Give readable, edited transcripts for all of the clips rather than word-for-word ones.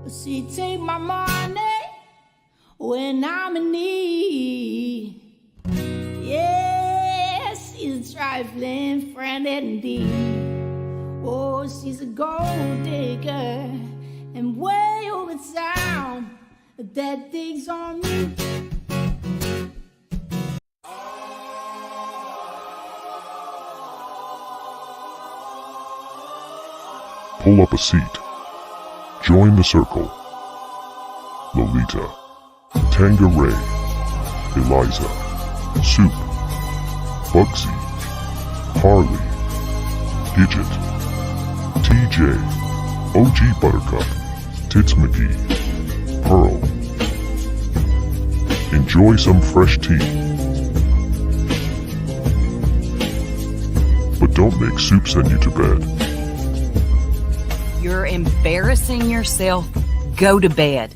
She take my money when I'm in need. Yes, she's a trifling friend indeed. Oh, she's a gold digger, and way over town, that digs on me. Pull up a seat. Join the circle. Lolita, Tangeray, Eliza, Soup, Bugsy, Harley, Gidget, TJ, OG Buttercup, Tits McGee, Pearl. Enjoy some fresh tea. But don't make Soup send you to bed. You're embarrassing yourself. Go to bed.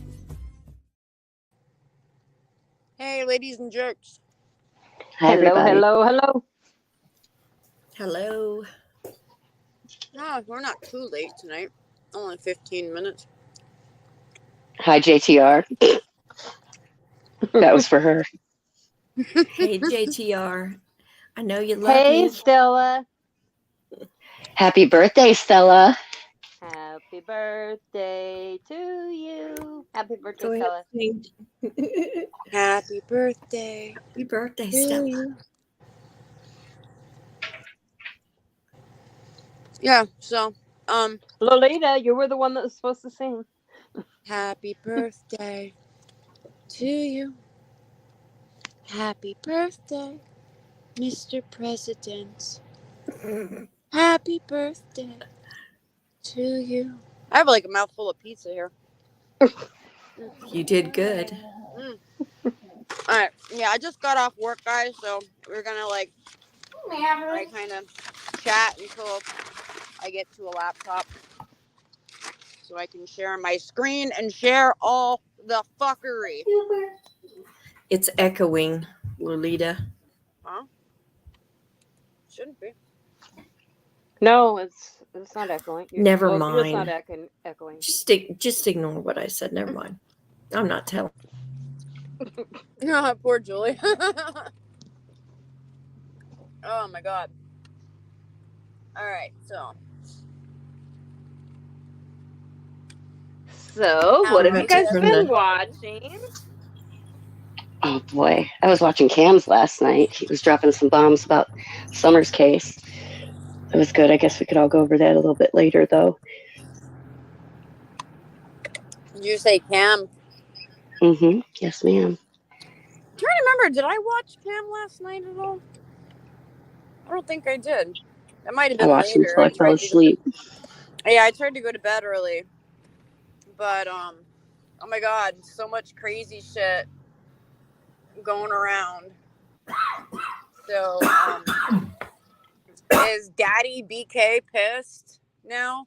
Hey, ladies and jerks. Hi, everybody. Hello. Hello. No, we're not too late tonight. Only 15 minutes. Hi, JTR. That was for her. Hey, JTR. I know you love Hey, me. Stella. Happy birthday, Stella. Happy birthday to you. Happy birthday, Go ahead. Stella. Happy birthday. Happy birthday, to Stella. you. Yeah, so, Lolita, you were the one that was supposed to sing. happy birthday to you. Happy birthday, Mr. President. Happy birthday to you. I have like a mouthful of pizza here. You did good. Alright, yeah, I just got off work, guys, so we're gonna like kind of chat until I get to a laptop so I can share my screen and share all the fuckery. It's echoing, Lolita. Huh? Shouldn't be. No, it's not echoing. Never It's mind. not echoing. Just ignore what I said. Never mind. I'm not telling. Poor Julie. Oh my god. Alright, so. So, what have you guys From been the- watching? Oh boy, I was watching Cam's last night. He was dropping some bombs about Summer's case. It was good. I guess we could all go over that a little bit later, though. Did you say Cam? Mm-hmm. Yes, ma'am. I'm trying to remember, did I watch Cam last night at all? I don't think I did. That might have I been watched him later. until I fell asleep. Yeah, I tried to go to bed early. But, oh my god, so much crazy shit going around. So, is Daddy BK pissed now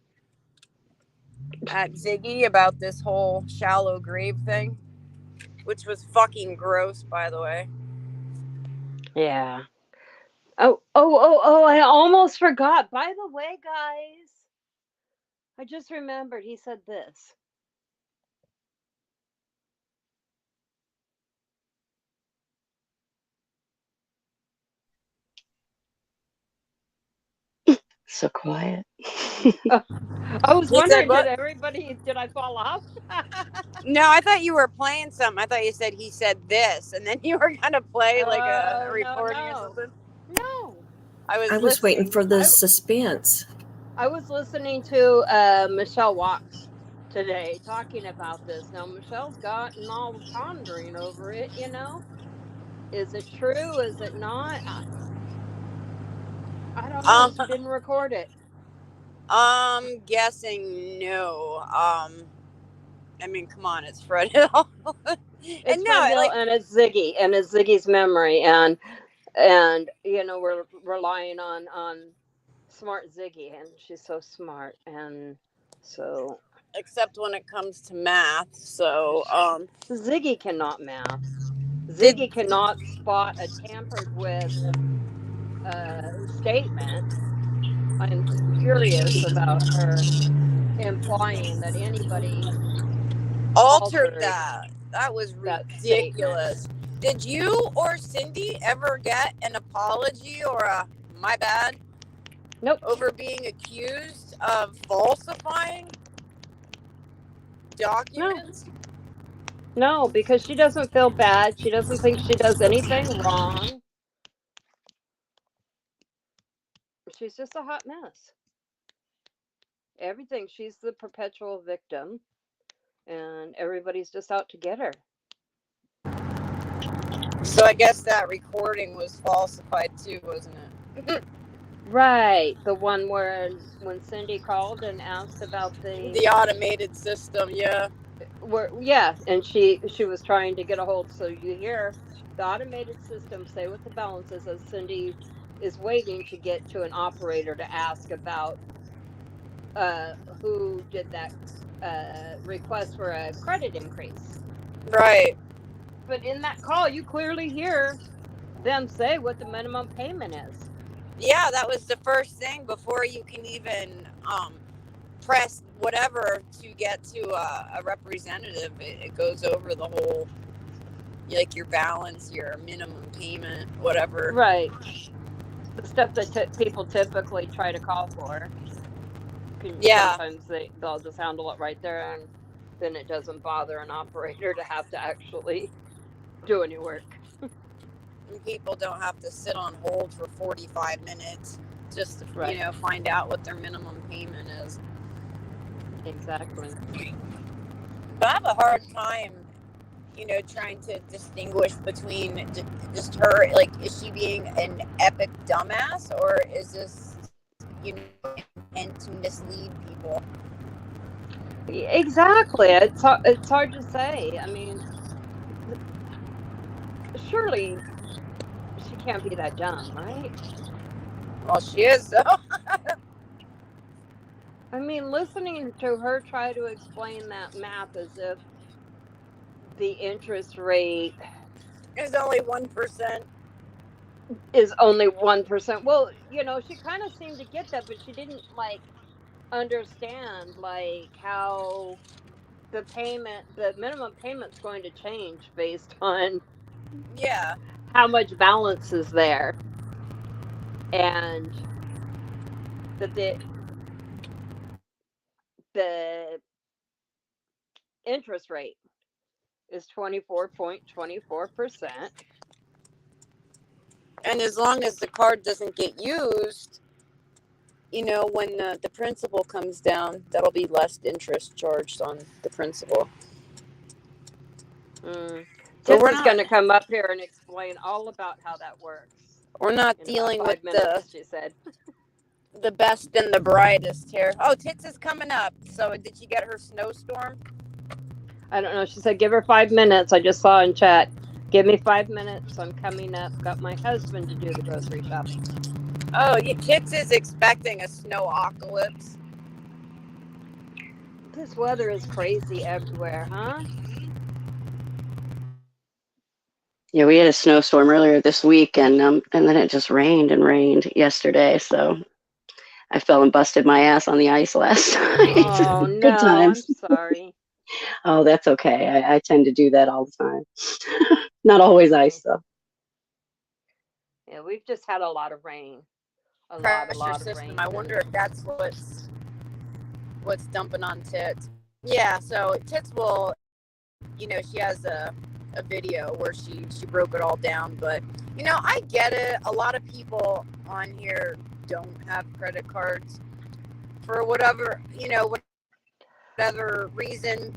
at Ziggy about this whole shallow grave thing? Which was fucking gross, by the way. Yeah. Oh, I almost forgot. By the way, guys, I just remembered he said this. So quiet. I was He wondering, said what? did I fall off? No, I thought you were playing something. I thought you said he said this, and then you were gonna play like a recording or something. No. I was waiting for the suspense. I was listening to Michelle Watts today talking about this. Now, Michelle's gotten all pondering over it, you know? Is it true? Is it not? I don't know. She didn't record it. I'm guessing no. I mean, come on, it's Fred Hill. It's Fred Hill, and it's Ziggy, and it's Ziggy's memory, and you know, we're relying on smart Ziggy, and she's so smart, and so except when it comes to math. So Ziggy cannot math. Ziggy cannot spot a tampered with statement. I'm curious about her implying that anybody altered that. That was that ridiculous. Did you or Cindy ever get an apology or a my bad? Nope. Over being accused of falsifying documents? No, because she doesn't feel bad. She doesn't think she does anything wrong. She's just a hot mess. Everything. She's the perpetual victim, and everybody's just out to get her. So I guess that recording was falsified too, wasn't it? Right. The one where when Cindy called and asked about the automated system, yeah. And she was trying to get a hold. So you hear the automated system say what the balance is as Cindy is waiting to get to an operator to ask about who did that request for a credit increase. Right. But in that call, you clearly hear them say what the minimum payment is. Yeah, that was the first thing before you can even press whatever to get to a representative. It goes over the whole, like your balance, your minimum payment, whatever. Right. The stuff that people typically try to call for. Sometimes they'll just handle it right there, and then it doesn't bother an operator to have to actually do any work. And people don't have to sit on hold for 45 minutes just to find out what their minimum payment is. Exactly. But I have a hard time, trying to distinguish between just her, like, is she being an epic dumbass, or is this, intent to mislead people? Exactly. It's hard to say. I mean, surely she can't be that dumb, right? Well, she is, though. I mean, listening to her try to explain that math as if the interest rate is only 1%. Is only 1%. Well, she kind of seemed to get that, but she didn't understand how the minimum payment's going to change based on how much balance is there, and that the interest rate is 24.24%. And as long as the card doesn't get used, when the principal comes down, that'll be less interest charged on the principal. Tits is going to come up here and explain all about how that works. We're not dealing with she said. the best and the brightest here. Oh, Tits is coming up. So did she get her snowstorm? I don't know. She said, give her 5 minutes. I just saw in chat. Give me 5 minutes. I'm coming up. Got my husband to do the grocery shopping. Oh, Tits is expecting a snow-apocalypse. This weather is crazy everywhere, huh? Yeah, we had a snowstorm earlier this week, and then it just rained and rained yesterday. So I fell and busted my ass on the ice last night. Oh, no, good times. I'm sorry. Oh, that's okay. I tend to do that all the time. Not always ice, though. Yeah, we've just had a lot of rain. A lot of rain. I wonder if that's what's dumping on Tits. Yeah, so Tits will, she has a video where she broke it all down, but I get it. A lot of people on here don't have credit cards for whatever reason.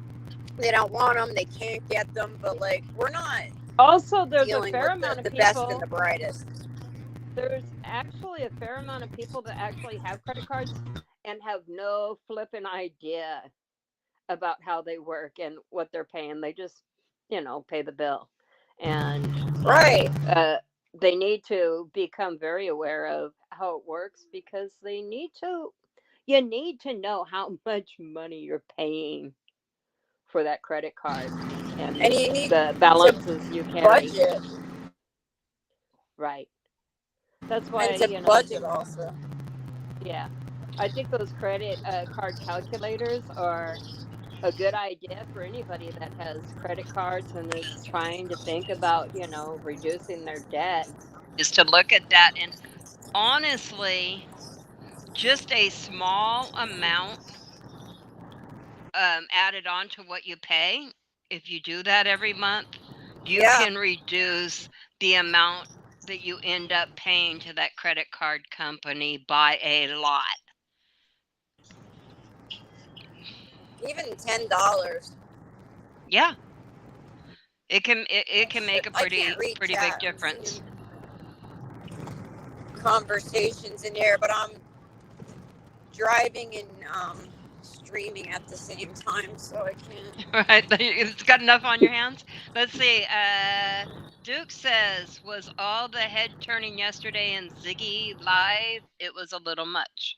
They don't want them, they can't get them, but we're not also there's a fair amount of the people, best and the brightest. There's actually a fair amount of people that actually have credit cards and have no flipping idea about how they work and what they're paying. They just pay the bill, and they need to become very aware of how it works, because you need to know how much money you're paying for that credit card and you need the balances you carry. Budget. Right. That's why and budget also. Yeah, I think those credit card calculators are a good idea for anybody that has credit cards and is trying to think about, reducing their debt, is to look at that. And honestly, just a small amount added on to what you pay, if you do that every month, you can reduce the amount that you end up paying to that credit card company by a lot. Even $10. Yeah. It can make a pretty big difference. Conversations in there, but I'm driving and streaming at the same time, so I can't. Right, it's got enough on your hands. Let's see. Duke says, was all the head turning yesterday in Ziggy live? It was a little much.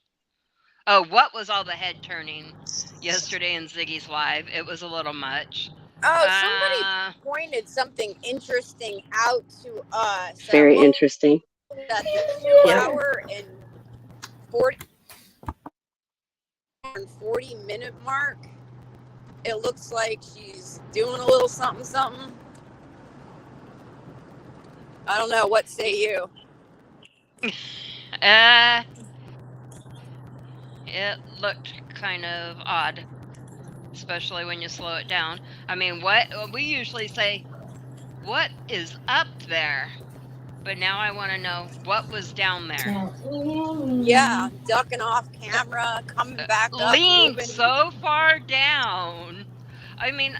Oh, what was all the head turning yesterday in Ziggy's live? It was a little much. Oh, somebody pointed something interesting out to us. Very interesting. At the 2 hour and 40 minute mark, it looks like she's doing a little something. I don't know. What say you? It looked kind of odd, especially when you slow it down. I mean, what we usually say, what is up there? But now I want to know what was down there. Yeah, ducking off camera, coming back up. Leaned so far down. I mean,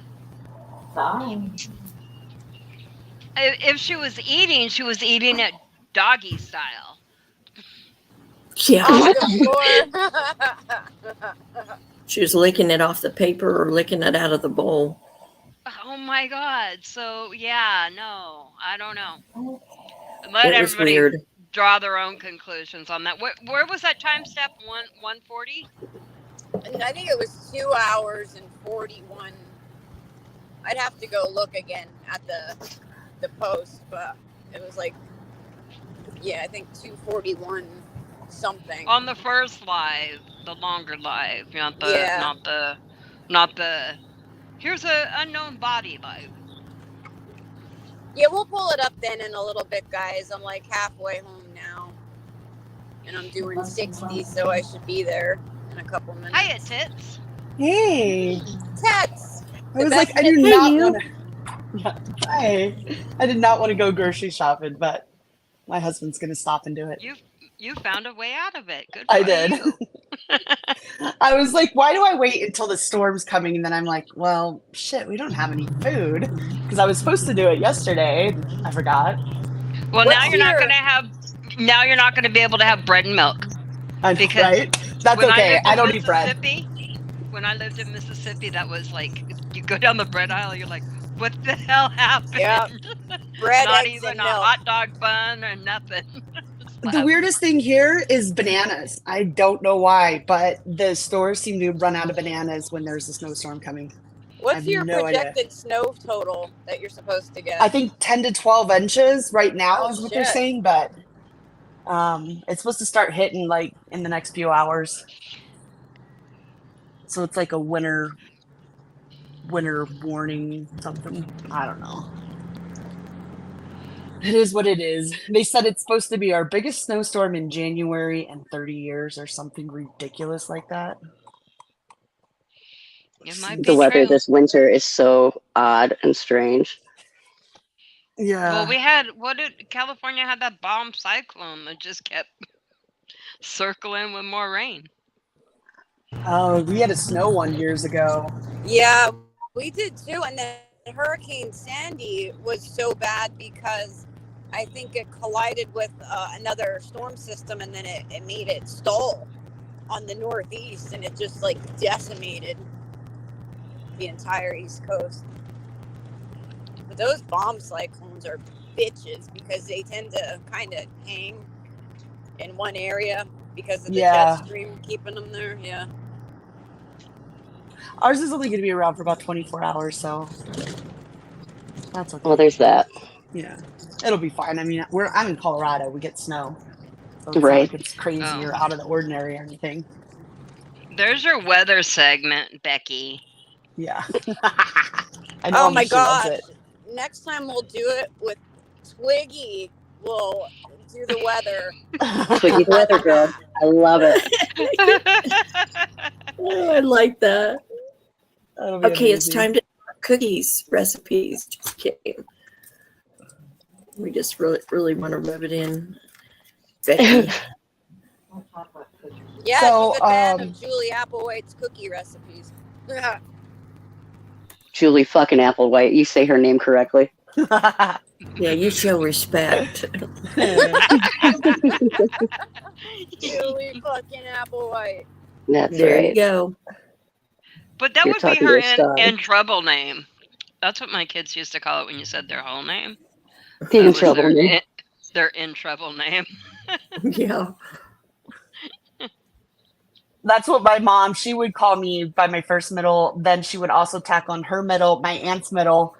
if she was eating it doggy style. Yeah. On the floor. She was licking it off the paper or licking it out of the bowl. Oh my God. So yeah, no, I don't know. Let everybody weird. Draw their own conclusions on that. Where was that time step? 140? I think it was 2 hours and 41. I'd have to go look again at the post, but it was like, yeah, I think 241 something. On the first live, the longer live, not the here's a unknown body live. Yeah, we'll pull it up then in a little bit, guys. I'm like halfway home now. And I'm doing 60, so I should be there in a couple minutes. Hiya, Tits. Hey. Tits. I was like, I did not want to. Hi. I did not want to go grocery shopping, but my husband's going to stop and do it. You found a way out of it. Good. I did. I was like, why do I wait until the storm's coming? And then I'm like, well, shit, we don't have any food because I was supposed to do it yesterday. I forgot. Well, now you're not going to be able to have bread and milk. Because right? That's okay. I don't eat bread. When I lived in Mississippi, that was like, you go down the bread aisle, you're like, what the hell happened? Yeah. Bread, not eggs, even and a milk. hot dog bun or nothing. The weirdest thing here is bananas. I don't know why, but the stores seem to run out of bananas when there's a snowstorm coming. What's your projected snow total that you're supposed to get? I think 10 to 12 inches right now is what they're saying, but it's supposed to start hitting like in the next few hours. So it's like a winter warning something. I don't know. It is what it is. They said it's supposed to be our biggest snowstorm in January in 30 years or something ridiculous like that. It might be the weather true. This winter is so odd and strange. Yeah. Well, California had that bomb cyclone that just kept circling with more rain. Oh, we had a snow one years ago. Yeah, we did too. And then Hurricane Sandy was so bad because I think it collided with another storm system, and then it made it stall on the northeast, and it just like decimated the entire East Coast. But those bomb cyclones are bitches because they tend to kind of hang in one area because of the jet stream keeping them there. Yeah. Ours is only going to be around for about 24 hours, so that's okay. Well, there's that. Yeah, it'll be fine. I mean, I'm in Colorado. We get snow, so it's right. not like it's crazy or out of the ordinary or anything. There's your weather segment, Becky. Yeah. I know Oh my she loves gosh. it. Next time we'll do it with Twiggy. We'll do the weather. Twiggy the weather girl. I love it. Oh, I like that. That'll be Okay, it's amazing. time to talk cookies recipes. Just kidding. We just really want to rub it in. Becky. Yeah, So, she's a fan of Julie Applewhite's cookie recipes. Julie fucking Applewhite. You say her name correctly. Yeah, you show respect. Julie fucking Applewhite. That's There right. you go. But that You're would be talking her to a star. in trouble name. That's what my kids used to call it when you said their whole name. The in trouble name. Their in trouble name. Yeah. That's what my mom, she would call me by my first middle. Then she would also tack on her middle, my aunt's middle,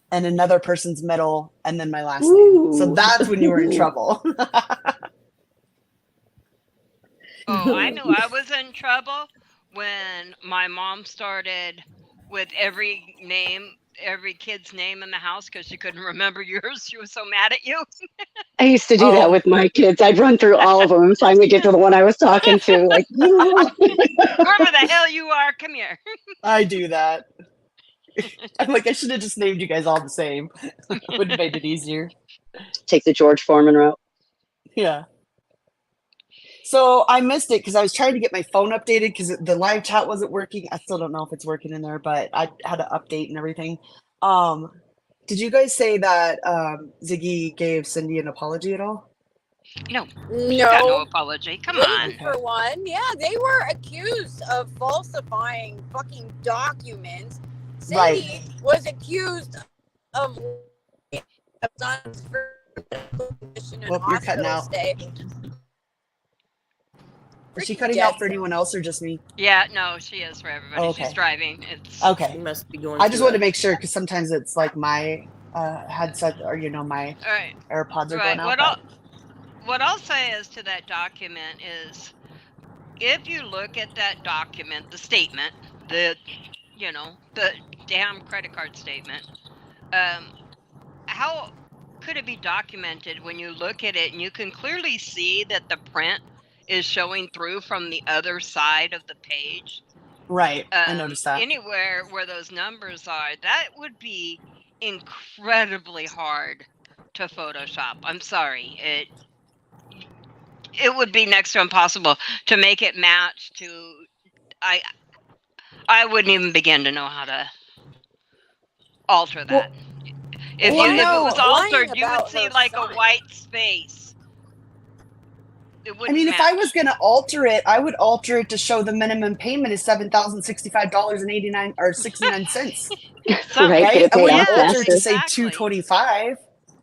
and another person's middle, and then my last name. So that's when you were in trouble. Oh, I knew I was in trouble when my mom started with every kid's name in the house because she couldn't remember yours. She was so mad at you. I used to do that with my kids. I'd run through all of them and finally get to the one I was talking to. Like, whoever the hell you are, come here. I do that. I'm like, I should have just named you guys all the same. Would have made it easier. Take the George Foreman route. Yeah. So I missed it because I was trying to get my phone updated because the live chat wasn't working. I still don't know if it's working in there, but I had to update and everything. Did you guys say that Ziggy gave Cindy an apology at all? No. She got no apology. Come on. For one, yeah, they were accused of falsifying fucking documents. Cindy was accused of son's condition and hospital stay. Is she cutting out for anyone else or just me? Yeah, no, she is for everybody. Okay. She's driving. Okay. She must be going. I just wanted to make sure because sometimes it's like my headset or my AirPods are going out. What I'll say is to that document is, if you look at that document, the statement, the damn credit card statement, how could it be documented when you look at it and you can clearly see that the print is showing through from the other side of the page? Right. I noticed that. Anywhere where those numbers are, that would be incredibly hard to Photoshop. I'm sorry. It would be next to impossible to make it match to. I wouldn't even begin to know how to alter that. If it was altered, you would see like a white space. I mean, if I was going to alter it, I would alter it to show the minimum payment is $7,065.89 or 69 cents. Right? I wouldn't alter it to say $225.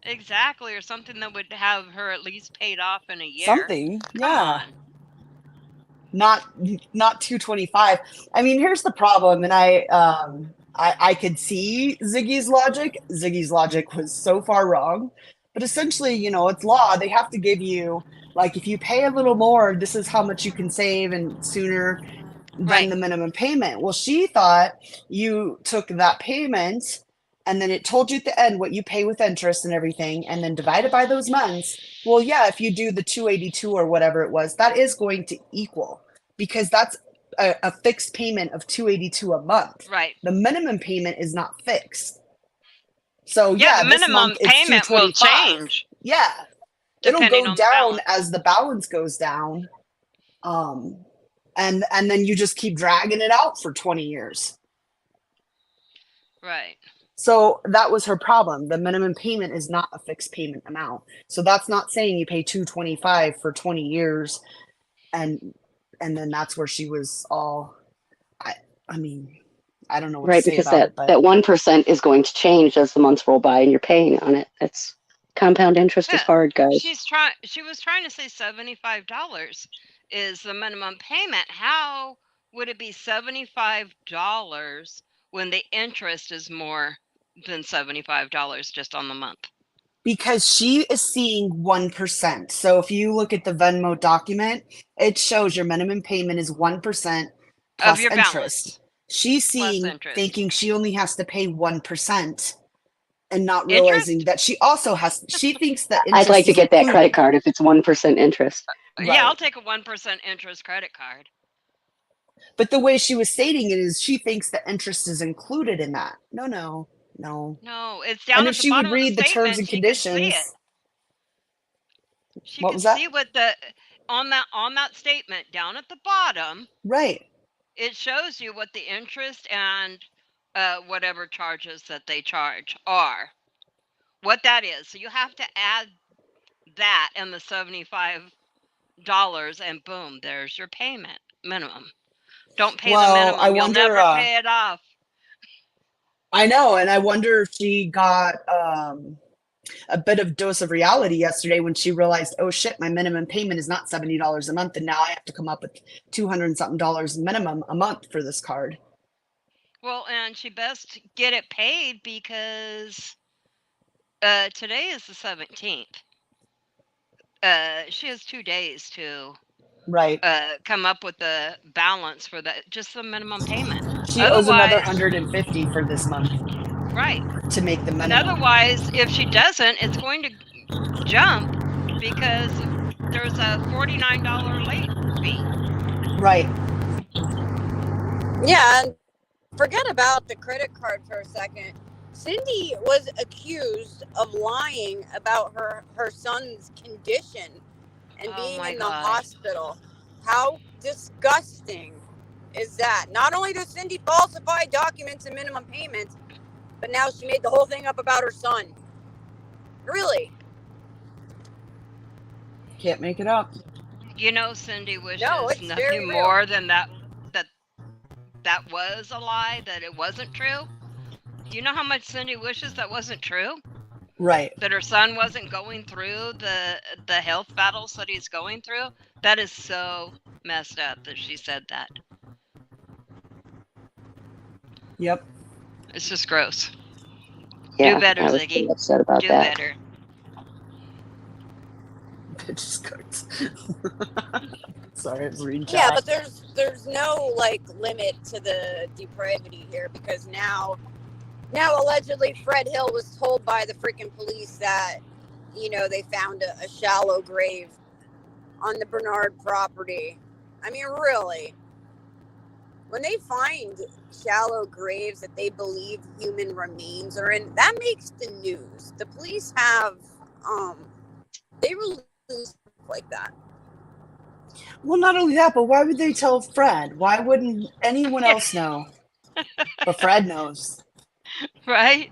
Exactly, or something that would have her at least paid off in a year. Something, yeah. Not $225. I mean, here's the problem, and I could see Ziggy's logic. Ziggy's logic was so far wrong, but essentially, it's law. They have to give you, like, if you pay a little more, this is how much you can save and sooner than the minimum payment. Well, she thought you took that payment and then it told you at the end what you pay with interest and everything, and then divided by those months. Well, yeah, if you do the 282 or whatever it was, that is going to equal, because that's a fixed payment of 282 a month. Right. The minimum payment is not fixed. So the minimum payment will change. Yeah. It'll go down as the balance goes down. And then you just keep dragging it out for 20 years. Right. So that was her problem. The minimum payment is not a fixed payment amount. So that's not saying you pay $225 for 20 years. And then that's where she was all, I mean, I don't know what to say because about it. That 1% is going to change as the months roll by and you're paying on it. That's compound interest is hard, guys. She was trying to say $75 is the minimum payment. How would it be $75 when the interest is more than $75 just on the month? Because she is seeing 1%. So if you look at the Venmo document, it shows your minimum payment is 1% plus of your interest. She's seeing, interest. thinking she only has to pay 1%, and not realizing that she also has. She thinks that I'd like to is get that included. credit card if it's 1% interest. Right. Yeah, I'll take a 1% interest credit card. But the way she was stating it is, she thinks that interest is included in that. No. No, it's down And at if the she bottom would read of the the terms statement. and She can see conditions, it. She what can was that? see what the on that statement down at the bottom. Right. It shows you what the interest and whatever charges that they charge are. What that is. So you have to add that and the $75, and boom, there's your payment minimum. Don't pay the minimum. I You'll wonder, never pay it off. I know, and I wonder if she got a bit of dose of reality yesterday when she realized, oh shit, my minimum payment is not $70 a month, and now I have to come up with $200 and something minimum a month for this card. Well, and she best get it paid because today is the 17th. She has 2 days to come up with the balance for just the minimum payment. She owes another $150 for this month. Right. To make the minimum. And otherwise, if she doesn't, it's going to jump because there's a $49 late fee. Right. Yeah, and forget about the credit card for a second. Cindy was accused of lying about her son's condition and being in the hospital. How disgusting is that? Not only does Cindy falsify documents and minimum payments, but now she made the whole thing up about her son. Really? Can't make it up. You know, Cindy wishes nothing more than that was a lie, that it wasn't true. Do you know how much Cindy wishes that wasn't true? Right. That her son wasn't going through the health battles that he's going through? That is so messed up that she said that. Yep. It's just gross. Yeah, do better, I was Ziggy. pretty upset about do that. better. It just cooked. Sorry, I was reading chat. Yeah, but there's no limit to the depravity here, because now allegedly Fred Hill was told by the freaking police that they found a shallow grave on the Bernard property. I mean, really, when they find shallow graves that they believe human remains are in, that makes the news. The police have they release like that. Well, not only that, but why would they tell Fred? Why wouldn't anyone else know? But Fred knows. Right?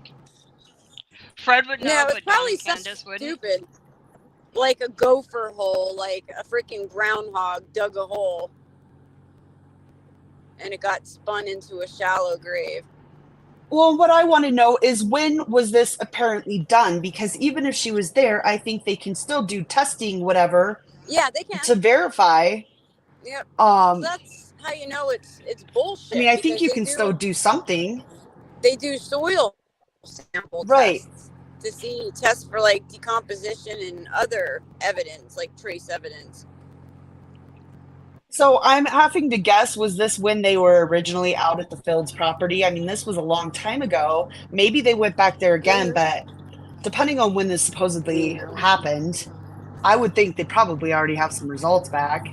Fred would know, No, it's but probably John so Candace wouldn't. stupid. Like a gopher hole, like a freaking groundhog dug a hole and it got spun into a shallow grave. Well, what I want to know is, when was this apparently done? Because even if she was there, I think they can still do testing, whatever. Yeah, they can. To verify. Yep. So that's how you know it's bullshit. I mean, I think you can still do something. They do soil sample tests to test for decomposition and other evidence, like trace evidence. So I'm having to guess, was this when they were originally out at the Fields property? I mean, this was a long time ago. Maybe they went back there again, but depending on when this supposedly happened, I would think they probably already have some results back.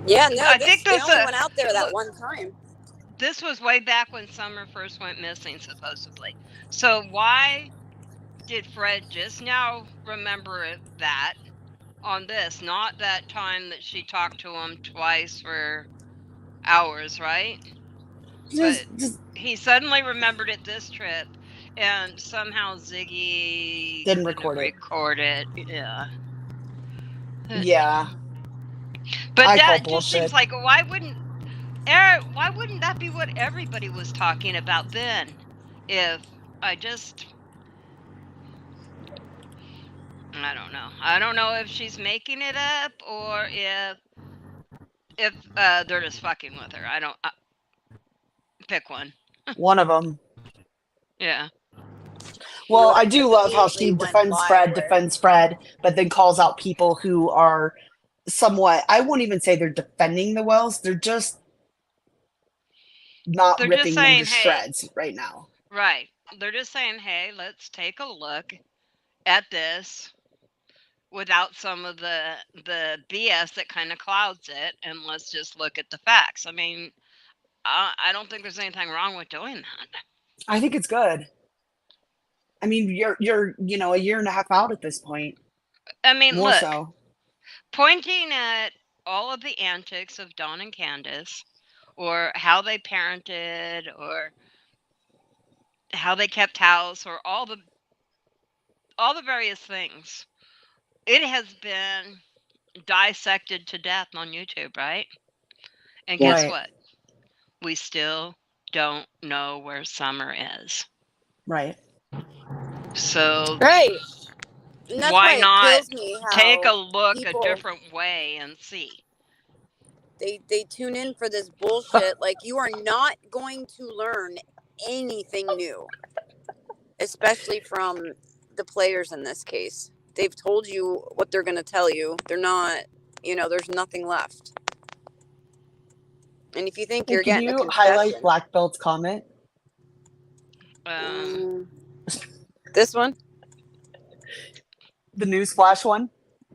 Yeah, no, I think they only went out there that one time. This was way back when Summer first went missing, supposedly. So why did Fred just now remember that on this? Not that time that she talked to him twice for hours, right? But he suddenly remembered it this trip, and somehow Ziggy didn't record it. Yeah. Yeah. But that just seems like, why wouldn't that be what everybody was talking about then? I don't know. I don't know if she's making it up or if they're just fucking with her. I don't pick one. One of them. Yeah. Well, I do love how she defends Fred, but then calls out people who are somewhat, I won't even say they're defending the Wells. They're just not They're just ripping them to saying, hey, shreds right now. right. They're just saying, hey, let's take a look at this without some of the BS that kind of clouds it, and let's just look at the facts. I mean, I don't think there's anything wrong with doing that. I think it's good. I mean, you're you know, a year and a half out at this point. I mean, More look, so. pointing at all of the antics of Dawn and Candace, or how they parented, or how they kept house, or all the various things. It has been dissected to death on YouTube, right? And Yeah. guess Right. what? We still don't know where Summer is. Right. So Right. And that's why why it not kills me how take a look a people, different way and see? they tune in for this bullshit. Like, you are not going to learn anything new, especially from the players in this case. They've told you what they're going to tell you. They're not, there's nothing left. And if you think Hey, you're can getting a you highlight confession, Black Belt's comment? this one, The newsflash one?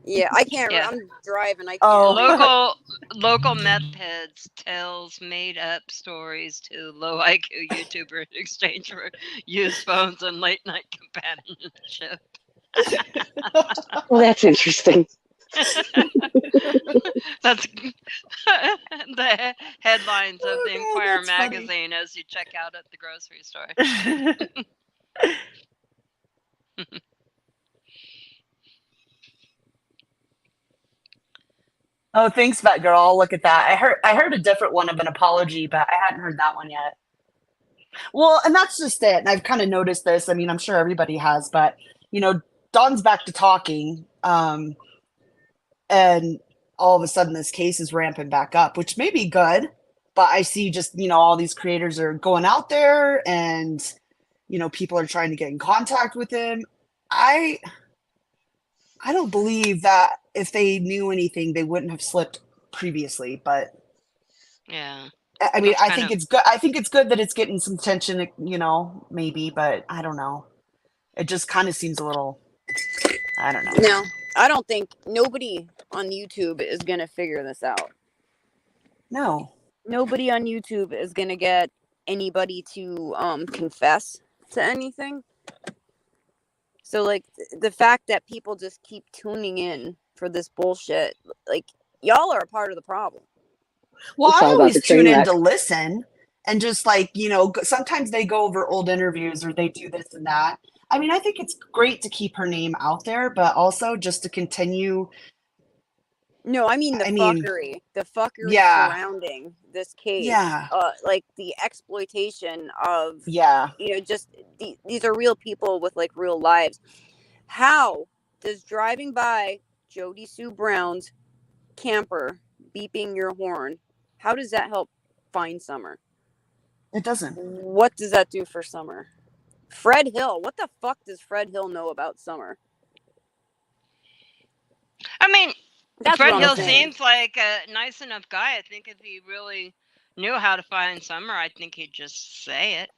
yeah, I can't. Yeah. I'm driving. I can't. Oh. Local meth heads tells made up stories to low IQ YouTuber in exchange for used phones and late night companionship. Well, that's interesting. That's the headlines of the Inquirer that's funny. magazine as you check out at the grocery store. Oh, thanks, Vet Girl. I'll look at that. I heard a different one of an apology, but I hadn't heard that one yet. Well, and that's just it. And I've kind of noticed this. I mean, I'm sure everybody has, but Dawn's back to talking, and all of a sudden this case is ramping back up, which may be good. But I see just all these creators are going out there, and people are trying to get in contact with him. I don't believe that if they knew anything, they wouldn't have slipped previously. But yeah, I mean, I think it's good. I think it's good that it's getting some attention, maybe, but I don't know. It just kind of seems a little, I don't know. No, I don't think nobody on YouTube is going to figure this out. No. Nobody on YouTube is going to get anybody to confess to anything. So, like, the fact that people just keep tuning in for this bullshit, like, y'all are a part of the problem. Well, I always tune in to listen, and just sometimes they go over old interviews or they do this and that. I mean, I think it's great to keep her name out there, but also just to continue. No, I mean the fuckery surrounding this case. Yeah. Like the exploitation of, just these are real people with like real lives. How does driving by Jody Sue Brown's camper beeping your horn, how does that help find Summer? It doesn't. What does that do for Summer? Fred Hill, what the fuck does Fred Hill know about Summer? I mean, That's Fred Hill seems like a nice enough guy. I think if he really knew how to find Summer, I think he'd just say it.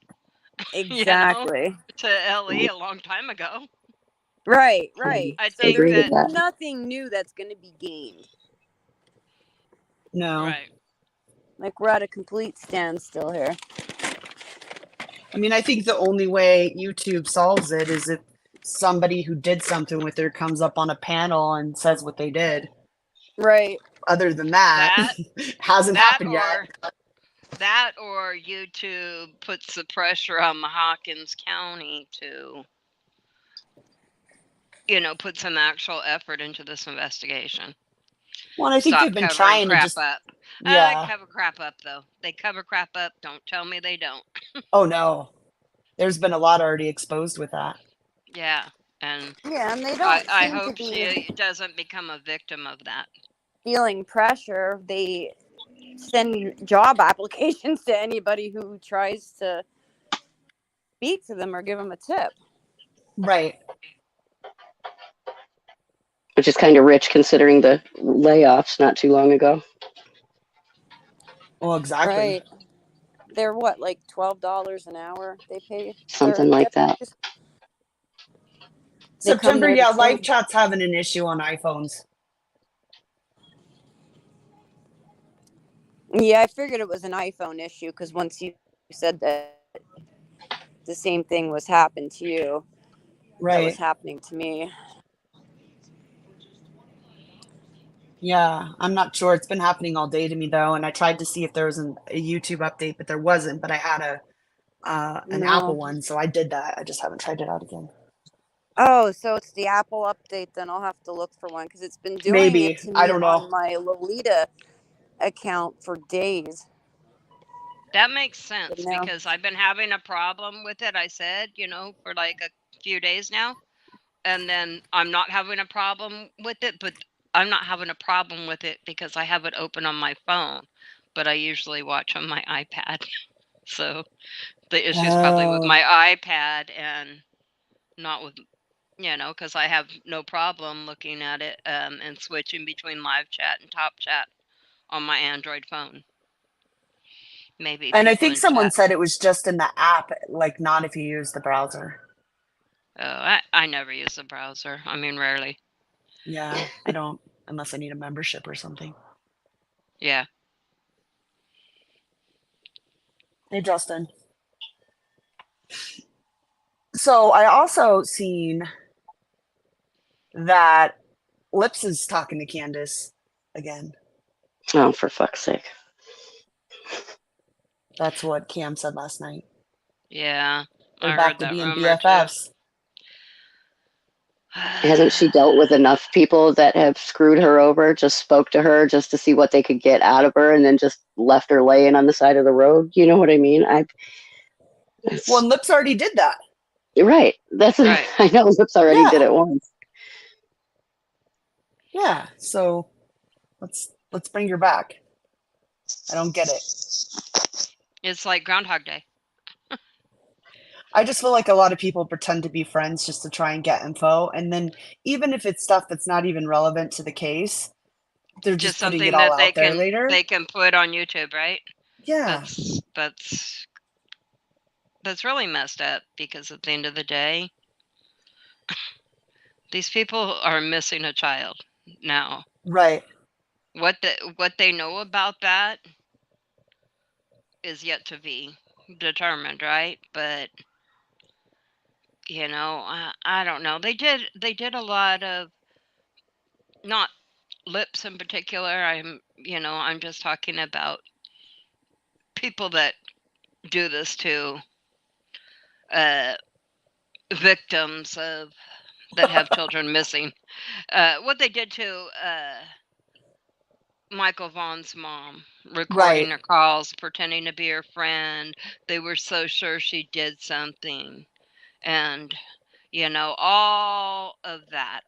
Exactly. To LE a long time ago. Right. I So think there's nothing new that's going to be gained. No. Right. Like, we're at a complete standstill here. I mean, I think the only way YouTube solves it is if somebody who did something with her comes up on a panel and says what they did. Right. Other than that hasn't happened yet. That or YouTube puts the pressure on the Hawkins County to, put some actual effort into this investigation. Well, I think they've been trying to just up. Yeah. Cover crap up, though. They cover crap up. Don't tell me they don't. Oh, no. There's been a lot already exposed with that. Yeah. And they don't. I hope she doesn't become a victim of that. Feeling pressure, they send job applications to anybody who tries to speak to them or give them a tip. Right. Which is kind of rich considering the layoffs not too long ago. Well, exactly. Right. They're what, like $12 an hour they pay? Something like that. They come September, there yeah, to live train. chat's having an issue on iPhones. Yeah, I figured it was an iPhone issue because once you said that the same thing was happening to you, that was Right. happening to me. Yeah, I'm not sure. It's been happening all day to me though, and I tried to see if there was a YouTube update, but there wasn't. But I had an Apple No. one, so I did that. I just haven't tried it out again. Oh, so it's the Apple update. Then I'll have to look for one because it's been doing it Maybe. to I me don't know. on my Lolita account for days. That makes But sense no. because I've been having a problem with it. I said, for like a few days now, and then I'm not having a problem with it, but I'm not having a problem with it because I have it open on my phone, but I usually watch on my iPad. So the issue is probably with Oh. my iPad and not with, because I have no problem looking at it and switching between live chat and top chat on my Android phone. Maybe And I people think in someone chat. said it was just in the app, like not if you use the browser. Oh, I never use the browser. I mean, rarely. Yeah, I don't, unless I need a membership or something. Yeah. Hey, Justin. So I also seen that Lips is talking to Candace again. Oh, for fuck's sake. That's what Cam said last night. Yeah. They're I back heard to that being rumor too. BFFs. Hasn't she dealt with enough people that have screwed her over, just spoke to her just to see what they could get out of her and then just left her laying on the side of the road? You know what I mean? Well, and Lips already did that. You're right. That's Right. I know Lips already did Yeah. it once. Yeah. So let's bring her back. I don't get it. It's like Groundhog Day. I just feel like a lot of people pretend to be friends just to try and get info. And then even if it's stuff that's not even relevant to the case, they're Just just putting it something all that they out there can later. they can put on YouTube, right? Yeah. That's really messed up because at the end of the day, these people are missing a child now. Right. What they know about that is yet to be determined, right? But I don't know. They did a lot of, not Lips in particular. I'm just talking about people that do this to victims that have children missing. What they did to Michael Vaughn's mom, recording Right. her calls, pretending to be her friend. They were so sure she did something. And, all of that.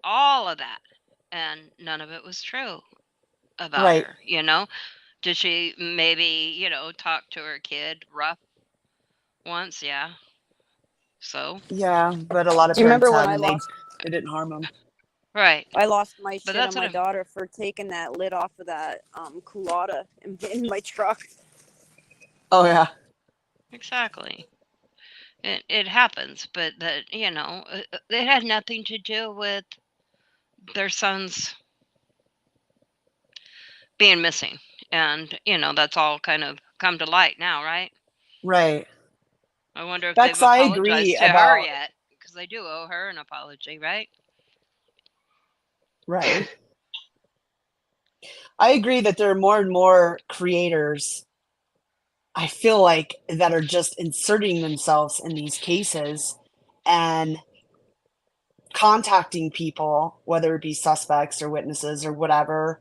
And none of it was true about Right. her, Did she maybe, talk to her kid rough once? Yeah. So, Yeah. But a lot of Do you parents remember when have, I and they lost didn't harm them. right. I lost my But shit on that's my daughter for taking that lid off of that culotta in my truck. Oh, yeah. exactly. It happens, but that, it had nothing to do with their sons being missing. And, that's all kind of come to light now, right? Right. I wonder if they've Bex, I agree apologized to her about, yet, because they do owe her an apology, right? right. I agree that there are more and more creators, I feel like, that are just inserting themselves in these cases and contacting people, whether it be suspects or witnesses or whatever.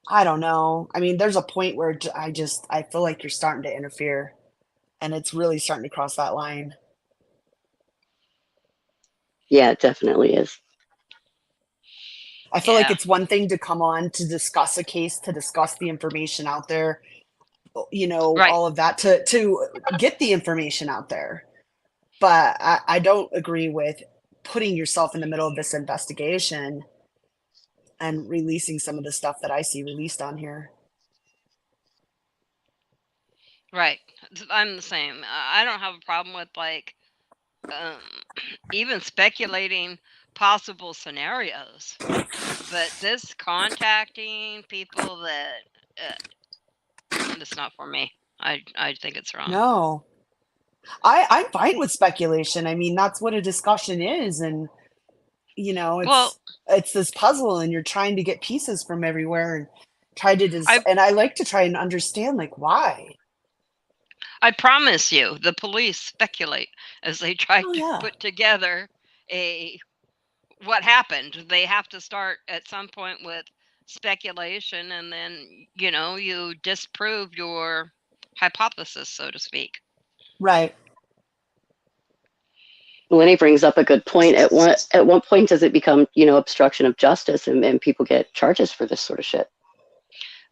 I don't know. I mean, there's a point where I feel like you're starting to interfere, and it's really starting to cross that line. Yeah, it definitely is. I feel like Yeah. it's one thing to come on to discuss a case, to discuss the information out there, Right. all of that, to get the information out there. But I don't agree with putting yourself in the middle of this investigation and releasing some of the stuff that I see released on here. Right. I'm the same. I don't have a problem with like um, even speculating possible scenarios, but this contacting people that that's not for me. I think it's wrong. No, I'm fine with speculation. I mean, that's what a discussion is, and Well, it's this puzzle, and you're trying to get pieces from everywhere and try to I and I like to try and understand like why. I promise you, the police speculate as they try Oh to yeah. put together a what happened. They have to start at some point with speculation, and then you disprove your hypothesis, so to speak. Right. Lenny brings up a good point. At what point does it become, obstruction of justice and people get charges for this sort of shit?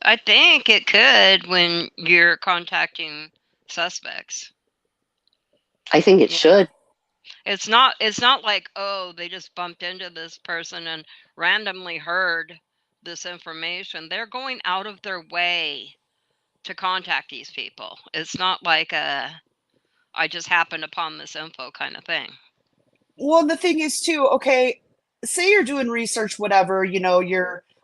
I think it could when you're contacting suspects. I think it should. It's not like, oh, they just bumped into this person and randomly heard this information. They're going out of their way to contact these people. It's not like I just happened upon this info kind of thing. Well, the thing is too, okay, say you're doing research, whatever,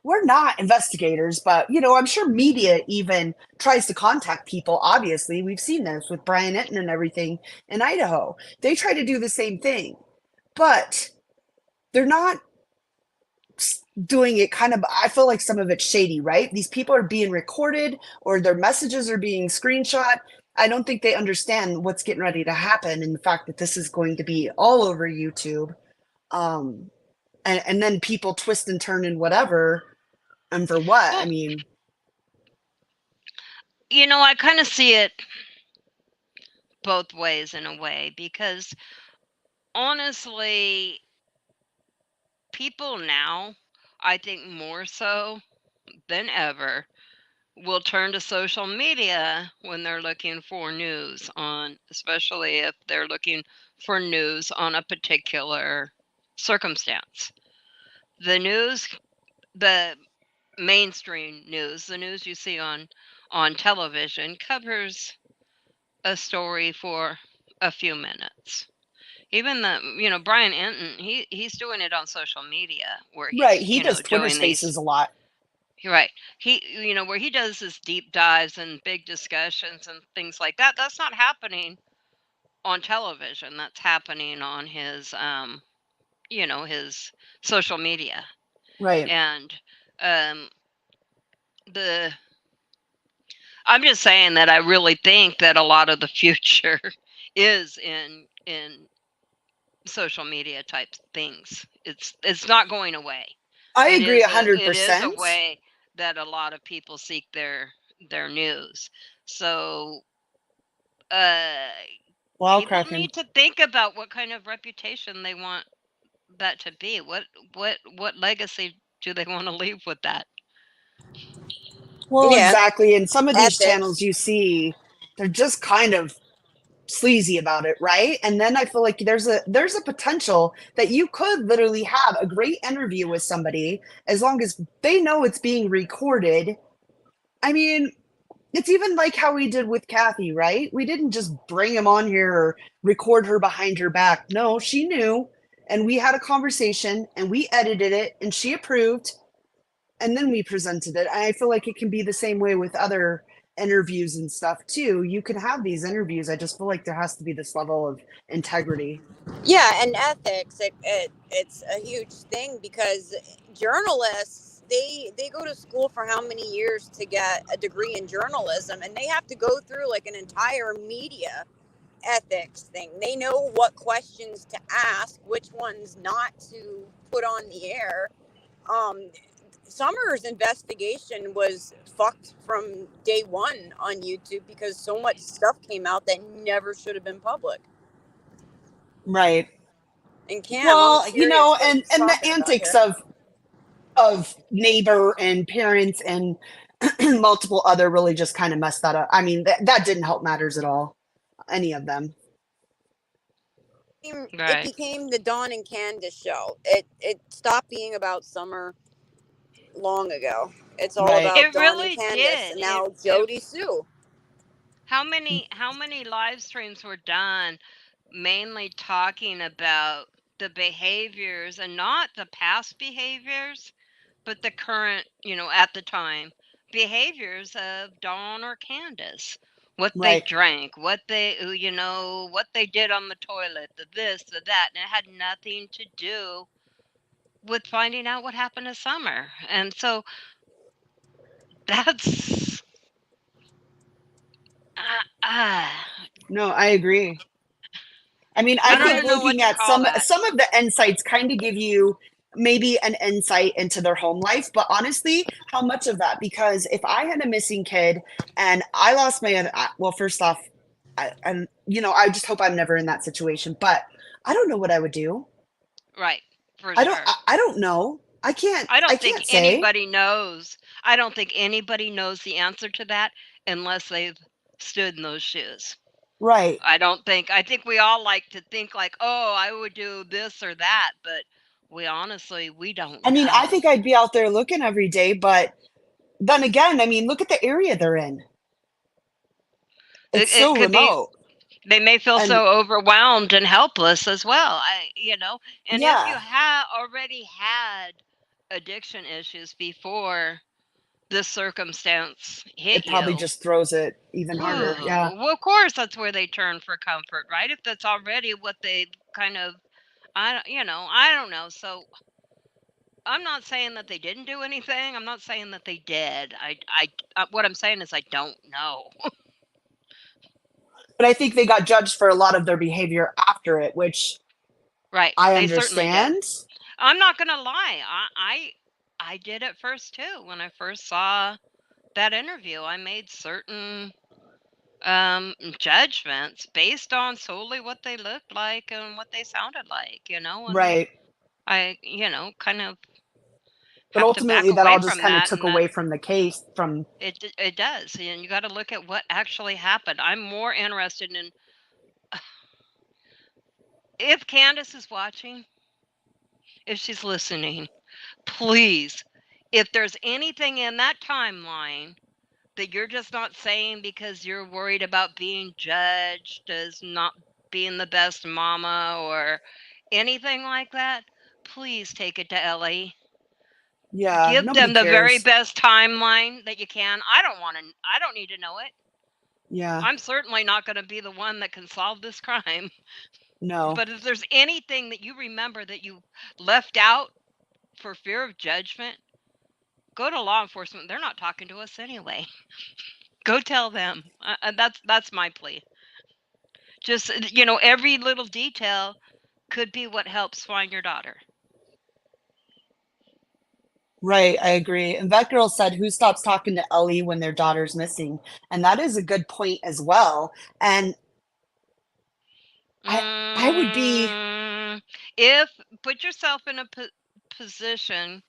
we're not investigators, but I'm sure media even tries to contact people. Obviously, we've seen this with Brian Enton and everything in Idaho. They try to do the same thing, but they're not doing it kind of, I feel like some of it's shady, right? These people are being recorded or their messages are being screenshot. I don't think they understand what's getting ready to happen and the fact that this is going to be all over YouTube. And then people twist and turn and whatever. And for what? Well, I mean, I kind of see it both ways in a way, because honestly, people now, I think more so than ever, will turn to social media when they're looking for news on, especially if they're looking for news on a particular circumstance. The news, the mainstream news, the news you see on television covers a story for a few minutes. Even Brian Enton, he's doing it on social media where right. he's He does Twitter doing spaces these. a lot. Right. He, where he does his deep dives and big discussions and things like that. That's not happening on television. That's happening on his social media. Right. And um, I'm just saying that I really think that a lot of the future is in social media type things. It's not going away. I agree It is a 100%. way that a lot of people seek their news. So Well, people Kraken. need to think about what kind of reputation they want that to be. What legacy do they want to leave with that? Well, Yeah. exactly. And some of these Ethics. channels you see, they're just kind of sleazy about it, right? And then I feel like there's a potential that you could literally have a great interview with somebody as long as they know it's being recorded. I mean, it's even like how we did with Kathy, right? We didn't just bring him on here or record her behind her back. No, she knew, and we had a conversation and we edited it and she approved, and then we presented it. I feel like it can be the same way with other interviews and stuff too. You can have these interviews. I just feel like there has to be this level of integrity. Yeah, and ethics. It's a huge thing because journalists they go to school for how many years to get a degree in journalism, and they have to go through like an entire media ethics thing. They know what questions to ask, which ones not to put on the air. Summer's investigation was fucked from day one on YouTube because so much stuff came out that never should have been public. Right. And Cam, Well, I'm serious what and he's the talking about antics here. of neighbor and parents and multiple other really just kind of messed that up. I mean, that didn't help matters at all. Any of them. It became the Dawn and Candace show. It stopped being about Summer long ago. It's all Right. about It Dawn really and Candace, did. and now Jody Sue. How many live streams were done mainly talking about the behaviors and not the past behaviors, but the current, at the time, behaviors of Dawn or Candace. What they Right. drank, what what they did on the toilet, the this, the that, and it had nothing to do with finding out what happened to Summer. And so that's uh, No, I agree. I mean, I I don't think even know what looking to at call some that. of the insights kind of give you maybe an insight into their home life, but honestly, how much of that? Because if I had a missing kid and I lost my other, well, first off, and I just hope I'm never in that situation. But I don't know what I would do. Right, for I don't. sure. I don't know. I can't. I I don't think can't say. anybody knows. I don't think anybody knows the answer to that unless they've stood in those shoes. Right. I think we all like to think like, "Oh, I would do this or that," but we don't I mean, I know. think I'd be out there looking every day, but then again, I mean, look at the area they're in. It's It so could be remote, they may feel and so overwhelmed and helpless as well. And if you yeah, have already had addiction issues before this circumstance hit it probably you, just throws it even harder. Yeah. well, of course, that's where they turn for comfort, right? If that's already what they kind of, I don't know. So I'm not saying that they didn't do anything. I'm not saying that they did. What I'm saying is I don't know. But I think they got judged for a lot of their behavior after it, which Right? I They certainly did. understand. I'm not gonna lie. I did at first too. When I first saw that interview, I made certain judgments based on solely what they looked like and what they sounded like, and Right. I, kind of But have to back ultimately, that away all just from kind of that, took and that away from the case. From it does, and you got to look at what actually happened. I'm more interested in if Candace is watching, if she's listening, please, if there's anything in that timeline that you're just not saying because you're worried about being judged as not being the best mama or anything like that, please take it to LA. yeah, Give nobody them the very cares. best timeline that you can. I don't need to know it. Yeah. I'm certainly not going to be the one that can solve this crime. No. But if there's anything that you remember that you left out for fear of judgment, go to law enforcement. They're not talking to us anyway. Go tell them. That's my plea. Just every little detail could be what helps find your daughter. Right, I agree. And that girl said, "Who stops talking to Ellie when their daughter's missing?" And that is a good point as well. And I would be, Mm, if put yourself in a position,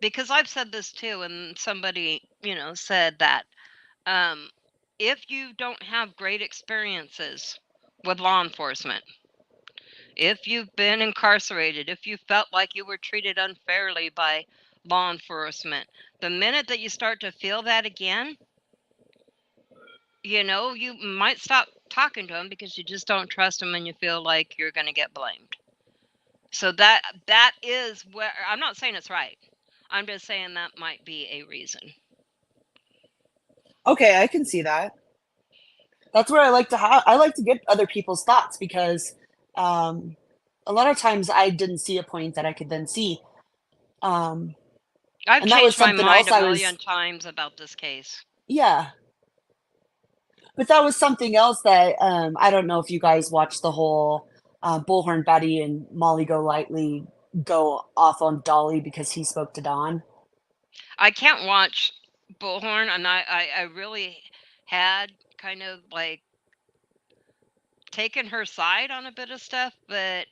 because I've said this too, and somebody said that um, if you don't have great experiences with law enforcement, if you've been incarcerated, if you felt like you were treated unfairly by law enforcement, the minute that you start to feel that again, you might stop talking to them because you just don't trust them and you feel like you're going to get blamed. So that is where I'm not saying it's right. I'm just saying that might be a reason. okay, I can see that. That's where I like to get other people's thoughts because um, a lot of times I didn't see a point that I could then see. Um, I've and that was changed my something mind else a I was, million times about this case. yeah. But that was something else that I don't know if you guys watched the whole Bullhorn Betty and Molly Golightly go off on Dolly because he spoke to Don. I can't watch Bullhorn, and I really had kind of like taken her side on a bit of stuff, but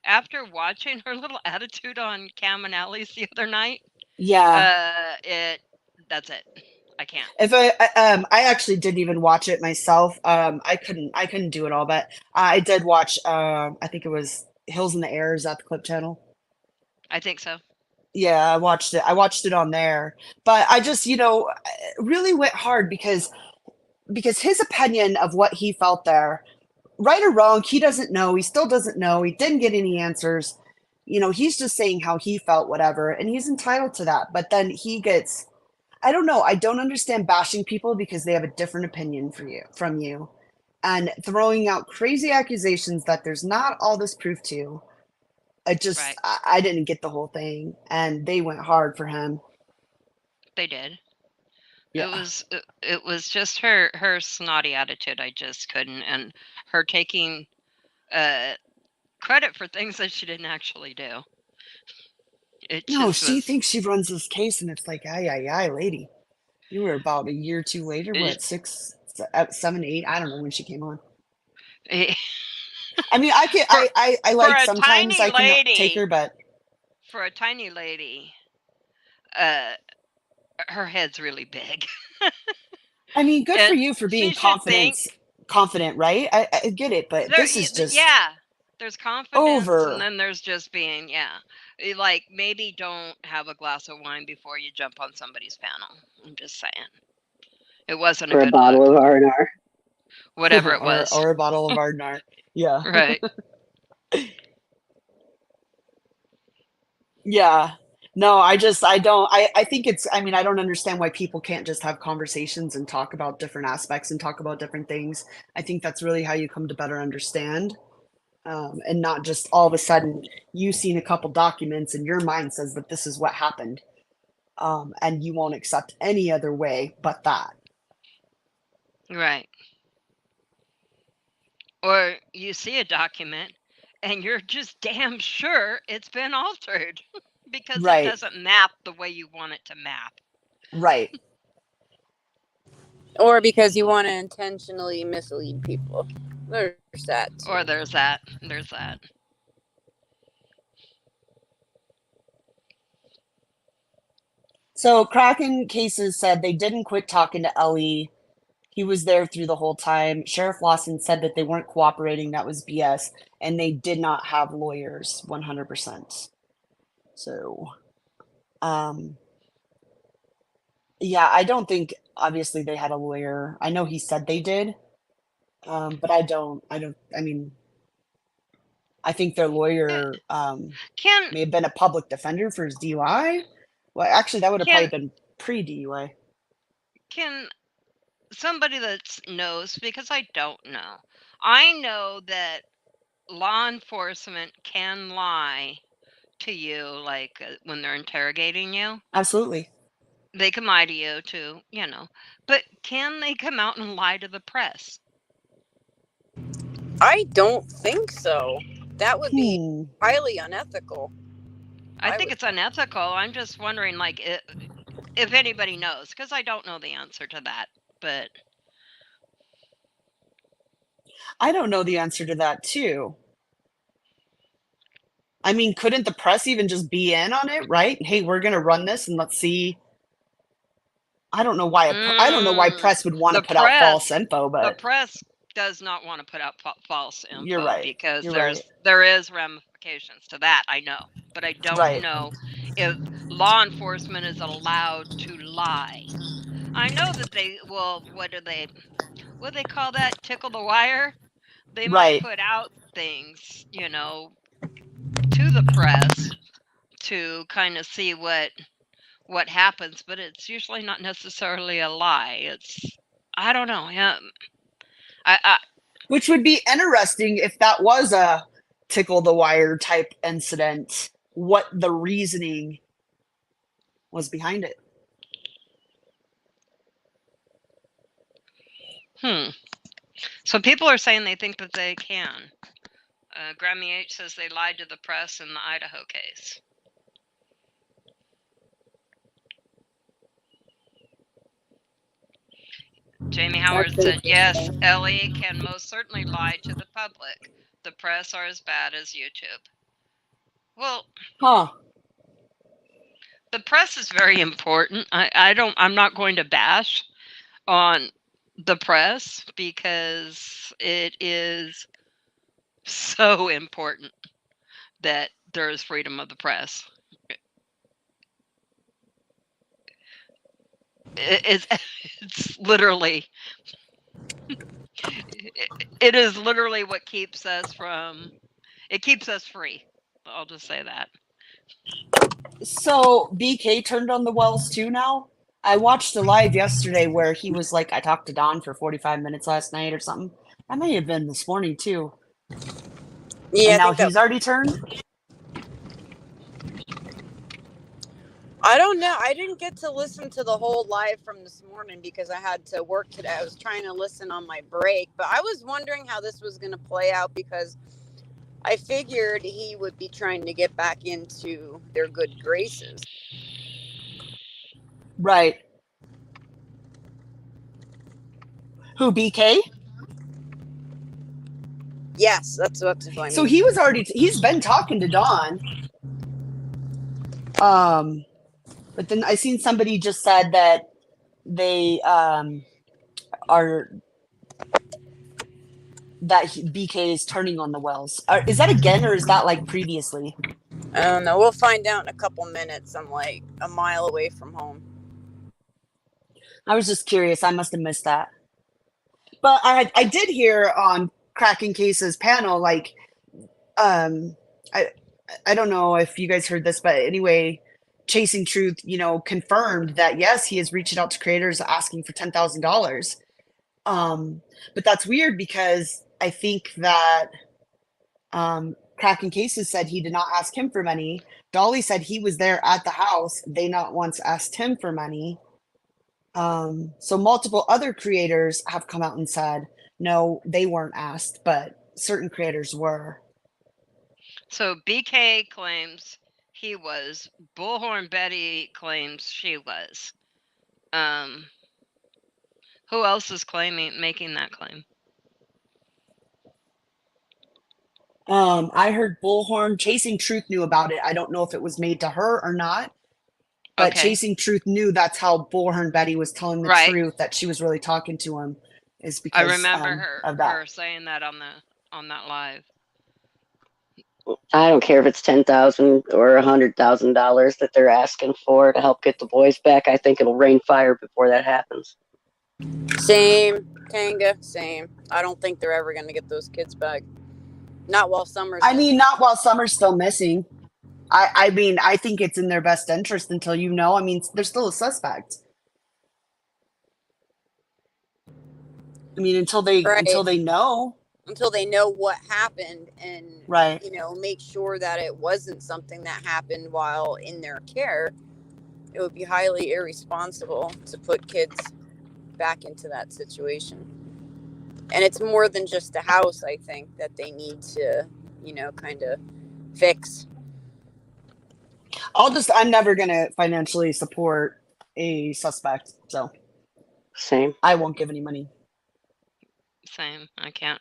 after watching her little attitude on Cam and Allie's the other night, Yeah. it that's it. I can't. If I actually didn't even watch it myself. I couldn't do it all, but I did watch. I think it was Hills in the Air. Is that the Clip Channel? I think so. Yeah, I watched it. I watched it on there, but I just really went hard because because his opinion of what he felt there, right or wrong, he doesn't know. He still doesn't know. He didn't get any answers. You know, he's just saying how he felt, whatever, and he's entitled to that. But then he gets, I don't know. I don't understand bashing people because they have a different opinion from you, and throwing out crazy accusations that there's not all this proof to. Right. I didn't get the whole thing, and they went hard for him. They did. Yeah. It was just her snotty attitude. I just couldn't, and her taking credit for things that she didn't actually do. It No, just she was. thinks she runs this case, and it's like, ay, lady. You were about a year or two later. What, 6, 7, 8? I don't know when she came on. I mean, I can, For- I for like a sometimes tiny I can take lady- her, but For a tiny lady, her head's really big. I mean, good for And you for she being should think confident, right? I get it, but this is just there's confidence, and over. then there's just being like, maybe don't have a glass of wine before you jump on somebody's panel. I'm just saying, it wasn't a Or a good bottle look. of R&R. Whatever it was, or a bottle of Ardnar. Yeah. right? Yeah. No, I don't, I think it's, I mean, I don't understand why people can't just have conversations and talk about different aspects and talk about different things. I think that's really how you come to better understand. And not just all of a sudden you've seen a couple documents and your mind says that this is what happened. And you won't accept any other way but that. Right. Or you see a document and you're just damn sure it's been altered because it Right. doesn't map the way you want it to map. Right. Or because you want to intentionally mislead people. There's that too. Or there's that. There's that. So Kraken cases said they didn't quit talking to Ellie. He was there through the whole time. Sheriff Lawson said that they weren't cooperating. That was BS. And they did not have lawyers 100%. So, yeah, I don't think obviously they had a lawyer. I know he said they did. But I mean, I think their lawyer Can may have been a public defender for his DUI. Well, actually, that would have probably been pre-DUI. can somebody that knows, because I don't know. I know that law enforcement can lie to you, like when they're interrogating you. Absolutely. They can lie to you too, but can they come out and lie to the press? I don't think so. That would be highly unethical. I think it's unethical. I'm just wondering, like, if anybody knows, because I don't know the answer to that. But I don't know the answer to that too. I mean, couldn't the press even just be in on it, right? Hey, we're going to run this and let's see. I don't know why press would want to put out false info, but the press does not want to put out false info. You're right. Because You're there is ramifications to that. I know, but I don't know if law enforcement is allowed to lie. I know that they will. What do they call that? Tickle the wire. They might put out things, to the press to kind of see what happens, but it's usually not necessarily a lie. It's, I don't know. Which would be interesting if that was a tickle the wire type incident, what the reasoning was behind it. So people are saying they think that they can. Grammy H says they lied to the press in the Idaho case. Jamie Howard said, yes, Ellie can most certainly lie to the public. The press are as bad as YouTube. Well, the press is very important. I'm not going to bash on the press because it is so important that there is freedom of the press. It's literally It is literally what keeps us from. It keeps us free. I'll just say that. So BK turned on the wells too now? I watched a live yesterday where he was like, I talked to Don for 45 minutes last night or something. That may have been this morning too. Yeah, And I now think that. he's already turned? I don't know. I didn't get to listen to the whole live from this morning because I had to work today. I was trying to listen on my break, but I was wondering how this was going to play out because I figured he would be trying to get back into their good graces. Right. Who, BK? Yes, that's what I mean. So he was already, he's been talking to Don. But then I seen somebody just said that they are, that BK is turning on the wells. Is that again, or is that like previously? I don't know. We'll find out in a couple minutes. I'm like a mile away from home. I was just curious. I must have missed that. But I did hear on Cracking Cases panel, like, I don't know if you guys heard this, but anyway, Chasing Truth, confirmed that yes, he is reaching out to creators asking for $10,000. But that's weird because I think that Cracking Cases said he did not ask him for money. Dolly said he was there at the house. They not once asked him for money. So multiple other creators have come out and said, no, they weren't asked, but certain creators were. So BK claims he was. Bullhorn Betty claims she was. Who else is making that claim? I heard Bullhorn. Chasing Truth knew about it. I don't know if it was made to her or not, but Okay. Chasing Truth knew that's how Bullhorn Betty was telling the Right. truth, that she was really talking to him, is I because remember of that. her saying that on that live. I don't care if it's $10,000 or $100,000 that they're asking for to help get the boys back. I think it'll rain fire before that happens. Same, Tanga, same. I don't think they're ever going to get those kids back. Not while Summer's missing. Not while Summer's still missing. I mean, I think it's in their best interest until I mean, they're still a suspect. I mean, until they know. Until they know what happened and, right. Make sure that it wasn't something that happened while in their care. It would be highly irresponsible to put kids back into that situation. And it's more than just a house, I think, that they need to, kind of fix. I'm never going to financially support a suspect. So. Same. I won't give any money. Same. I can't.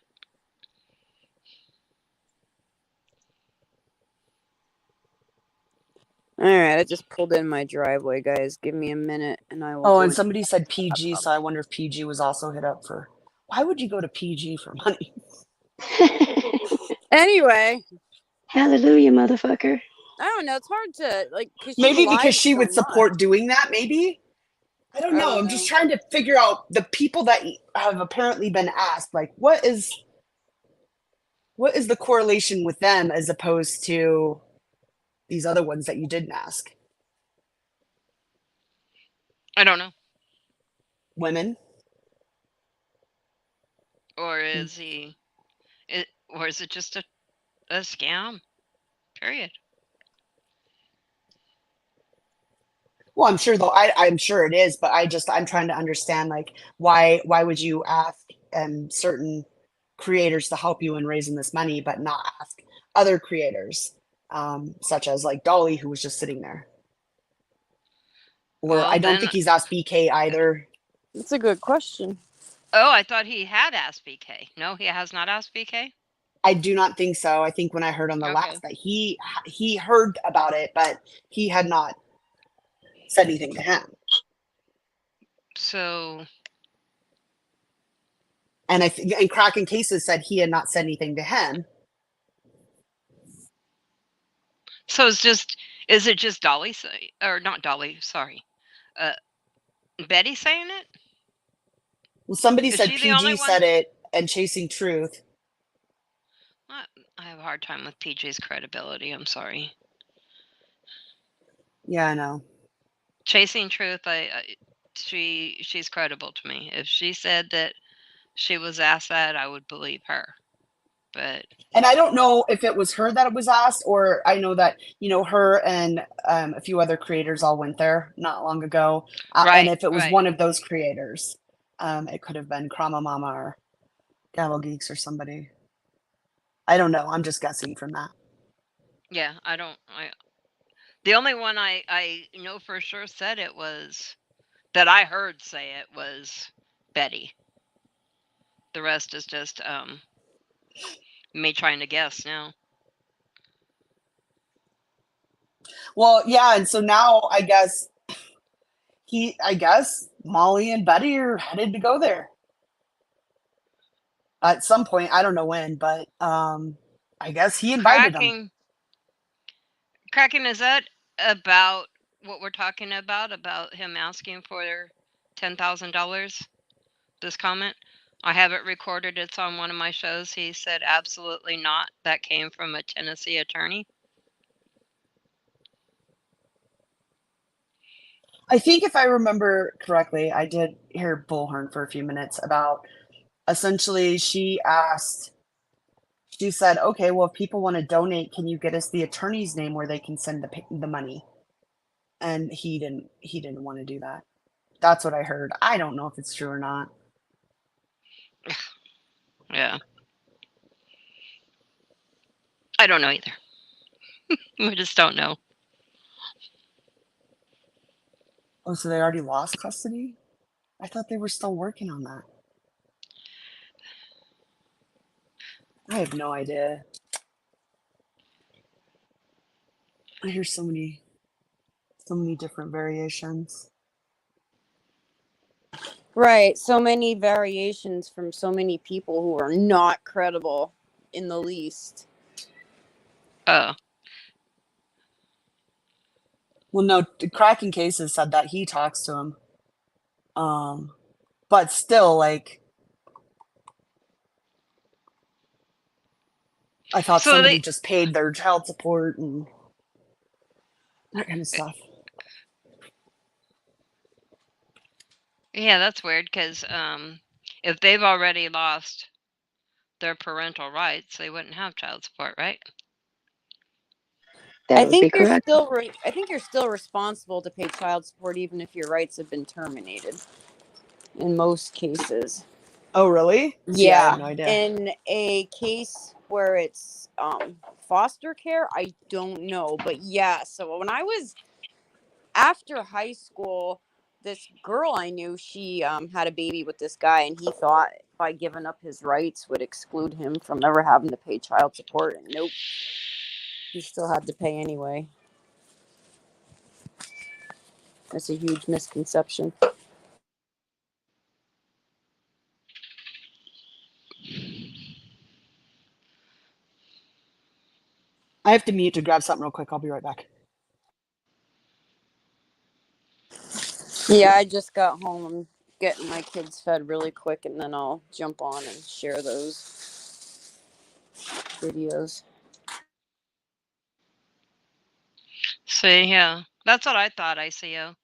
All right, I just pulled in my driveway, guys. Give me a minute and I will. Oh, and somebody said PG, so I wonder if PG was also hit up for. Why would you go to PG for money? Anyway. Hallelujah, motherfucker. I don't know. It's hard to Maybe because she would support doing that. Maybe. I don't know. I'm just trying to figure out the people that have apparently been asked. Like, what is the correlation with them as opposed to these other ones that you didn't ask? I don't know. Women? Or is or is it just a scam? Period. Well, I'm sure though. I'm sure it is, but I'm trying to understand, like, why would you ask certain creators to help you in raising this money, but not ask other creators, such as like Dolly, who was just sitting there. Or I don't think he's asked BK either. That's a good question. Oh, I thought he had asked BK. No, he has not asked BK? I do not think so. I think when I heard on the last that he heard about it, but he had not said anything to him. So. And and Kraken Cases said he had not said anything to him. So is it just Dolly or not Dolly? Sorry, Betty saying it? Well, somebody Is said she the only PG one? said it and Chasing Truth. I have a hard time with PG's credibility. I'm sorry. Yeah, I know. Chasing Truth, she's credible to me. If she said that she was asked that, I would believe her. But And I don't know if it was her that was asked, or I know that, you know, her and a few other creators all went there not long ago. And if it was one of those creators, it could have been Krama Mama or Gavel Geeks or somebody. I don't know. I'm just guessing from that. yeah, the only one I know for sure said it was, that I heard say it, was Betty. The rest is just me trying to guess now. Well, yeah, and so now I guess Molly and Betty are headed to go there at some point. I don't know when, but I guess he invited them. Cracking, is that about what we're talking about him asking for $10,000? This comment? I have it recorded. It's on one of my shows. He said absolutely not. That came from a Tennessee attorney. I think if I remember correctly, I did hear Bullhorn for a few minutes about essentially she said, okay, well, if people want to donate, can you get us the attorney's name where they can send the money? And he didn't want to do that. That's what I heard. I don't know if it's true or not. Yeah. I don't know either. We just don't know. Oh, so they already lost custody? I thought they were still working on that. I have no idea. I hear so many different variations. Right. So many variations from so many people who are not credible in the least. Oh. Well, no, the Kraken cases said that he talks to him. But still, like, I thought somebody just paid their child support and that kind of stuff. Yeah, that's weird because if they've already lost their parental rights, they wouldn't have child support, right? I think you're still responsible to pay child support even if your rights have been terminated. In most cases. Oh, really? Yeah. I have no idea. In a case where it's foster care, I don't know, but yeah. So when I was after high school, this girl I knew, she had a baby with this guy, and he thought by giving up his rights would exclude him from ever having to pay child support. And nope, he still had to pay anyway. That's a huge misconception. I have to mute to grab something real quick. I'll be right back. Yeah, I just got home. I'm getting my kids fed really quick, and then I'll jump on and share those videos. See, yeah. That's what I thought, ICO.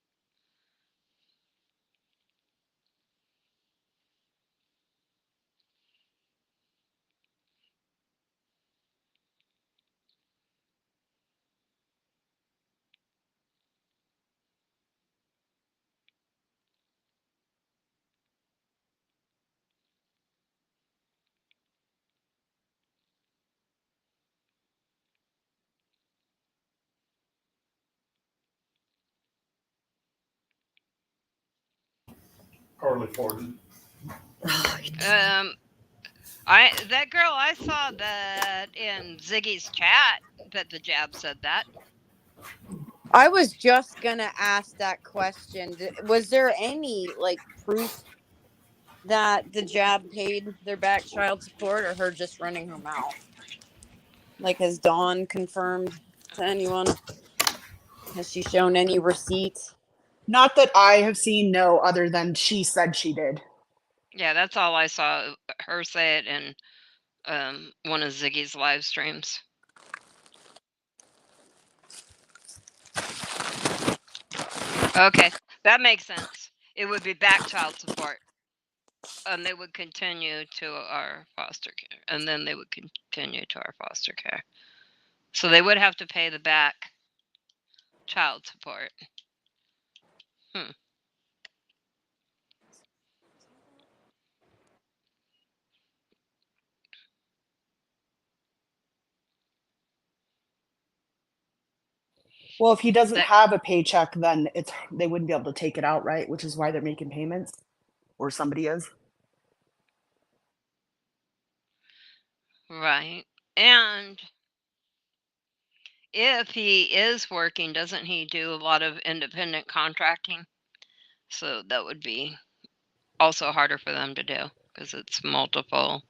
Carly Forden. That girl, I saw that in Ziggy's chat that the jab said that. I was just gonna ask that question. Was there any proof that the jab paid their back child support, or her just running her mouth? Has Dawn confirmed to anyone? Has she shown any receipts? Not that I have seen, no, other than she said she did. Yeah, that's all I saw her say it in one of Ziggy's live streams. Okay, that makes sense. It would be back child support. And they would continue to our foster care. And then they would continue to our foster care. So they would have to pay the back child support. Well, if he doesn't have a paycheck, then they wouldn't be able to take it out, right? Which is why they're making payments, or somebody is. Right. And if he is working, doesn't he do a lot of independent contracting? So that would be also harder for them to do because it's multiple.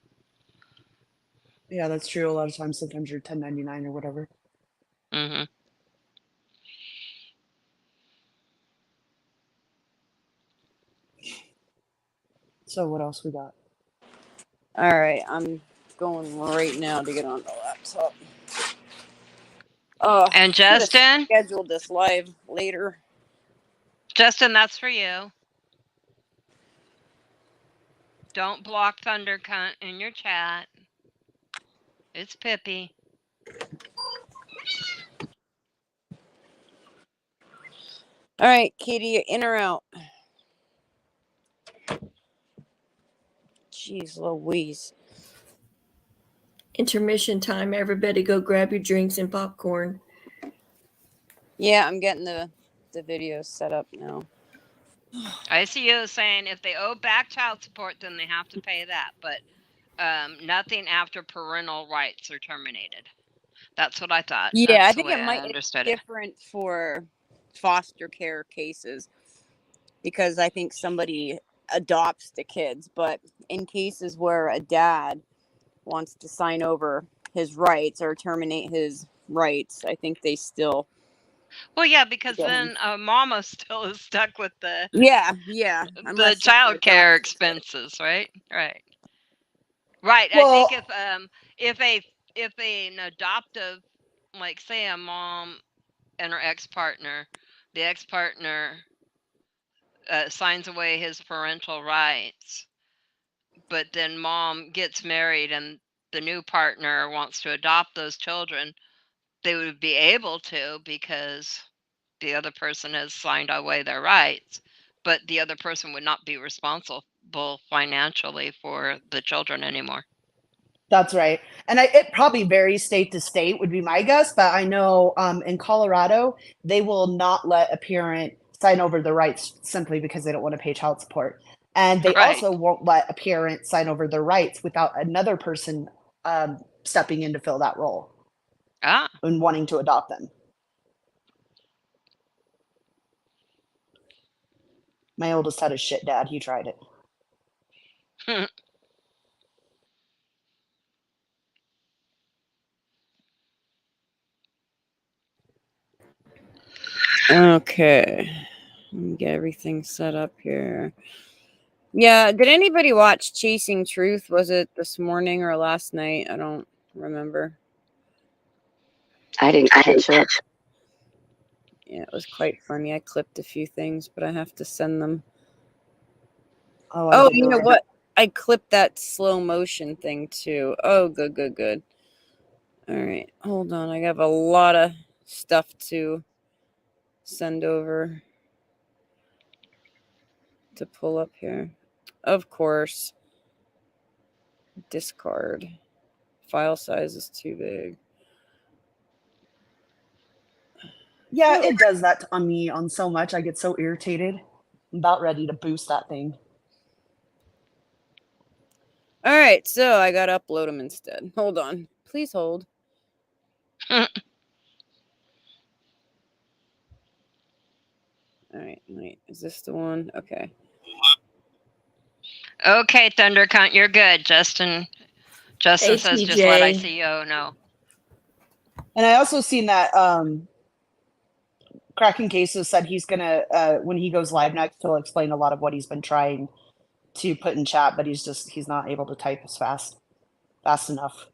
Yeah, that's true. A lot of times, sometimes you're 1099 or whatever. Mm-hmm. So what else we got? All right, I'm going right now to get on the laptop. Oh, And Justin? Scheduled this live later. Justin, that's for you. Don't block Thundercunt in your chat. It's Pippi. All right, Katie, in or out? Jeez Louise. Intermission time. Everybody go grab your drinks and popcorn. Yeah, I'm getting the video set up now. I see you saying if they owe back child support, then they have to pay that. But nothing after parental rights are terminated. That's what I thought. Yeah, That's I think it might be different for foster care cases because I think somebody adopts the kids. But in cases where a dad wants to sign over his rights or terminate his rights, I think they still. Well, yeah, because then mama still is stuck with the the child care expenses, right? Right. Right. Well, I think if an adoptive, like say a mom and her ex-partner, the ex-partner signs away his parental rights, but then mom gets married and the new partner wants to adopt those children, they would be able to because the other person has signed away their rights, but the other person would not be responsible financially for the children anymore. That's right. And it probably varies state to state would be my guess, but I know in Colorado, they will not let a parent sign over the rights simply because they don't want to pay child support. And they also won't let a parent sign over their rights without another person stepping in to fill that role and wanting to adopt them. My oldest had a shit dad. He tried it. Okay. Let me get everything set up here. Yeah, did anybody watch Chasing Truth? Was it this morning or last night? I don't remember. I didn't catch it. Yeah, it was quite funny. I clipped a few things, but I have to send them. Oh, you know what? I clipped that slow motion thing too. Oh, good. All right, hold on. I have a lot of stuff to send over to pull up here. Of course. Discard. File size is too big. Yeah, it does that on me on so much. I get so irritated. I'm about ready to boost that thing. All right, so I got to upload them instead. Hold on. Please hold. All right, wait. Is this the one? Okay. Okay, Thundercunt, you're good. Justin says just let ICO know. And I also seen that Kraken Cases said he's gonna when he goes live next, he'll explain a lot of what he's been trying to put in chat, but he's not able to type as fast enough.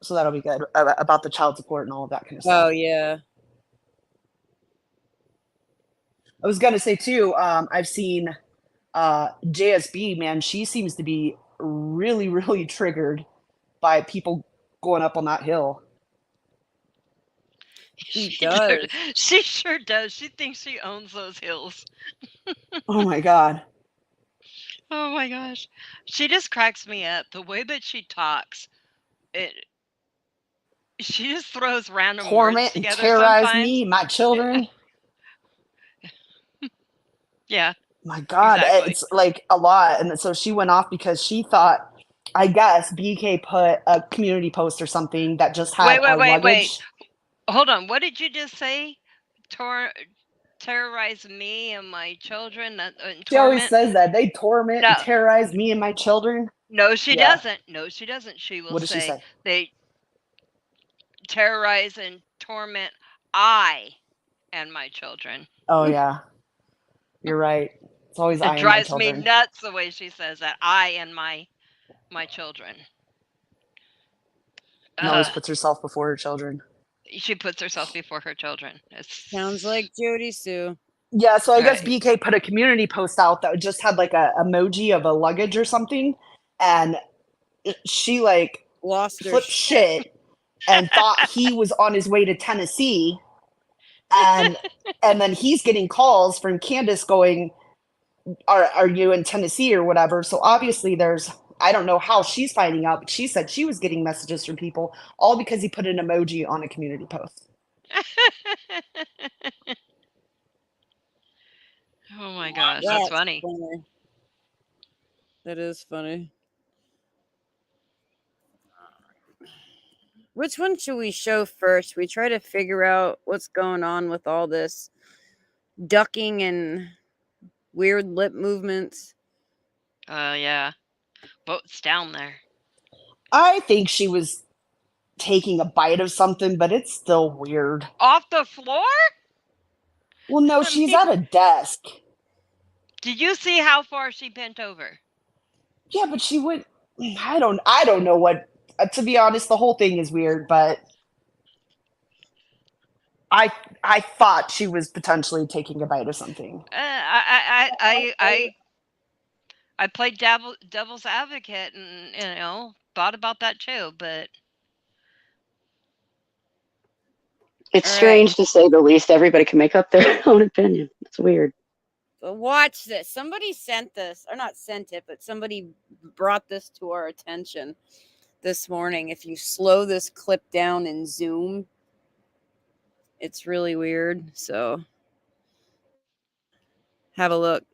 So that'll be good about the child support and all of that kind of stuff. Oh yeah. I was gonna say too. I've seen JSB. Man, she seems to be really, really triggered by people going up on that hill. She does. She sure does. She thinks she owns those hills. Oh my god. Oh my gosh. She just cracks me up. The way that she talks, she just throws random words Torment and together terrorize sometimes. me, my children. Yeah. My god, Exactly. it's like a lot. And so she went off because she thought, I guess BK put a community post or something that just had our luggage. Hold on. What did you just say? Terrorize me and my children. She always says that they torment and No. terrorize me and my children. No, she Yeah. doesn't. No, she doesn't. She will What does she say? They terrorize and torment I and my children. Oh yeah, you're right. It's always I It and my drives me children. nuts the way she says that. I and my children. And always puts herself before her children. She puts herself before her children. Sounds like Jody Sue. Yeah, so I guess BK put a community post out that just had like a emoji of a luggage or something, and she like lost her flipped shit and thought he was on his way to Tennessee, and then he's getting calls from Candace going, are you in Tennessee or whatever? So obviously there's, I don't know how she's finding out, but she said she was getting messages from people all because he put an emoji on a community post. Oh my gosh, that's funny. That is funny. Which one should we show first? We try to figure out what's going on with all this ducking and weird lip movements. Yeah. What's down there? I think she was taking a bite of something, but it's still weird. Off the floor? Well, no, she's at a desk. Did you see how far she bent over? Yeah, but she went, I don't know what, to be honest, the whole thing is weird, but I thought she was potentially taking a bite of something. I played devil's advocate and thought about that too, but it's strange to say the least. Everybody can make up their own opinion. It's weird. But watch this. Somebody sent this, or not sent it, but somebody brought this to our attention this morning. If you slow this clip down in Zoom, it's really weird. So have a look.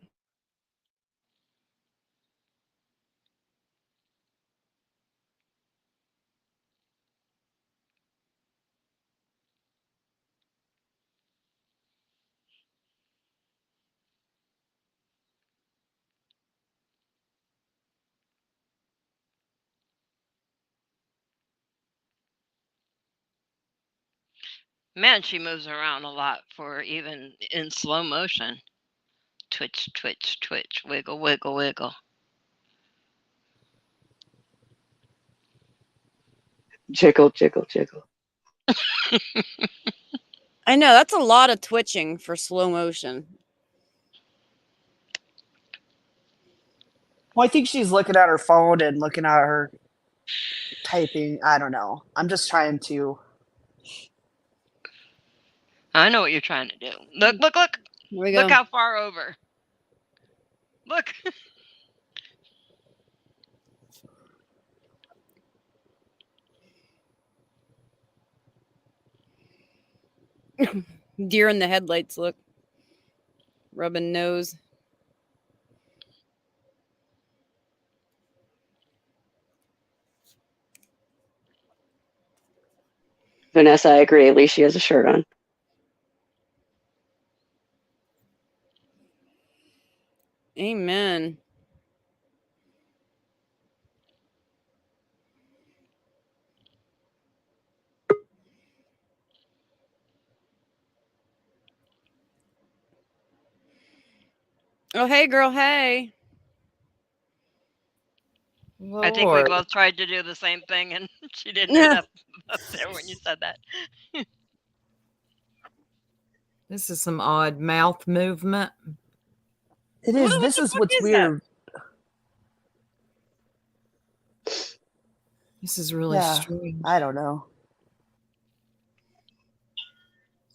man, she moves around a lot for even in slow motion. Twitch, twitch, twitch, wiggle, wiggle, wiggle. Jiggle, jiggle, jiggle. I know, that's a lot of twitching for slow motion. Well, I think she's looking at her phone and looking at her typing. I don't know. I'm just trying to. I know what you're trying to do. Look, look, look. Here we go. Look how far over. Look. Deer in the headlights, look. Rubbing nose. Vanessa, I agree. At least she has a shirt on. Amen. Oh, hey, girl, hey. I think we Lord. both tried to do the same thing, and she didn't end up there when you said that. This is some odd mouth movement. It is. This is what's weird. This is really Yeah, strange. I don't know.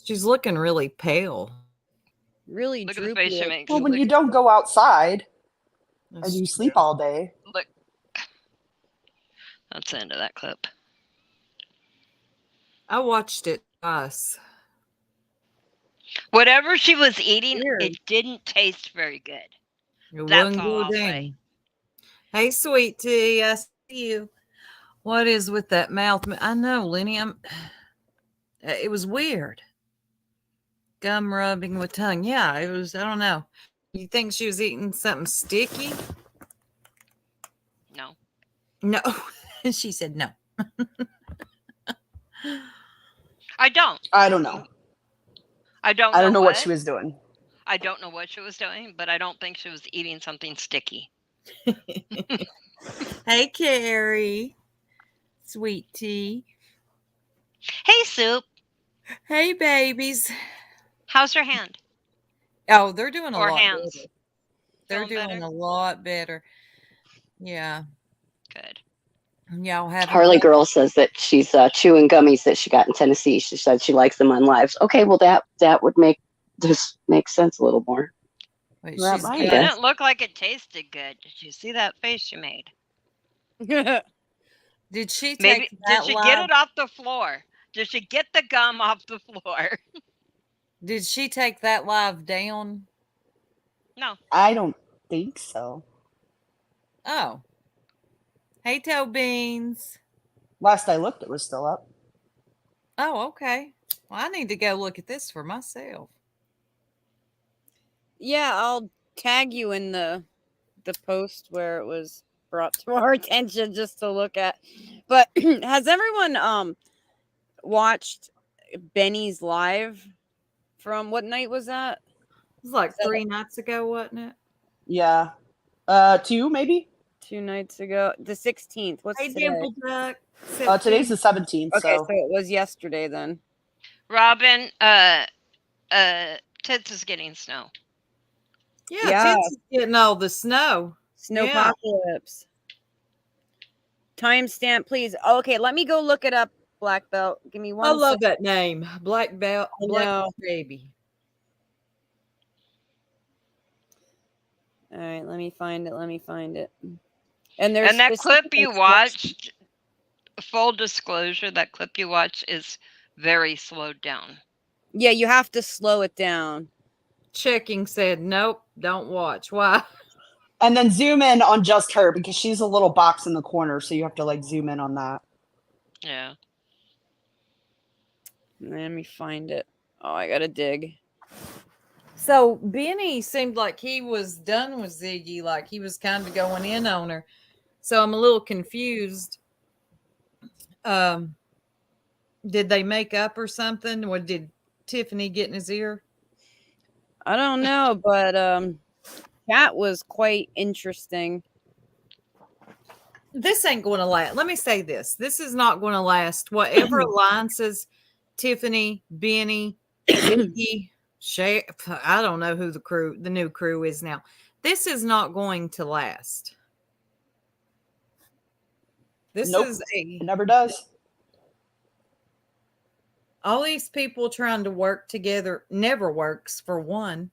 She's looking really pale. Really Look at the face she droopy. makes. Well, when Look, you don't go outside That's and you true. sleep all day. look. That's the end of that clip. I watched it twice. Whatever she was eating, Weird. it didn't taste very good. It That's wouldn't all go I'll say. down. Hey, sweet tea, I see you. What is with that mouth? I know, Lenny. It was weird. Gum rubbing with tongue. Yeah, it was. I don't know. You think she was eating something sticky? No. No. She said no. I don't. I don't know. I don't know what she was doing. I don't know what she was doing, but I don't think she was eating something sticky. Hey, Carrie. Sweet tea. Hey, Soup. Hey, babies. How's your hand? Oh, they're doing a Or lot hands? better. They're Feeling doing better? a lot better. Yeah. Good. Y'all have Harley Girl says that she's chewing gummies that she got in Tennessee. She said she likes them on lives. Okay, well that would make this make sense a little more. Wait, That she's might. It Okay. didn't look like it tasted good. Did you see that face she made? Did she take Maybe that did she live? get it off the floor? Did she get the gum off the floor? Did she take that live down? No. I don't think so. Oh. Hey, Toe Beans. Last I looked, it was still up. Oh, okay. Well, I need to go look at this for myself. Yeah, I'll tag you in the post where it was brought to our attention just to look at. But has everyone watched Benny's live from what night was that? It was like 3 nights ago, wasn't it? Yeah. 2 maybe? 2 nights ago. The 16th. What's Hey, today? Dimple Duck. Today's the 17th. Okay, so so it was yesterday then. Robin, Tits is getting snow. Yeah, Tits is getting all the snow. Snowpocalypse. Timestamp, please. Okay, let me go look it up, Black Belt. Give me one I love that name. Black Belt. Black know. Baby. All right, let me find it. And there's that clip specific you watched, full disclosure, that clip you watched is very slowed down. Yeah, you have to slow it down. Checking said, nope, don't watch. Why? And then zoom in on just her because she's a little box in the corner, so you have to like zoom in on that. Yeah. Let me find it. Oh, I gotta dig. So Benny seemed like he was done with Ziggy, like he was kind of going in on her. So I'm a little confused. Did they make up or something? Or did Tiffany get in his ear? I don't know, but that was quite interesting. This ain't going to last. Let me say this. This is not going to last. Whatever alliances Tiffany, Benny, Ziggy, Shay, I don't know who the new crew is now. This is not going to last. This is it never does. All these people trying to work together never works, for one.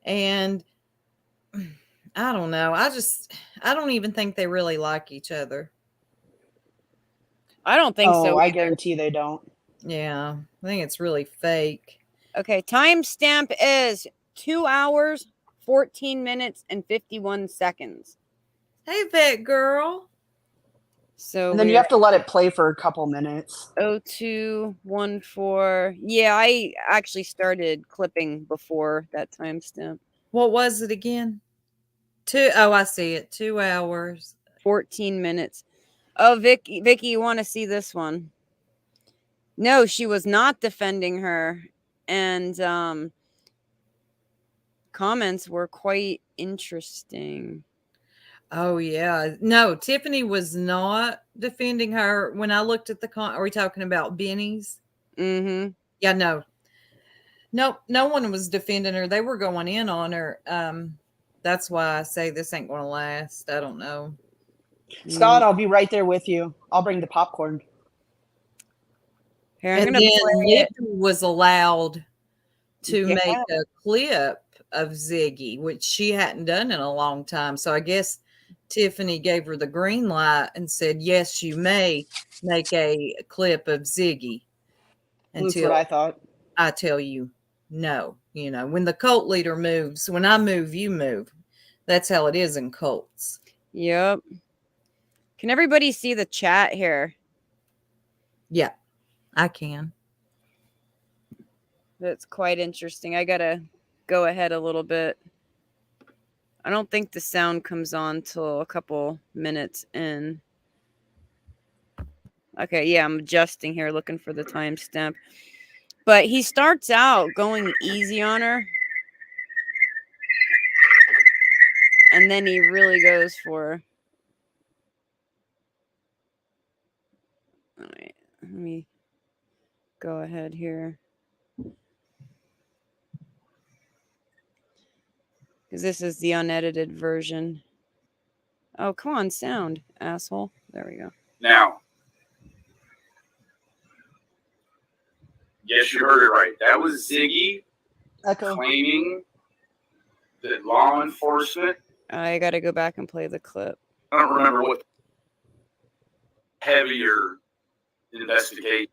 And I don't know. I don't even think they really like each other. I don't think so. I guarantee they don't. Yeah, I think it's really fake. Okay, timestamp is 2 hours, 14 minutes, and 51 seconds. Hey, vet girl. So and then you have to let it play for a couple minutes. 0214. Yeah, I actually started clipping before that timestamp. What was it again? I see it. 2 hours. 14 minutes. Oh, Vicky, you want to see this one? No, she was not defending her. And comments were quite interesting. Oh yeah. No, Tiffany was not defending her. When I looked at the are we talking about Benny's? Mm-hmm. Yeah, no. Nope, no one was defending her. They were going in on her. That's why I say this ain't gonna last. I don't know. Scott, I'll be right there with you. I'll bring the popcorn. Here, I'm And gonna then play Nita it. was allowed to Yeah. make a clip of Ziggy, which she hadn't done in a long time. So I guess Tiffany gave her the green light and said, yes, you may make a clip of Ziggy. That's what I thought. I tell you no. You know, when the cult leader moves, when I move, you move. That's how it is in cults. Yep. Can everybody see the chat here? Yeah, I can. That's quite interesting. I gotta go ahead a little bit. I don't think the sound comes on till a couple minutes in. Okay, yeah, I'm adjusting here, looking for the timestamp. But he starts out going easy on her. And then he really goes for her. All right, let me go ahead here. Because this is the unedited version. Oh, come on, sound, asshole. There we go. Now, yes, you heard it right. That was Ziggy claiming that law enforcement. I got to go back and play the clip. I don't remember what heavier investigate.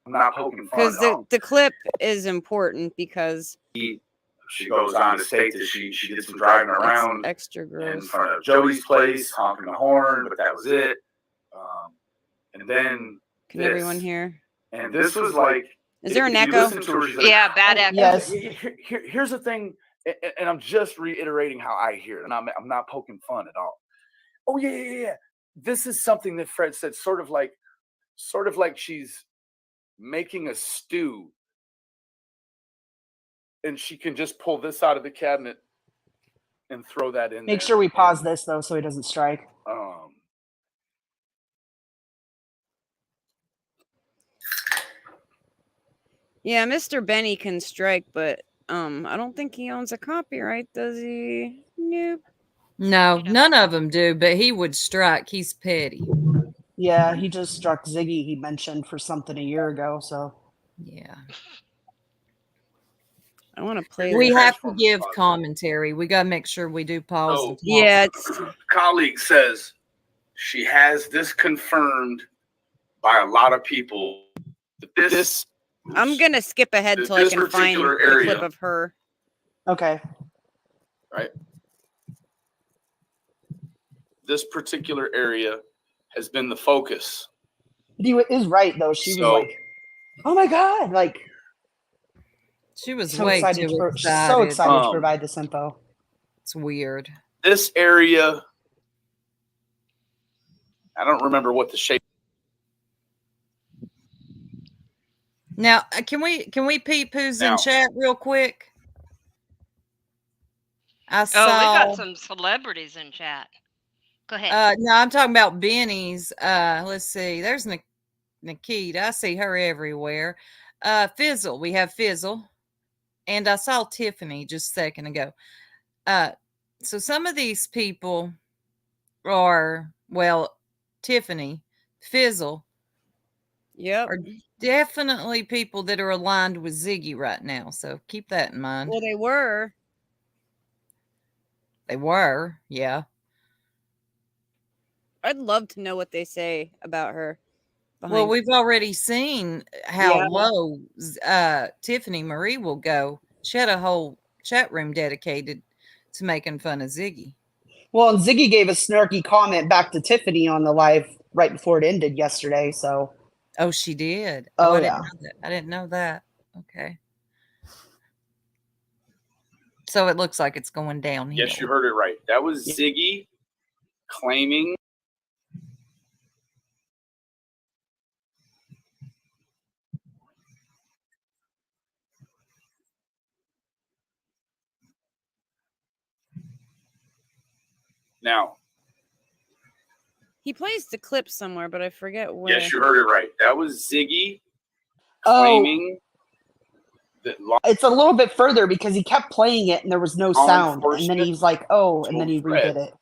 I'm not poking fun. Because the clip is important because she goes on to state that she did some driving around extra gross in front of Jody's place, honking the horn, but that was it. And then can everyone hear? And this was like, is there an echo? Yeah, bad echo. Yes. Here's the thing, and I'm just reiterating how I hear it, and I'm not poking fun at all. Oh yeah. This is something that Fred said, sort of like she's making a stew, and she can just pull this out of the cabinet and throw that in. Make sure we pause this though, so he doesn't strike. Yeah, Mr. Benny can strike, but I don't think he owns a copyright, does he? Nope. No, none of them do, but he would strike. He's petty. Yeah, he just struck Ziggy, he mentioned, for something a year ago, so. Yeah. I want to play We this. have to give commentary. We got to make sure we do pause. So, yeah, colleague says she has this confirmed by a lot of people. This I'm gonna skip ahead till I can find the clip of her. Okay. Right. This particular area has been the focus. He is right though. She was like, "Oh my god!" Like she was so way excited too excited. so excited to provide this info. It's weird. This area, I don't remember what the shape. Now, can we peep who's in chat real quick? I saw. Oh, we got some celebrities in chat. Go ahead. No, I'm talking about Benny's. Let's see. There's Nikita. I see her everywhere. Fizzle. We have Fizzle. And I saw Tiffany just a second ago. So some of these people are, well, Tiffany, Fizzle. Yep. Are definitely people that are aligned with Ziggy right now. So keep that in mind. Well, they were. They were, yeah. I'd love to know what they say about her. Well, we've already seen how low Tiffany Marie will go. She had a whole chat room dedicated to making fun of Ziggy. Well, and Ziggy gave a snarky comment back to Tiffany on the live right before it ended yesterday. So, oh, she did. Oh, I yeah. didn't know that. I didn't know that. Okay. So it looks like it's going downhill. Yes, you heard it right. That was Ziggy claiming. Now, He plays the clip somewhere, but I forget where. yes, you heard it right. That was Ziggy Oh, claiming that it's a little bit further because he kept playing it and there was no law sound. And then enforcement he's like, oh, and then he told Fred. redid it.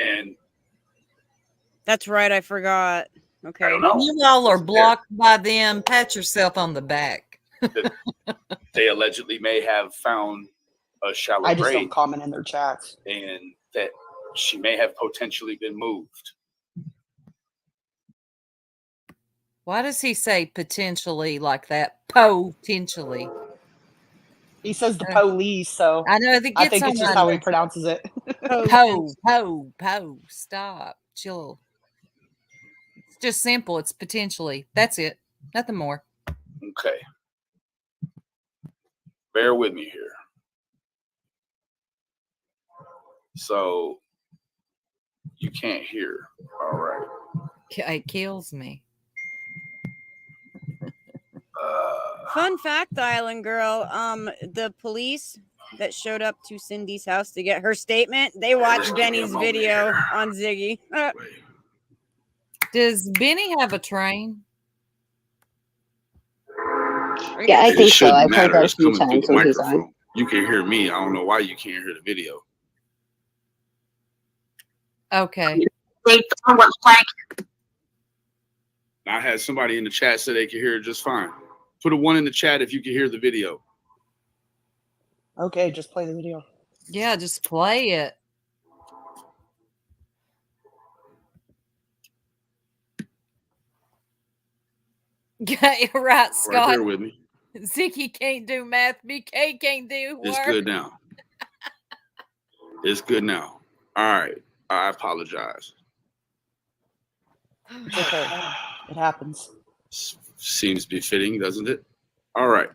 And That's right. I forgot. Okay. I don't know. You all are blocked by them. Pat yourself on the back. They allegedly may have found a shallow I just grave don't comment in their chats. and that she may have potentially been moved. Why does he say potentially like that? Potentially. He says the police, so I know I think it's just how he pronounces it. Po. Stop. Chill. It's just simple. It's potentially. That's it. Nothing more. Okay. Bear with me here. So you can't hear. All right. It kills me. Fun fact, Island Girl. The police that showed up to Cindy's house to get her statement, they watched Benny's video on Ziggy. Does Benny have a train? Yeah, I think so. I've heard that a It's few coming through times the when he's on. microphone. You can hear me. I don't know why you can't hear the video. Okay. I had somebody in the chat say they could hear it just fine. Put a 1 in the chat if you can hear the video. Okay, just play the video. Yeah, just play it. Right, Right Scott. there with me. Ziggy can't do math. BK can't do work. It's good now. It's good now. All right. I apologize. It's okay. It happens. Seems befitting, doesn't it? All right.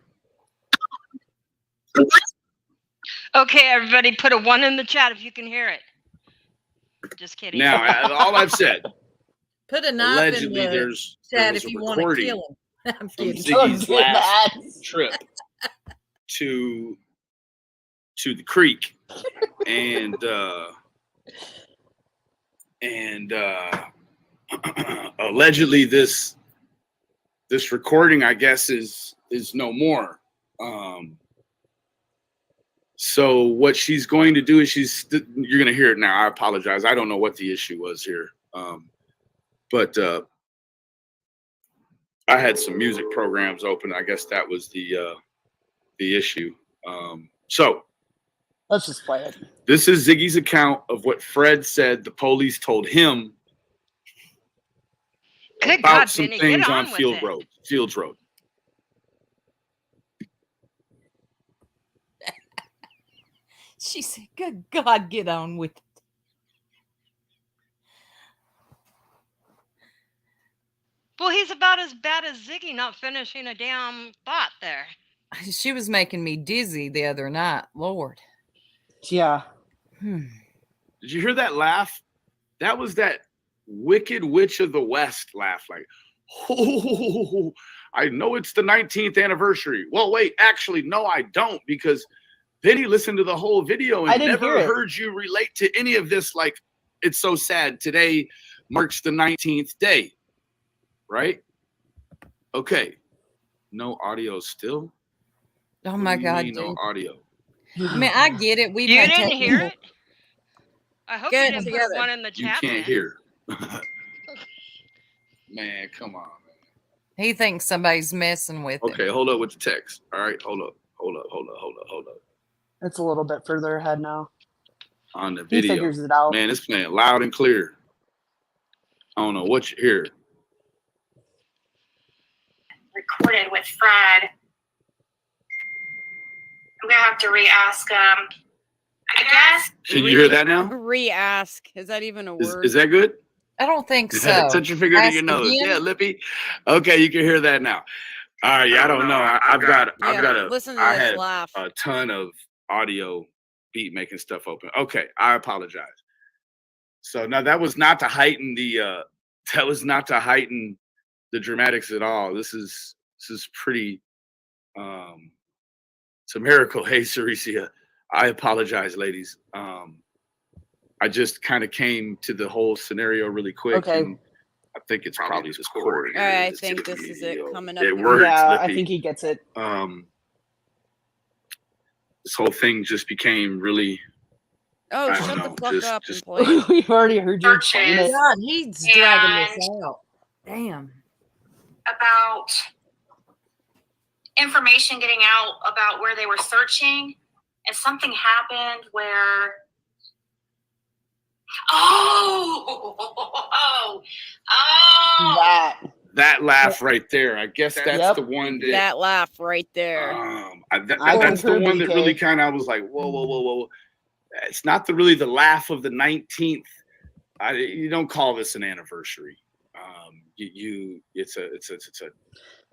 Okay, everybody, put a 1 in the chat if you can hear it. Just kidding. Now, all I've said. Put a knife Allegedly, in the there's chat was if a you want to recording kill him. I'm from kidding. Ziggy's last trip to the creek, and allegedly this recording, I guess, is no more. So what she's going to do is you're going to hear it now. I apologize. I don't know what the issue was here. But I had some music programs open. I guess that was the issue. So let's just play it. This is Ziggy's account of what Fred said the police told him about some things on Fields Road. She said, "Good God, get on with it." Well, he's about as bad as Ziggy not finishing a damn thought there. She was making me dizzy the other night. Lord. Yeah. Did you hear that laugh? That was that Wicked Witch of the West laugh. Like, oh, I know it's the 19th anniversary. Well, wait, actually, no, I don't, because then he listened to the whole video and never heard you relate to any of this. Like, it's so sad. Today marks the 19th day, right? Okay. No audio still? Oh, my God. No audio. I mean, I get it. You didn't hear it? I hope you didn't put one in the chat. You can't hear. Man, come on, man. He thinks somebody's messing with him. Okay, hold up with the text. All right, hold up. It's a little bit further ahead now. On the video. He figures it out. Man, it's playing loud and clear. I don't know what you hear. Recorded with Fred. I'm gonna have to re-ask him. I guess. Can you hear that now? Re-ask. Is that even a word? Is that good? I don't think so. Touch your finger to your nose. Again? Yeah, Lippy. Okay, you can hear that now. All right, I don't know. I've got I had laugh. A ton of audio beat making stuff open. Okay, I apologize. So now that was not to heighten the dramatics at all. This is pretty it's a miracle. Hey, Cericia. I apologize, ladies. I just kind of came to the whole scenario really quick. Okay. And I think it's probably this cord. All right, I think this is it coming up. It works. Yeah, I think he gets it. This whole thing just became really. Oh, I shut don't the know, fuck up and just play. We've already heard you explain it. God, he's dragging this out. Damn. About information getting out about where they were searching, and something happened where. Oh! That laugh right there. I guess that's the one that laugh right there. That's the one that really kind of I was like, whoa. It's not really the laugh of the 19th. You don't call this an anniversary. It's a.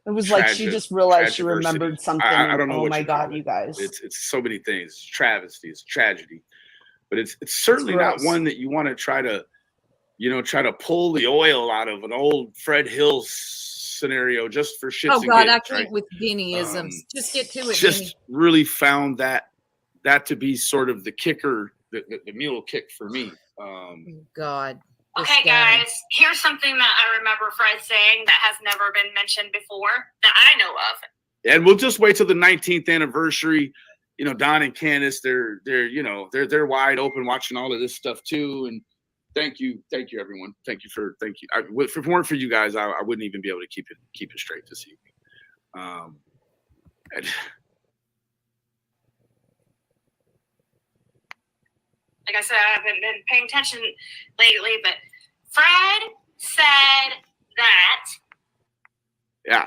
It was like she just realized she remembered something. I don't know. Oh what my God, you guys! It's so many things. It's travesty. It's tragedy. But it's certainly not one that you want to try to pull the oil out of an old Fred Hill scenario just for shits and gigs. Oh God, I can't with Benny-isms. Just get to it. Just Benny. really found that to be sort of the kicker, the mule kick for me. God. Okay, guys, here's something that I remember Fred saying that has never been mentioned before that I know of. And we'll just wait till the 19th anniversary. Don and Candace, they're wide open watching all of this stuff too. And thank you, everyone. Thank you. If it weren't for you guys, I wouldn't even be able to keep it straight this evening. Like I said, I haven't been paying attention lately, but Fred said that. Yeah.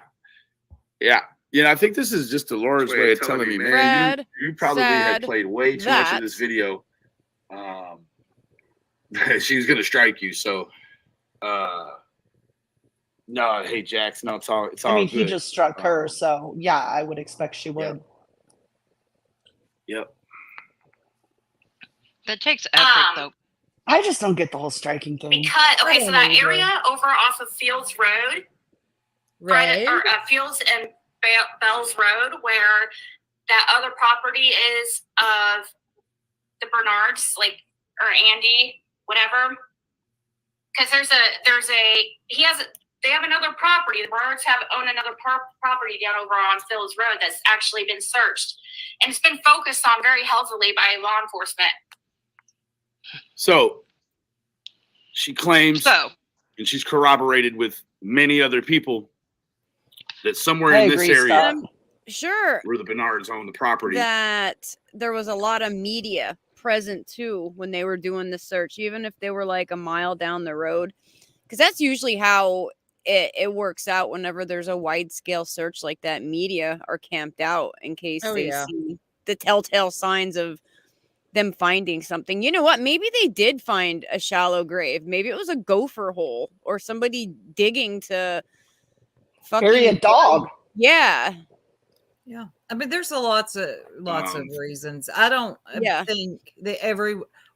I think this is just Laura's way of telling me, man, you probably had played way too much of this video. She's gonna strike you. So, no, hey Jax, no, it's all. I mean, good. he just struck her, so yeah, I would expect she would. Yep. That takes effort, though. I just don't get the whole striking thing. Because so that area over off of Fields Road, right, or Fields and Bells Road, where that other property is of the Bernards, or Andy, whatever. Because they have another property. The Bernards own another property down over on Fields Road that's actually been searched, and it's been focused on very heavily by law enforcement. So she claims, and she's corroborated with many other people, that somewhere in this area, sure, where the Bernards own the property, that there was a lot of media present too when they were doing the search, even if they were like a mile down the road, because that's usually how it works out. Whenever there's a wide scale search like that, media are camped out in case they see the telltale signs of them finding something. You know what? Maybe they did find a shallow grave. Maybe it was a gopher hole or somebody digging to bury a dog. Yeah. Yeah. I mean, there's lots of reasons. I don't think that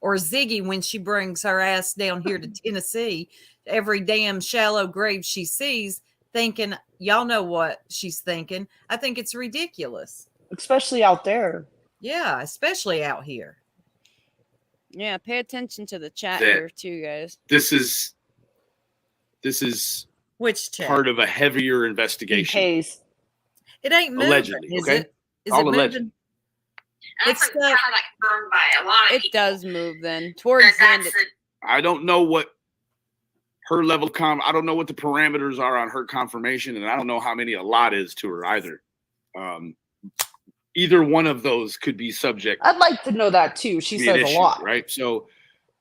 or Ziggy, when she brings her ass down here to Tennessee, every damn shallow grave she sees, thinking, y'all know what she's thinking. I think it's ridiculous. Especially out there. Yeah, especially out here. Yeah, pay attention to the chat here too, guys. This is which chat? Part of a heavier investigation. Case. It ain't moving, allegedly, is okay? it? Is all it alleged. moving? It's confirmed by a lot of people. Does move then towards the end. I don't know what her level I don't know what the parameters are on her confirmation, and I don't know how many a lot is to her either. Either one of those could be subject. I'd like to know that too. She says a lot, right? So,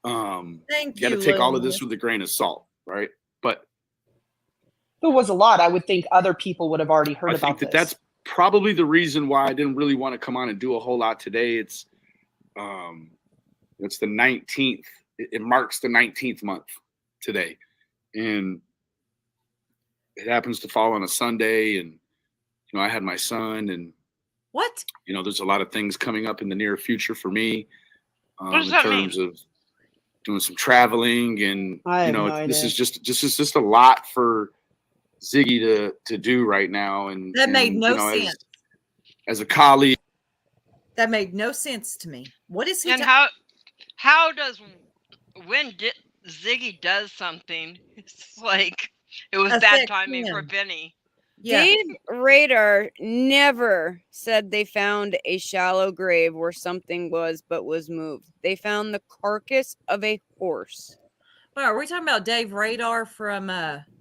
thank you got to take all of this with a grain of salt, right? But if it was a lot, I would think other people would have already heard about think this. That's probably the reason why I didn't really want to come on and do a whole lot today. It's the 19th. It marks the 19th month today, and it happens to fall on a Sunday. And I had my son, and what? There's a lot of things coming up in the near future for me in terms of doing some traveling, and this is just a lot for Ziggy to do right now. And that made no sense. As a colleague, That made no sense to me. What is he? And how does when Ziggy does something, it's like it was bad Affect timing for him. Benny. Yeah. Dave Radar never said they found a shallow grave where something was but was moved. They found the carcass of a horse. Well, are we talking about Dave Radar from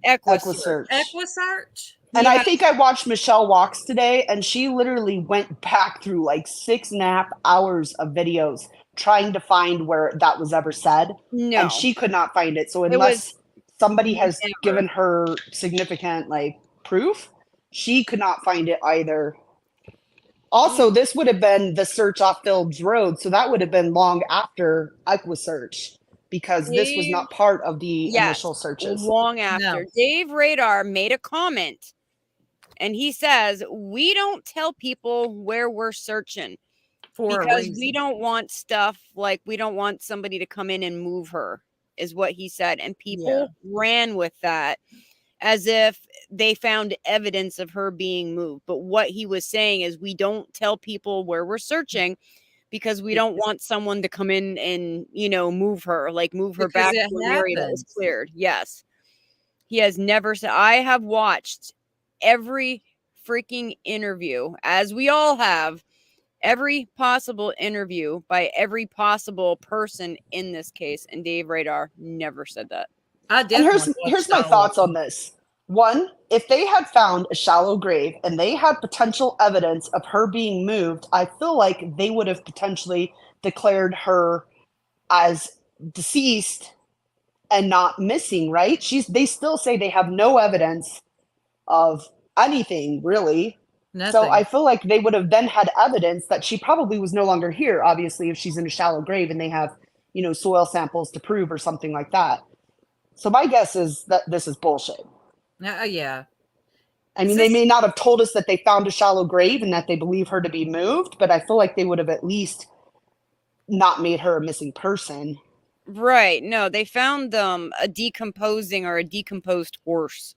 Equisearch. Equisearch? And I think I watched Michelle Walks today, and she literally went back through like 6.5 hours of videos trying to find where that was ever said. No. And she could not find it. So unless somebody has never. given her significant like proof, she could not find it either. Also, this would have been the search off Phillips Road, so that would have been long after Equisearch, because this was not part of the initial searches. Long after. No. Dave Radar made a comment, and he says, we don't tell people where we're searching because we don't want stuff like we don't want somebody to come in and move her, is what he said. And people ran with that as if they found evidence of her being moved. But what he was saying is we don't tell people where we're searching because we don't want someone to come in and, move her, Because back it to an area that was happens. cleared. Yes. He has never said, I have watched every freaking interview, as we all have, every possible interview by every possible person in this case. And Dave Radar never said that. And here's my thoughts on this. One, if they had found a shallow grave and they had potential evidence of her being moved, I feel like they would have potentially declared her as deceased and not missing, right? They still say they have no evidence of anything, really. Nothing. So I feel like they would have then had evidence that she probably was no longer here, obviously, if she's in a shallow grave and they have, soil samples to prove or something like that. So my guess is that this is bullshit. Yeah. I mean, they may not have told us that they found a shallow grave and that they believe her to be moved, but I feel like they would have at least not made her a missing person. Right. No, they found a decomposed horse.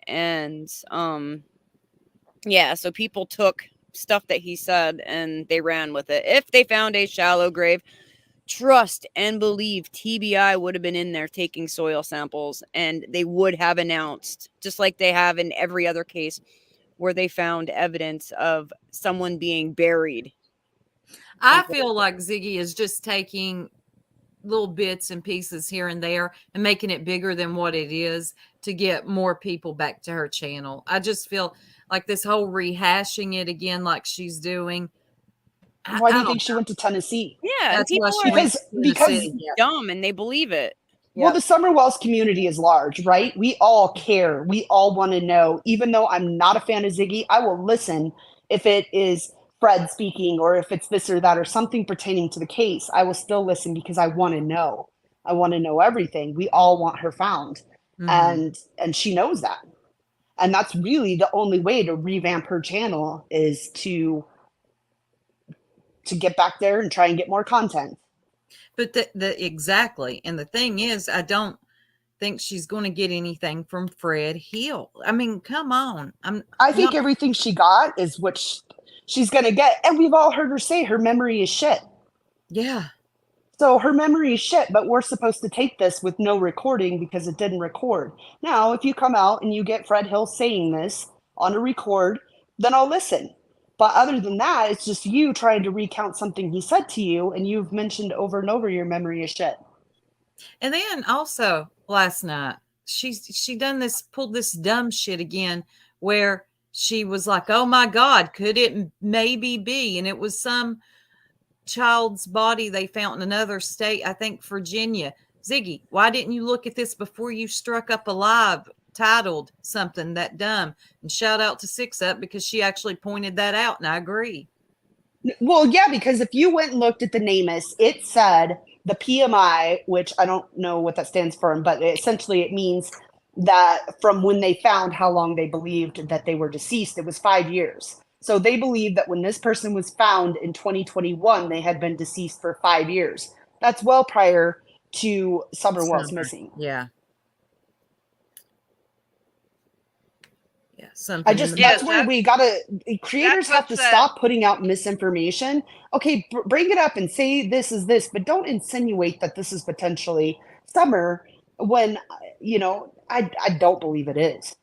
And so people took stuff that he said and they ran with it. If they found a shallow grave, trust and believe TBI would have been in there taking soil samples, and they would have announced, just like they have in every other case where they found evidence of someone being buried. I feel like Ziggy is just taking little bits and pieces here and there and making it bigger than what it is to get more people back to her channel. I just feel like this whole rehashing it again like she's doing. Why do you think she went to Tennessee? Yeah, That's people why she went to Tennessee. dumb and they believe it. Well, the Summer Wells community is large, right? We all care. We all want to know. Even though I'm not a fan of Ziggy, I will listen if it is Fred speaking or if it's this or that or something pertaining to the case. I will still listen because I want to know. I want to know everything. We all want her found. And she knows that. And that's really the only way to revamp her channel is to get back there and try and get more content. But exactly. And the thing is, I don't think she's going to get anything from Fred Hill. I mean, come on. I think everything she got is what she's going to get. And we've all heard her say her memory is shit. Yeah. So her memory is shit, but we're supposed to take this with no recording because it didn't record. Now, if you come out and you get Fred Hill saying this on a record, then I'll listen. But other than that, it's just you trying to recount something he said to you, and you've mentioned over and over your memory is shit. And then also last night, she pulled this dumb shit again where she was like, oh my God, could it maybe be? And it was some child's body they found in another state, I think Virginia. Ziggy, why didn't you look at this before you struck up a live titled something that dumb? And shout out to Six Up because she actually pointed that out, and I agree. Well, yeah, because if you went and looked at the NamUs, it said the PMI, which I don't know what that stands for, but essentially it means that from when they found how long they believed that they were deceased, it was 5 years. So they believe that when this person was found in 2021, they had been deceased for 5 years. That's well prior to Summer Wells missing. Yeah. Yeah, something. That's where we gotta. Creators have to stop putting out misinformation. Okay, bring it up and say this is this, but don't insinuate that this is potentially summer when I don't believe it is.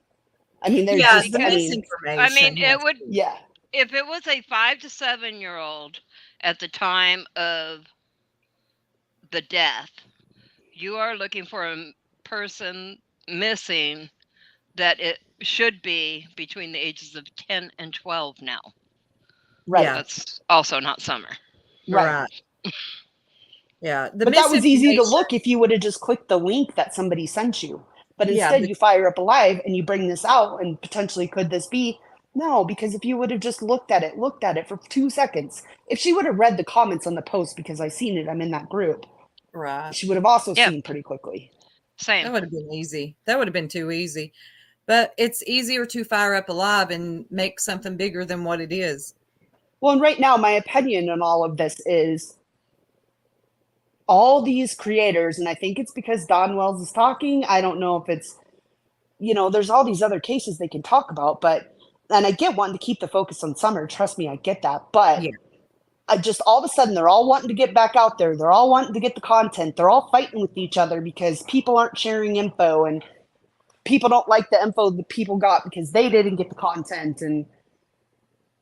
I mean, there's the misinformation. I mean, it would. Yeah. If it was a 5 to 7-year-old at the time of the death, you are looking for a person missing that it should be between the ages of 10 and 12 now. Right. That's also not summer. Right. Yeah. But that was easy to look if you would have just clicked the link that somebody sent you. But instead, you fire up a live and you bring this out, and potentially could this be? No, because if you would have just looked at it for 2 seconds, if she would have read the comments on the post, because I seen it, I'm in that group. Right. She would have also seen pretty quickly. Same. That would have been easy. That would have been too easy. But it's easier to fire up a live and make something bigger than what it is. Well, and right now, my opinion on all of this is all these creators, and I think it's because Don Wells is talking. I don't know if it's, there's all these other cases they can talk about, and I get wanting to keep the focus on summer. Trust me, I get that. But I just, all of a sudden, they're all wanting to get back out there. They're all wanting to get the content. They're all fighting with each other because people aren't sharing info, and people don't like the info that people got because they didn't get the content. And,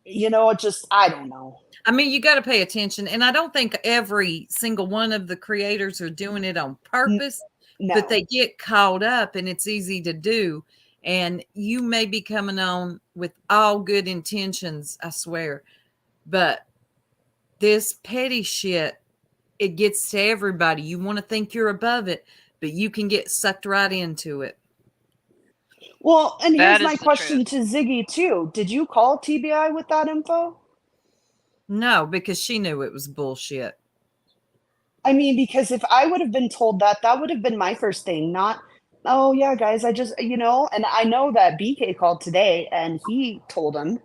it just, I don't know. I mean, you got to pay attention. And I don't think every single one of the creators are doing it on purpose, but they get caught up, and it's easy to do. And you may be coming on with all good intentions, I swear. But this petty shit, it gets to everybody. You want to think you're above it, but you can get sucked right into it. Well, and here's my question to Ziggy, too. Did you call TBI with that info? No, because she knew it was bullshit. I mean, because if I would have been told that, that would have been my first thing, not, oh, yeah, guys, I just, and I know that BK called today and he told him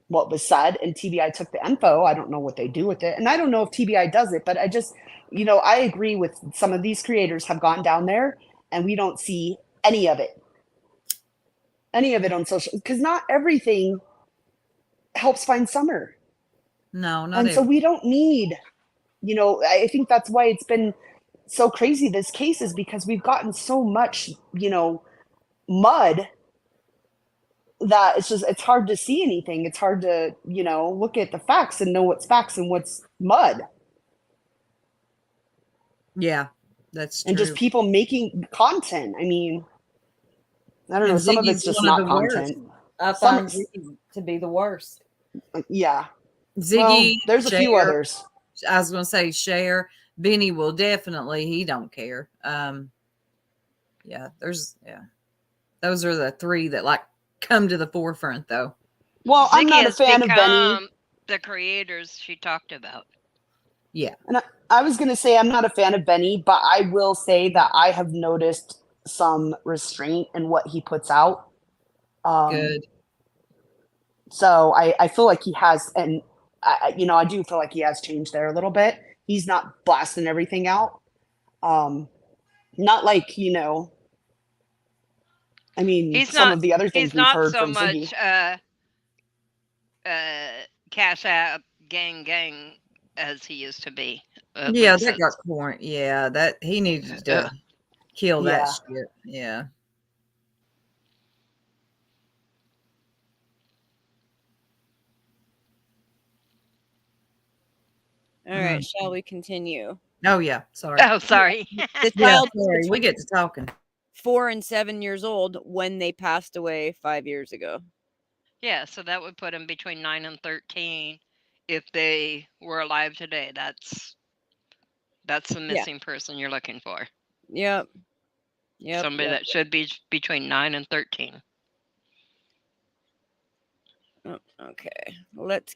what was said, and TBI took the info. I don't know what they do with it. And I don't know if TBI does it, but I just, I agree with some of these creators have gone down there and we don't see any of it. Any of it on social, because not everything helps find summer. No, not and so we don't need, I think that's why it's been so crazy, this case, is because we've gotten so much, mud that it's hard to see anything. It's hard to, look at the facts and know what's facts and what's mud. Yeah, that's true. And just people making content. I mean, I don't know. Some of it's just not content. I find Ziggy to be the worst. Yeah. Ziggy, there's a few others. I was going to say Cher. Benny will definitely, he don't care. Those are the three that come to the forefront though. Well, I'm not a fan of Benny. The creators she talked about. Yeah. And I was going to say I'm not a fan of Benny, but I will say that I have noticed some restraint in what he puts out. Good. So I feel like he has, and I do feel like he has changed there a little bit. He's not blasting everything out. Not like, I mean, some of the other things we've heard from Ziggy. He's not so much Cash App gang as he used to be. Yeah, that got point. Yeah, that he needed to kill that shit. Yeah. All right, shall we continue? Oh yeah, sorry. Oh, sorry. The child sorry. We get to talking. 4 and 7 years old when they passed away 5 years ago. Yeah, so that would put them between 9 and 13 if they were alive today. That's the missing person you're looking for. Yep. Somebody that should be between 9 and 13. Oh, okay, let's.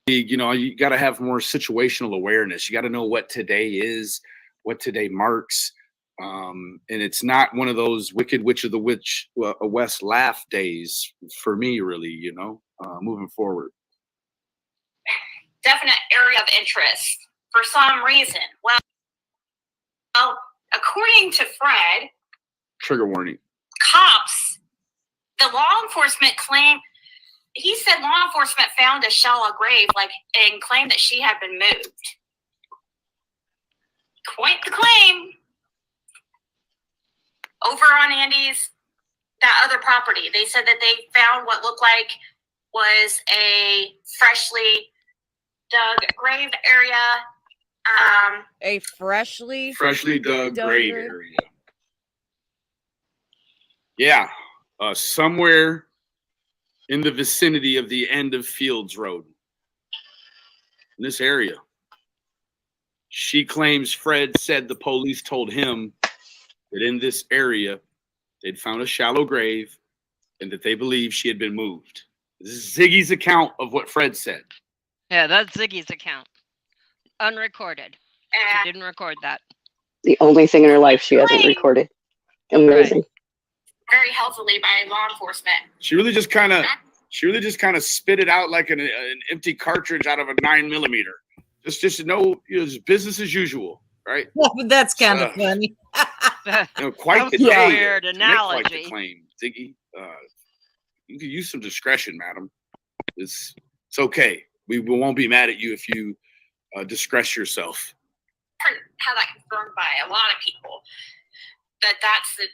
You got to have more situational awareness. You got to know what today is, what today marks. And it's not one of those Wicked Witch of the West laugh days for me, really, moving forward. Definite area of interest for some reason. Well, according to Fred, Trigger warning. Cops, the law enforcement claim, he said law enforcement found a shallow grave, and claimed that she had been moved. Quite the claim. Over on that other property, they said that they found what looked like was a freshly dug grave area. A freshly dug grave area. Yeah, somewhere in the vicinity of the end of Fields Road, in this area. She claims Fred said the police told him that in this area they'd found a shallow grave and that they believe she had been moved. This is Ziggy's account of what Fred said. Yeah, that's Ziggy's account. Unrecorded. She didn't record that. The only thing in her life she hasn't recorded. Amazing. Right. Very healthily by law enforcement. She really just kind of spit it out like an empty cartridge out of a 9mm. Just business as usual, right? Well, that's kind of funny. Quite the day. Weird analogy. Quite the claim, Ziggy. You can use some discretion, madam. It's okay. We won't be mad at you if you discretion yourself. Have that confirmed by a lot of people. That's the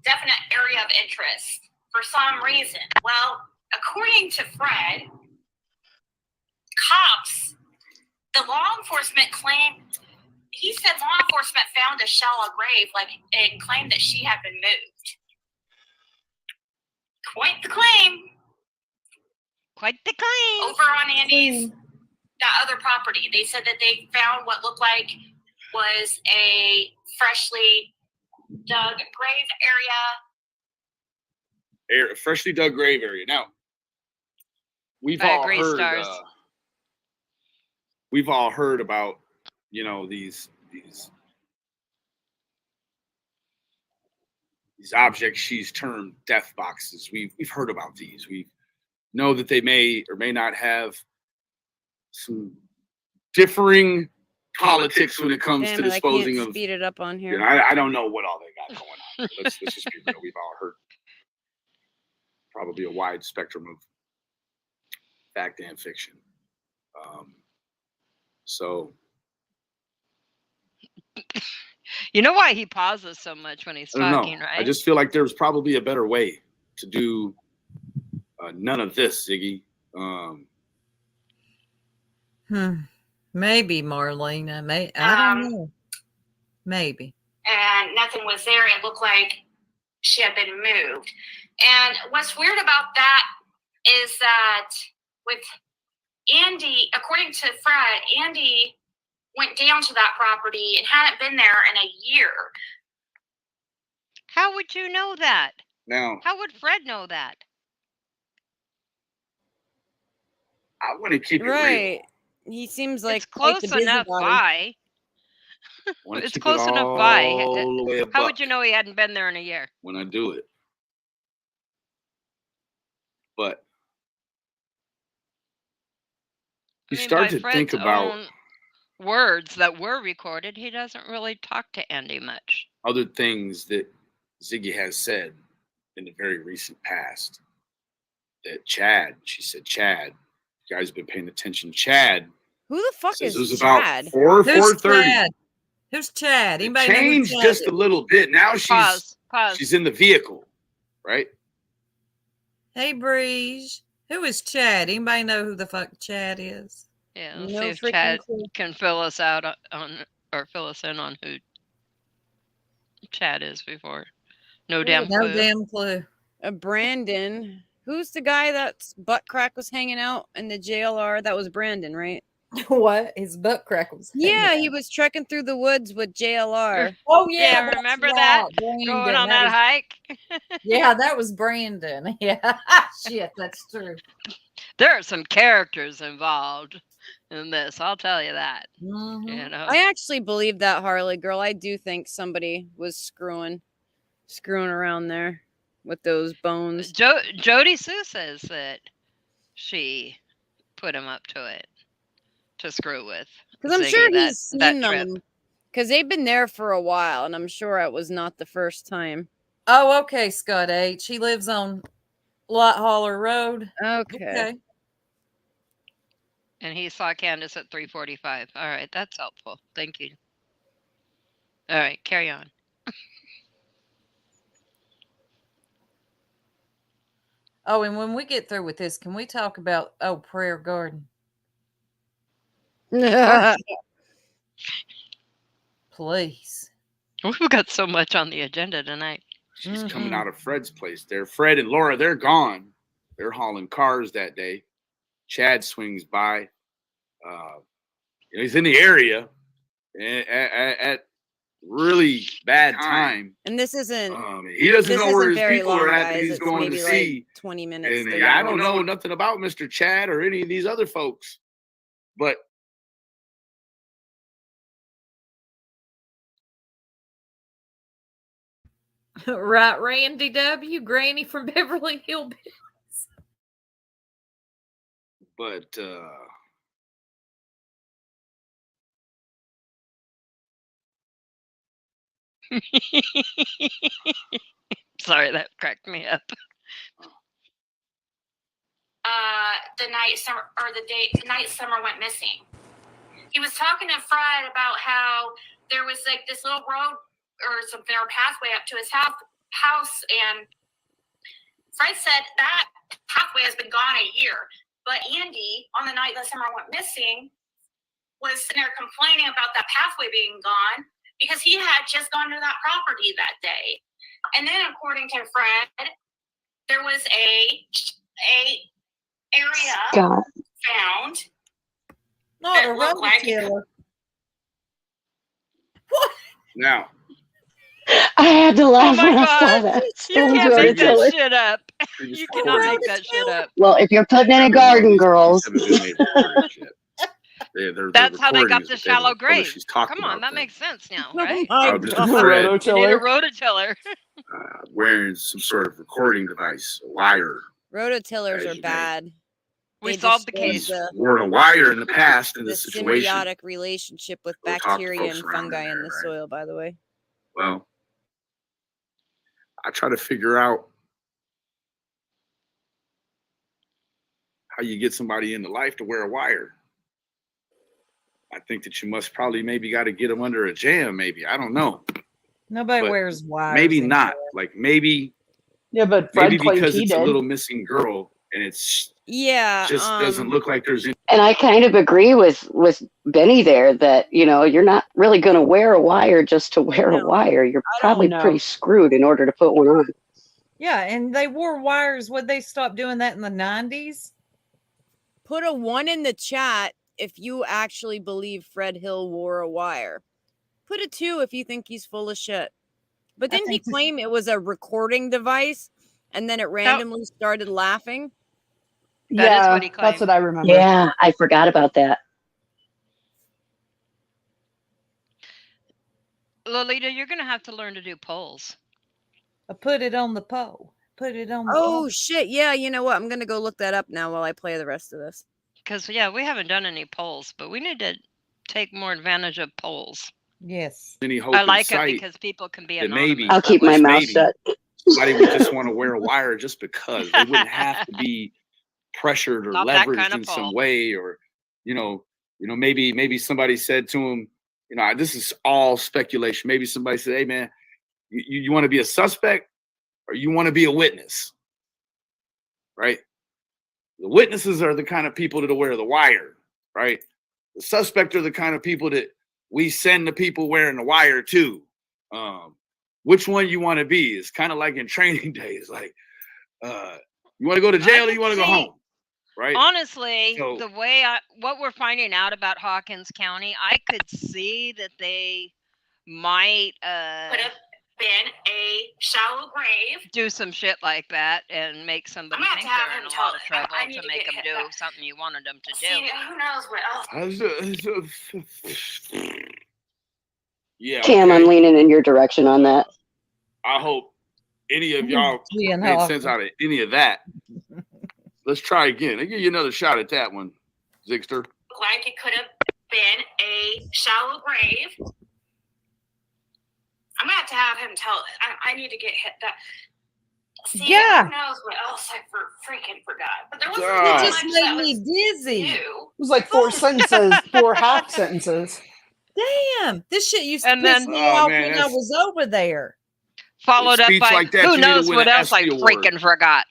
definite area of interest for some reason. Well, according to Fred, cops, the law enforcement claimed, he said law enforcement found a shallow grave, and claimed that she had been moved. Quite the claim. Quite the claim. Over on that other property, they said that they found what looked like was a freshly dug grave area. Freshly dug grave area. Now, we've all heard about, these objects she's termed death boxes. We've heard about these. We know that they may or may not have some differing politics when it comes to disposing of. Speed it up on here. I don't know what all they got going on. Let's just be real. We've all heard probably a wide spectrum of fact and fiction. So. You know why he pauses so much when he's talking, right? I just feel like there's probably a better way to do none of this, Ziggy. Maybe, Marlena. I don't know. Maybe. And nothing was there. It looked like she had been moved. And what's weird about that is that with Andy, according to Fred, Andy went down to that property and hadn't been there in a year. How would you know that? Now, how would Fred know that? I want to keep it real. He seems like it's close enough by. It's close enough by. How would you know he hadn't been there in a year? When I do it. But you start to think about words that were recorded. He doesn't really talk to Andy much. Other things that Ziggy has said in the very recent past. That she said, Chad, you guys have been paying attention. Chad. Who the fuck is it was Chad? About 4:30. Who's Chad? Anybody changed just a little bit. Now Pause. She's in the vehicle, right? Hey, Breeze. Who is Chad? Anybody know who the fuck Chad is? Yeah, let's see if Chad can fill us out on, or fill us in on who Chad is before. No damn clue. Brandon. Who's the guy that's butt crack was hanging out in the JLR? That was Brandon, right? What? His butt crack was he was trekking through the woods with JLR. Oh, yeah. Remember that? Brandon. Going on that hike? Yeah, that was Brandon. Yeah. Shit, that's true. There are some characters involved in this. I'll tell you that. Mm-hmm. I actually believe that, Harley girl. I do think somebody was screwing around there with those bones. Jody Sue says that she put him up to it to screw with. Because I'm sure he's seen them Because they've been there for a while, and I'm sure it was not the first time. Oh, okay, Scott H. He lives on Lot Holler Road. Okay. And he saw Candace at 3:45. All right, that's helpful. Thank you. All right, carry on. Oh, and when we get through with this, can we talk about Prayer Garden? Please. We've got so much on the agenda tonight. She's coming out of Fred's place there. Fred and Laura, they're gone. They're hauling cars that day. Chad swings by. He's in the area at really bad time. And this isn't. He doesn't know where his very people long, are at guys. that he's It's going to maybe see. like 20 minutes. And I don't know nothing about Mr. Chad or any of these other folks, but Right, Randy W. Granny from Beverly Hills. But Sorry, that cracked me up. The night Summer went missing. He was talking to Fred about how there was like this little road or something or pathway up to his house, and Fred said that pathway has been gone a year. But Andy, on the night that Summer went missing, was sitting there complaining about that pathway being gone because he had just gone to that property that day. And then, according to Fred, there was a area found that looked like now I had to laugh Oh my when I saw God. that. You can't make that shit up. You cannot make that shit up. Well, if you're putting in a garden, girls. That's how they got the shallow grave. Come on, that makes sense now, right? Mr. Fred You need a rototiller. wearing some sort of recording device, a wire. Rototillers are bad. We They solved the destroy case. the- Worn a wire in the past in the this situation. symbiotic relationship with We'll talk to bacteria folks and around fungi in in there, the right? soil, by the way. Well, I try to figure out how you get somebody into life to wear a wire. I think that you must probably maybe got to get them under a jam. Maybe I don't know. Nobody But wears wires. Maybe not. anymore. Like maybe. Yeah, but Fred maybe claimed because he it's a did. little missing girl and it's Yeah. just doesn't look like there's any. And I kind of agree with Benny there that, you're not really going to wear a wire just to wear a wire. You're probably pretty screwed in order to put one on. Yeah, and they wore wires. Would they stop doing that in the 90s? Put a 1 in the chat if you actually believe Fred Hill wore a wire. Put a 2 if you think he's full of shit. But didn't he claim it was a recording device and then it randomly started laughing? That is what he claimed. That's what I remember. Yeah, I forgot about that. Lolita, you're going to have to learn to do polls. Put it on the pole. Put it on the Oh, pole. shit. Yeah, you know what? I'm going to go look that up now while I play the rest of this. Because, yeah, we haven't done any polls, but we need to take more advantage of polls. Yes. Any hope I like in it sight because people can be that anonymous. maybe I'll keep my mouth shut. Somebody would just want to wear a wire just because they wouldn't have to be pressured or Not that leveraged kind of in some poll. way, or maybe somebody said to him, this is all speculation. Maybe somebody said, "Hey man, you want to be a suspect or you want to be a witness?" Right? The witnesses are the kind of people that wear the wire, right? The suspect are the kind of people that we send the people wearing the wire to. Which one you want to be? It's kind of like in Training Days. Like, you want to go to jail or you want to go home? Right? Honestly, the way what we're finding out about Hawkins County, I could see that they might could have been a shallow grave. do some shit like that and make somebody think they're in a lot of trouble to make them do something you wanted them to do. Who knows what else? Yeah. Cam, I'm leaning in your direction on that. I hope any of y'all made sense out of any of that. Let's try again. I'll give you another shot at that one, Zigster. Like it could have been a shallow grave. I'm gonna have to have him tell. I need to get hit that. See, Yeah. who knows what else I freaking forgot? But there wasn't God. that It just much made that me was dizzy. new. It was like 4 sentences, 4 half sentences. Damn, this shit used to And piss then- me Oh, off man, when I that's- was over there. Followed up speech by like that, who you need to knows win what an else I ESPY award. freaking forgot.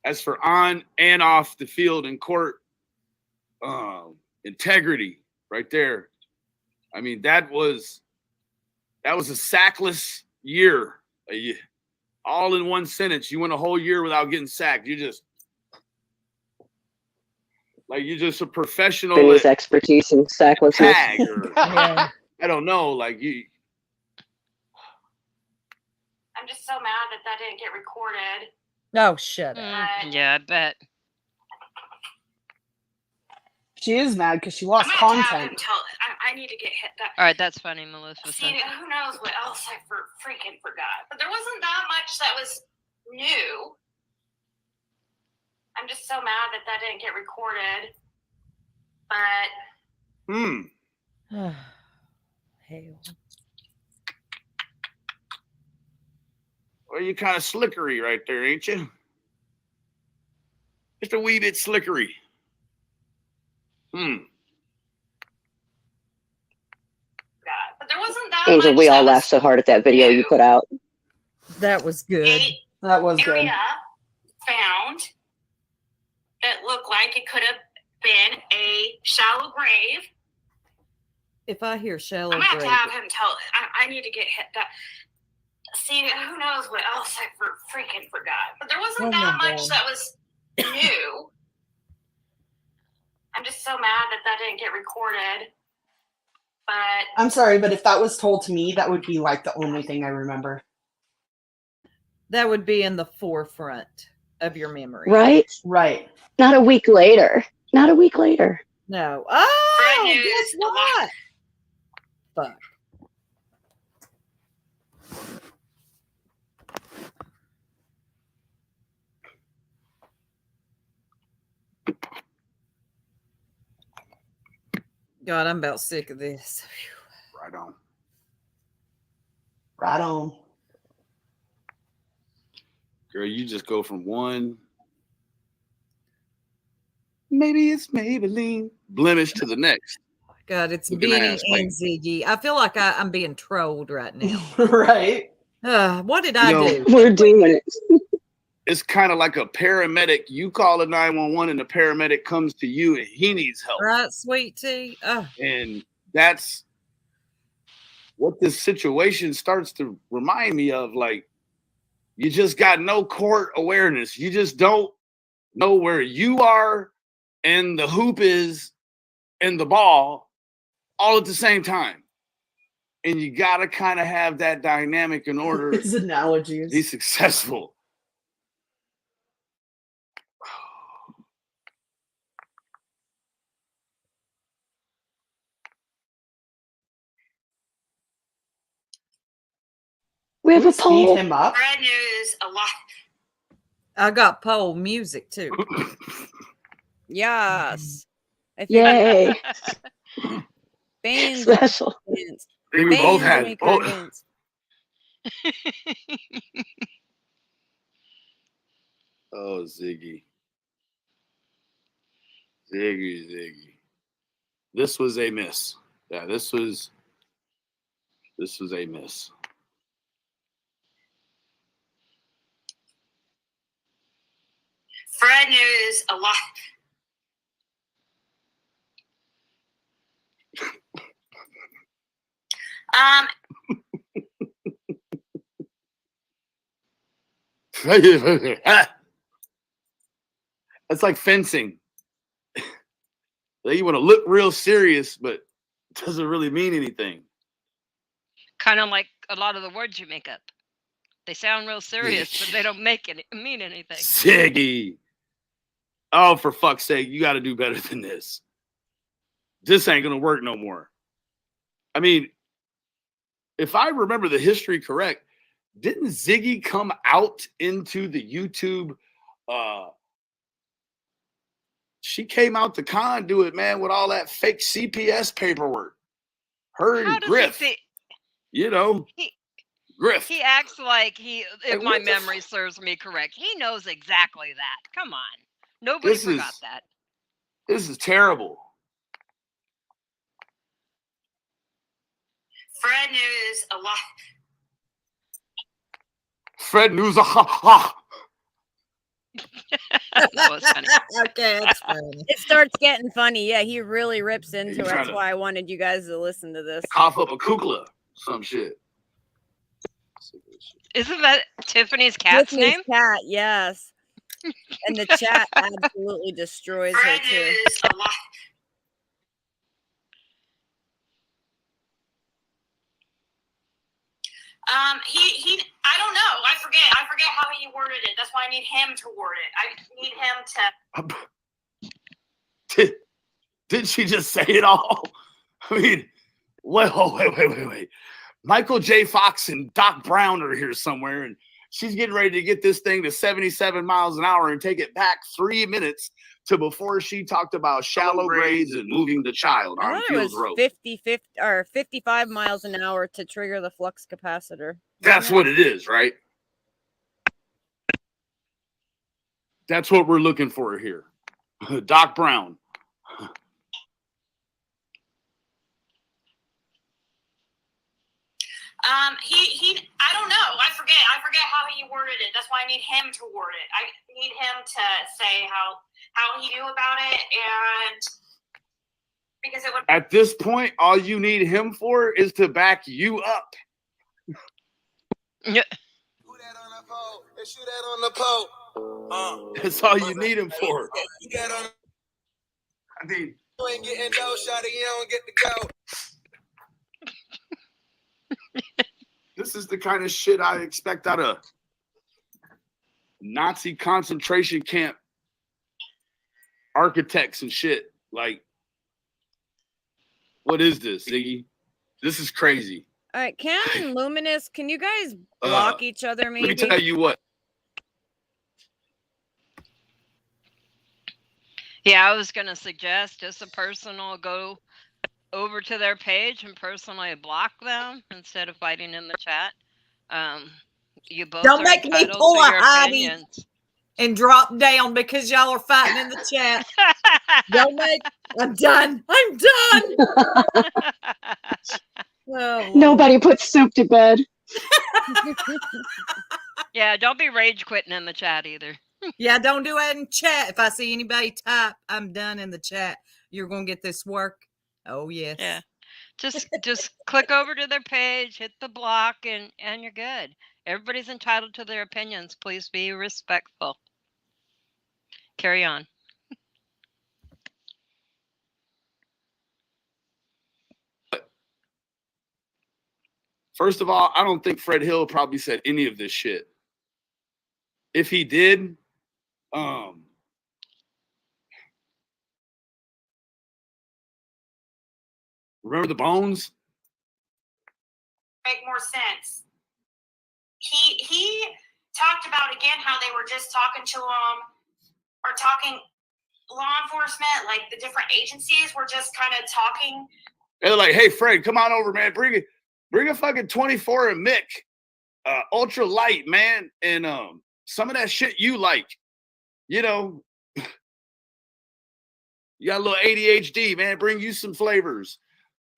As for on and off the field in court, integrity right there. I mean, that was a sackless year. All in one sentence. You went a whole year without getting sacked. You're just a professional. Vinny's expertise in sacklessness. Tag or Yeah. I don't know. Like you. I'm just so mad that didn't get recorded. Oh, shut up. Yeah, I bet. She is mad because she lost I'm gonna have to have him content. tell. I need to get hit that. All right, that's funny, Melissa. See, who knows what else I freaking forgot? But there wasn't that much that was new. I'm just so mad that didn't get recorded. But Hell. Well, you're kind of slickery right there, ain't you? Just a wee bit slickery. but there wasn't that Angel, much we that all was laughed so hard at that video you put out. That was good. That was good. area found that looked like it could have been a shallow grave. If I hear shallow I'm gonna have to grave, have him tell. I need to get hit that. See, who knows what else I freaking forgot? But there wasn't that much that was new. I'm just so mad that didn't get recorded. But I'm sorry, but if that was told to me, that would be like the only thing I remember. that would be in the forefront of your memory. Right? Right. Not a week later. Not a week later. No. Oh, Bad news, guess what? Fuck. God, I'm about sick of this. Right on. Right on. Girl, you just go from one. Maybe it's Maybelline blemish to the next. God, it's Looking Benny ass, like- and Ziggy. I feel like I'm being trolled right now. Right. What did I do? We're doing it. It's kind of like a paramedic. You call a 911 and the paramedic comes to you and he needs help. Right, sweet tea. And that's what this situation starts to remind me of. Like, you just got no court awareness. You just don't know where you are and the hoop is and the ball all at the same time. And you got to kind of have that dynamic in order His to analogies. be successful. We have Can a we speed poll. him up? bad news, a lot. I got pole music too. Yes. I think Yay. bands, Special. bands, I think we both bands had make both. bands. Oh, Ziggy. Ziggy. This was a miss. Yeah, this was a miss. Bad news, a lot. It's like fencing. You want to look real serious, but it doesn't really mean anything. Kind of like a lot of the words you make up. They sound real serious, but they don't mean anything. Ziggy. Oh, for fuck's sake, you got to do better than this. This ain't going to work no more. I mean, if I remember the history correct, didn't Ziggy come out into the YouTube? She came out the conduit, man, with all that fake CPS paperwork. Her and Griff. You know, grift. He acts like if Like, my what the memory serves me correct, he knows exactly that. Come on. Nobody forgot that. This is terrible. Fred knows a lot. Fred knows a ha. That was funny. Okay, that's funny. It starts getting funny. Yeah, he really rips into He's it. trying That's to why I wanted you guys to listen to this. Cough up a kukla. Some shit. Isn't that Tiffany's cat's Tiffany's name? cat, yes. And the chat absolutely destroys her Fred too. knows a lot. I don't know. I forget how he worded it. That's why I need him to word it. I need him to. Did she just say it all? I mean, wait. Michael J. Fox and Doc Brown are here somewhere, and she's getting ready to get this thing to 77 miles an hour and take it back 3 minutes to before she talked about shallow grades and moving the child on Fields Road. 55 miles an hour to trigger the flux capacitor. That's what it is, right? That's what we're looking for here. Doc Brown. I don't know. I forget how he worded it. That's why I need him to word it. I need him to say how he knew about it, and because it would. At this point, all you need him for is to back you up. Yeah. Shoot that on the pole. That's all you need him for. I mean, you ain't getting no shot, you don't get to go. This is the kind of shit I expect out of Nazi concentration camp architects and shit. Like, what is this, Ziggy? This is crazy. All right, Cam and Luminous, can you guys block each other maybe? Let me tell you what. Yeah, I was going to suggest just a personal go over to their page and personally block them instead of fighting in the chat. You both don't are make me entitled pull to a your Heidi opinions. and drop down because y'all are fighting in the chat. Don't make. I'm done. I'm done. Oh, Nobody put Soup to bed. Yeah, don't be rage quitting in the chat either. Yeah, don't do it in chat. If I see anybody type, I'm done in the chat. You're gonna get this work. Oh yes. Yeah. Just click over to their page, hit the block, and you're good. Everybody's entitled to their opinions. Please be respectful. Carry on. First of all, I don't think Fred Hill probably said any of this shit. If he did, remember the bones? Make more sense. He talked about again how they were just talking to him or talking law enforcement, like the different agencies were just kind of talking. They're like, hey Fred, come on over, man. Bring a fucking 24 and Mick. Ultra light, man, and some of that shit you like. You know, you got a little ADHD, man. Bring you some flavors.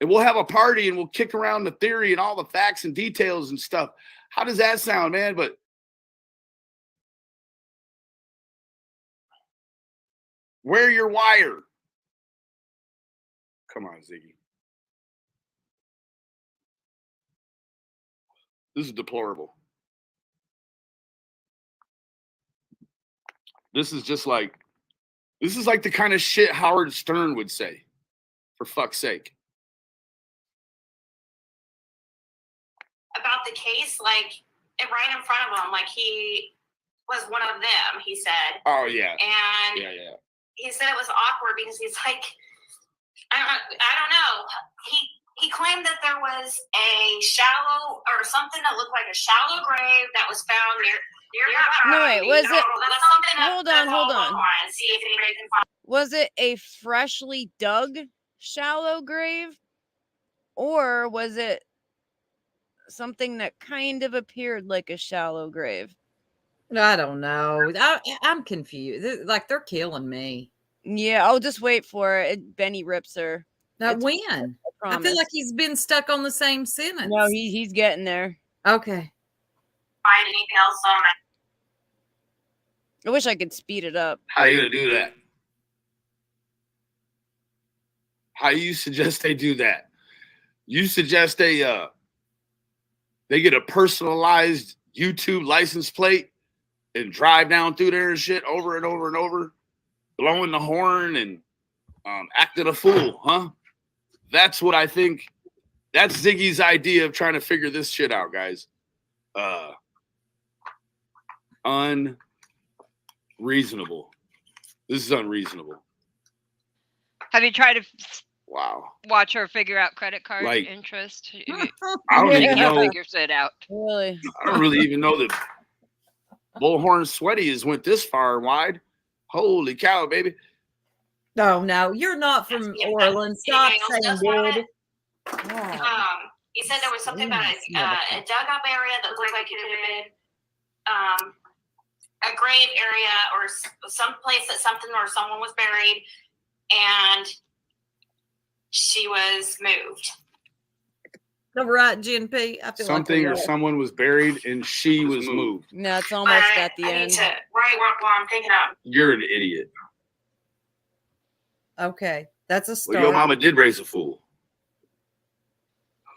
And we'll have a party and we'll kick around the theory and all the facts and details and stuff. How does that sound, man? But wear your wire. Come on, Ziggy. This is deplorable. This is like the kind of shit Howard Stern would say, for fuck's sake. About the case, like right in front of him, like he was one of them, he said. Oh, yeah. And yeah. He said it was awkward because he's like, I don't know. He claimed that there was a shallow or something that looked like a shallow grave that was found near No, wait, was it? Hold on. See if anybody can find. Was it a freshly dug shallow grave, or was it something that kind of appeared like a shallow grave. I don't know. I'm confused. Like, they're killing me. Yeah, I'll just wait for it. Benny rips her. When? I feel like he's been stuck on the same sentence. No, he's getting there. Okay. Find anything else on it? I wish I could speed it up. How you gonna do that? How you suggest they do that? You suggest they get a personalized YouTube license plate and drive down through there and shit over and over and over, blowing the horn and acting a fool, huh? That's what I think. That's Ziggy's idea of trying to figure this shit out, guys. Unreasonable. This is unreasonable. Have you tried to Wow. watch her figure out credit card Like, interest? I don't even know. Figures it out. Really? I don't really even know that Bullhorn Sweaty has went this far and wide. Holy cow, baby. No, you're not from Orland. Stop saying good. He said there was something about a dug-up area that looked like it could have been a grave area or some place that something or someone was buried, and she was moved. All right, GNP. I feel Something like or someone was buried and she was moved. No, it's almost at the end. Need to write what I'm thinking of. You're an idiot. Okay, that's a start. Well, your mama did raise a fool.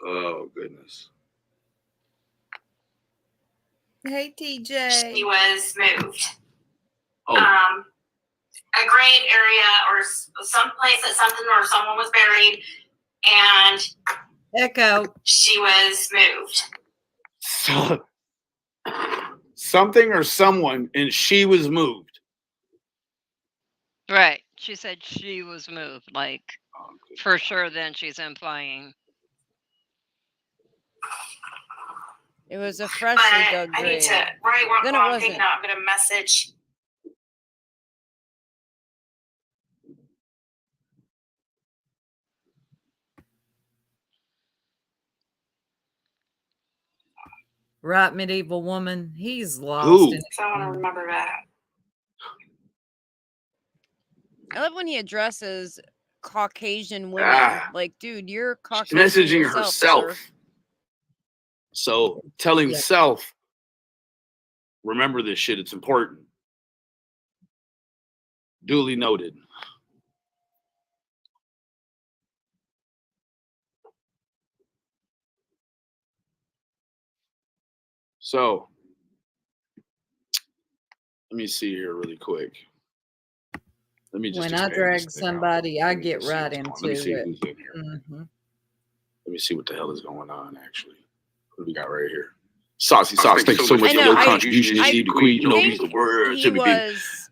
Oh, goodness. Hey, TJ. She was moved. Oh. A grave area or some place that something or someone was buried, and Echo. she was moved. Something or someone and she was moved. Right. She said she was moved. Like, for sure, then she's implying. It was a freshly dug grave. I need to write what Then it I'm wasn't. thinking of. I'm going to message. Right, medieval woman. He's lost. Who? I want to remember that. I love when he addresses Caucasian women. Like, dude, you're Caucasian. She's messaging yourself, herself. sir. So telling self, remember this shit, it's important. Duly noted. So let me see here really quick. Let me just when I drag somebody, I get right into Let me see it. who's in here. Mm-hmm. Let me see what the hell is going on, actually. What do we got right here? Saucy Sauce, thank you so much for your contribution. You the queen, you know, use the words. He was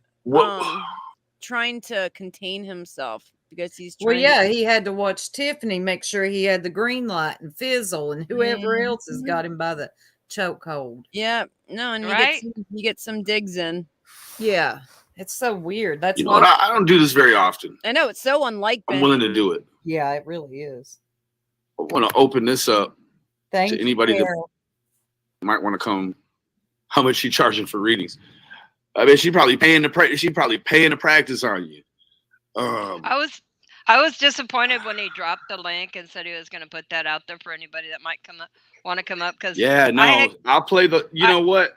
trying to contain himself because he's trying. Well, yeah, he had to watch Tiffany make sure he had the green light and Fizzle and whoever else has got him by the chokehold. Yeah, no, and you get some digs in. Yeah, it's so weird. That's you know what? I don't do this very often. I know, it's so unlike Ben. I'm willing to do it. Yeah, it really is. I want to open this up to anybody you. that might want to come. How much she charging for readings? I mean, she probably paying to practice on you. I was disappointed when he dropped the link and said he was going to put that out there for anybody that might want to come up. Because I'll play the. You know what?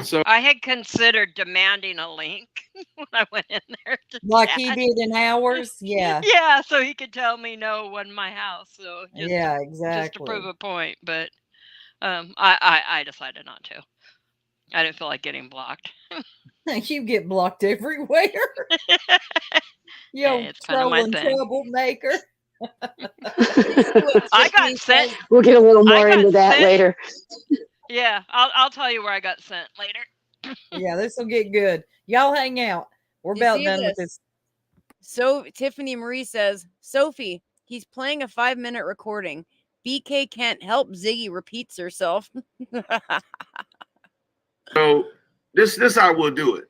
So I had considered demanding a link when I went in there. Like he did in ours, yeah. Yeah, so he could tell me no wasn't my house. So exactly. Just to prove a point, but I decided not to. I didn't feel like getting blocked. You get blocked everywhere. Yo, trolling troublemaker. I got sent. We'll get a little more into that later. Yeah, I'll tell you where I got sent later. Yeah, this will get good. Y'all hang out. We're about done with this. So Tiffany Marie says, Sophie, he's playing a 5-minute recording. BK can't help Ziggy repeats herself. So this how we'll do it.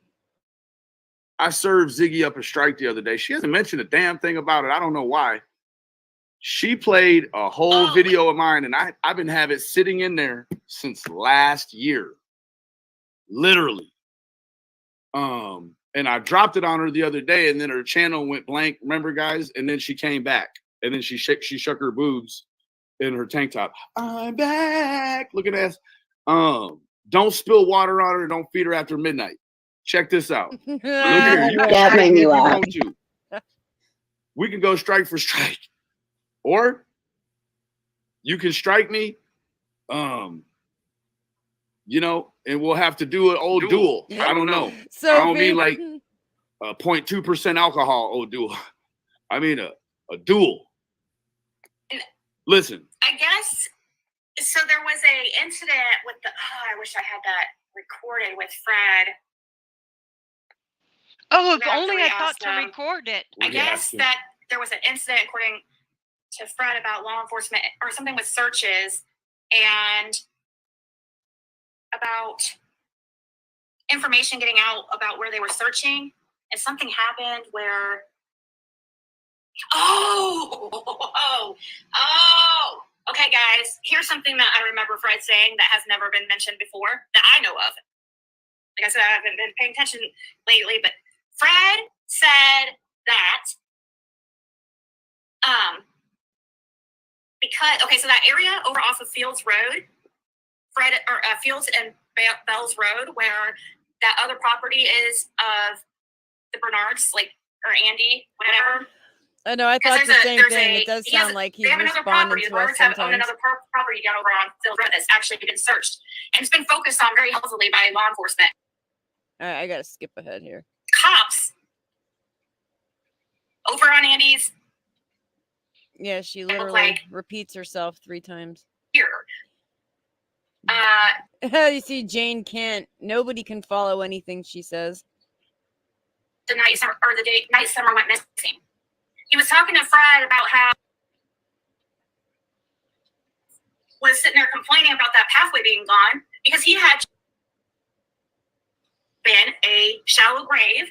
I served Ziggy up a strike the other day. She hasn't mentioned a damn thing about it. I don't know why. She played a whole video of mine, and I've been having it sitting in there since last year, literally. And I dropped it on her the other day, and then her channel went blank. Remember, guys? And then she came back, and then she shook her boobs in her tank top. I'm back. Look at this. Don't spill water on her. Don't feed her after midnight. Check this out. Look here. You That made me laugh. We can go strike for strike, or you can strike me. You know, and we'll have to do an old duel. I don't know. So I don't mean like a 0.2% alcohol old duel. I mean a duel. Listen. I guess, so there was a incident with the, I wish I had that recorded with Fred. Oh, if only I thought to record it. I guess that there was an incident, according to Fred, about law enforcement or something with searches and about information getting out about where they were searching, and something happened where okay, guys, here's something that I remember Fred saying that has never been mentioned before that I know of. Like I said, I haven't been paying attention lately, but Fred said that because, okay, so that area over off of Fields Road, Fields and Bells Road, where that other property is of the Bernards, like, or Andy, whatever. I know, I thought the same thing. It does sound like he's responding to us sometimes. Own another property down over on Fields Road that's actually been searched. And it's been focused on very heavily by law enforcement. All right, I got to skip ahead here. Cops over on Andy's. Yeah, she literally repeats herself 3 times. Here. You see, Jane can't. Nobody can follow anything she says. The night Summer went missing. He was talking to Fred about how was sitting there complaining about that pathway being gone because he had been a shallow grave.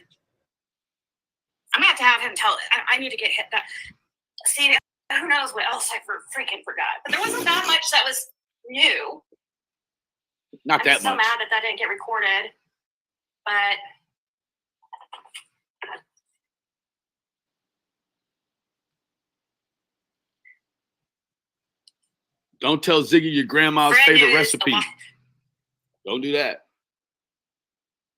I'm gonna have to have him tell. I need to get hit that. See, who knows what else I freaking forgot. But there wasn't that much that was new. Not that much. I'm so mad that didn't get recorded. But don't tell Ziggy your grandma's favorite recipe. Don't do that.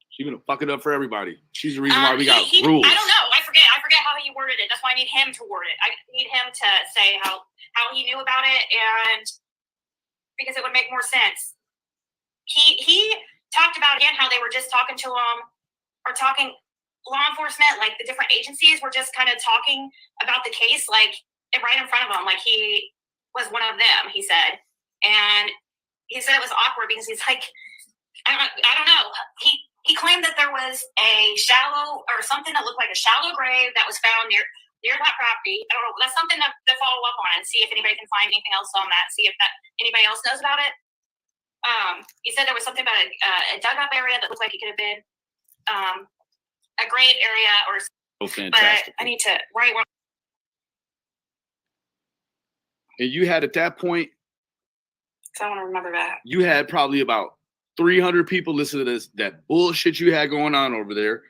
She's gonna fuck it up for everybody. She's the reason why we got rules. I don't know. I forget how he worded it. That's why I need him to word it. I need him to say how he knew about it, and because it would make more sense. He talked about again how they were just talking to him, or talking law enforcement, like the different agencies were just kind of talking about the case, like right in front of him, like he was one of them. He said, and he said it was awkward because he's like, I don't know. He claimed that there was a shallow or something that looked like a shallow grave that was found near that property. I don't know. That's something to follow up on and see if anybody can find anything else on that. See if anybody else knows about it. He said there was something about a dug up area that looked like it could have been a grave area or. Oh, fantastic! But I need to write one. And you had at that point. So I want to remember that. You had probably about 300 people listen to this, that bullshit you had going on over there.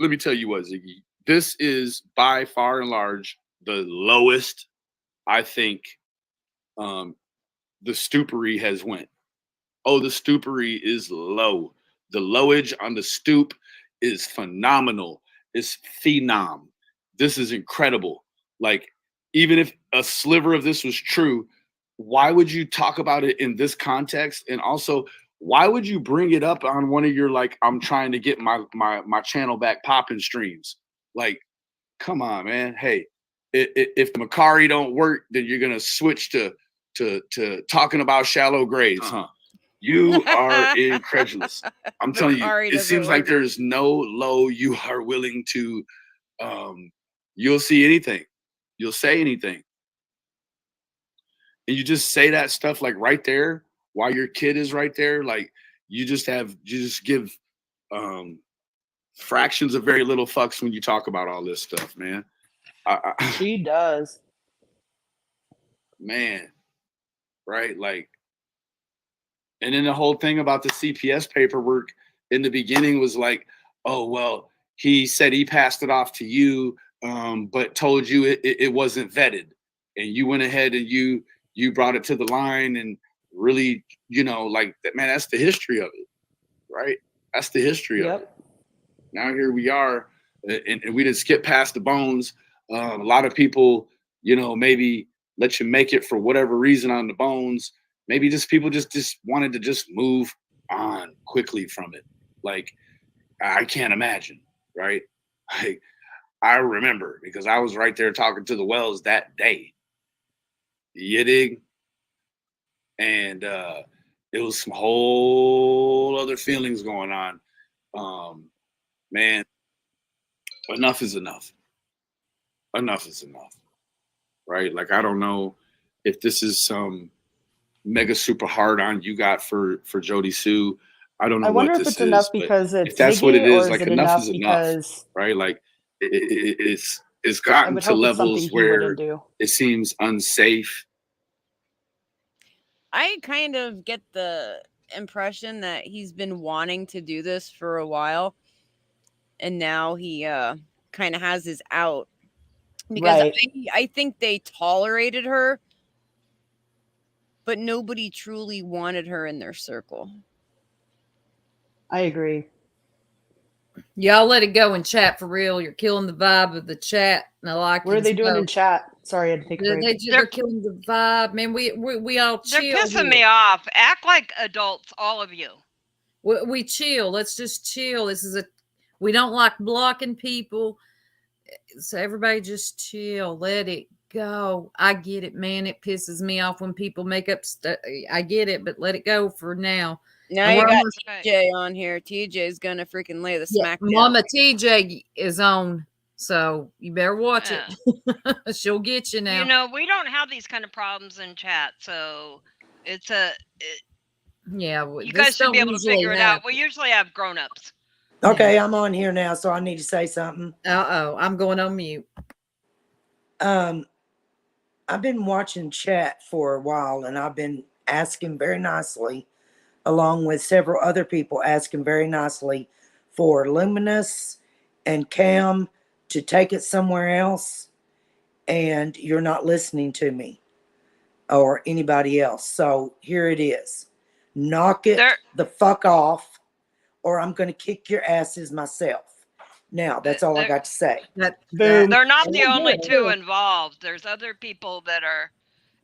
Let me tell you what, Ziggy, this is by far and large the lowest I think the stoopery has went. Oh, the stoopery is low. The lowage on the stoop is phenomenal. It's phenom. This is incredible. Like, even if a sliver of this was true, why would you talk about it in this context? And also, why would you bring it up on one of your, like, I'm trying to get my channel back popping streams? Like, come on, man. Hey, if Macari don't work, then you're gonna switch to talking about shallow graves, huh? You are incredulous. I'm telling you, it seems like there's no low you are willing to. You'll see anything. You'll say anything. And you just say that stuff like right there while your kid is right there. Like you just give fractions of very little fucks when you talk about all this stuff, man. She does. man, right? Like, and then the whole thing about the CPS paperwork in the beginning was like, oh, well, he said he passed it off to you, but told you it wasn't vetted. And you went ahead and you brought it to the line and really, like that, man, that's the history of it, right? That's the history of it. Now here we are, and we didn't skip past the bones. A lot of people, maybe let you make it for whatever reason on the bones. Maybe just people just wanted to just move on quickly from it. Like, I can't imagine, right? Like, I remember because I was right there talking to the Wells that day. You dig? And it was some whole other feelings going on. Man, enough is enough. Enough is enough, right? Like, I don't know if this is some mega super hard on you got for Jody Sue. I don't know. I wonder what if this it's enough is, because but it's if that's what it Ziggy, or is, is like it enough enough is enough, because right? Like it's I gotten would to hope it's something levels he where wouldn't do. it seems unsafe. I kind of get the impression that he's been wanting to do this for a while, and now he kind of has his out. Because Right. I think they tolerated her, but nobody truly wanted her in their circle. I agree. Y'all let it go in chat for real. You're killing the vibe of the chat. And I like What are it. they doing in chat? Sorry, I had to take a break. They're killing the vibe, man. We all chill. They're pissing here. me off. Act like adults, all of you. We chill. Let's just chill. We don't like blocking people. So everybody just chill. Let it go. I get it, man. It pisses me off when people make up stuff. I get it, but let it go for now. Now And you we're got almost- TJ on here. TJ's gonna freaking lay the smack down. Mama TJ is on, so you better watch it. She'll get you now. We don't have these kind of problems in chat, so it's you guys should be able to figure it out. We usually have grown-ups. Okay, I'm on here now, so I need to say something. I'm going on mute. I've been watching chat for a while, and I've been asking very nicely, along with several other people asking very nicely for Luminous and Cam to take it somewhere else, and you're not listening to me or anybody else. So here it is. Knock it the fuck off, or I'm going to kick your asses myself. Now, that's all I got to say. They're not the only two involved. There's other people that are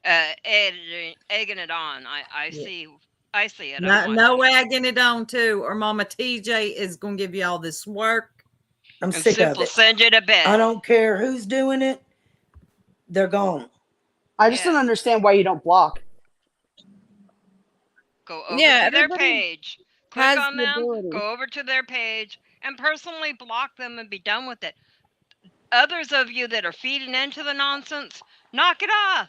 egging it on. I see it. No egging it on too, or Mama TJ is going to give you all this work. I'm sick of it. Send you to bed. I don't care who's doing it. They're gone. I just don't understand why you don't block. Go over to their page. Click on them. Go over to their page and personally block them and be done with it. Others of you that are feeding into the nonsense, knock it off.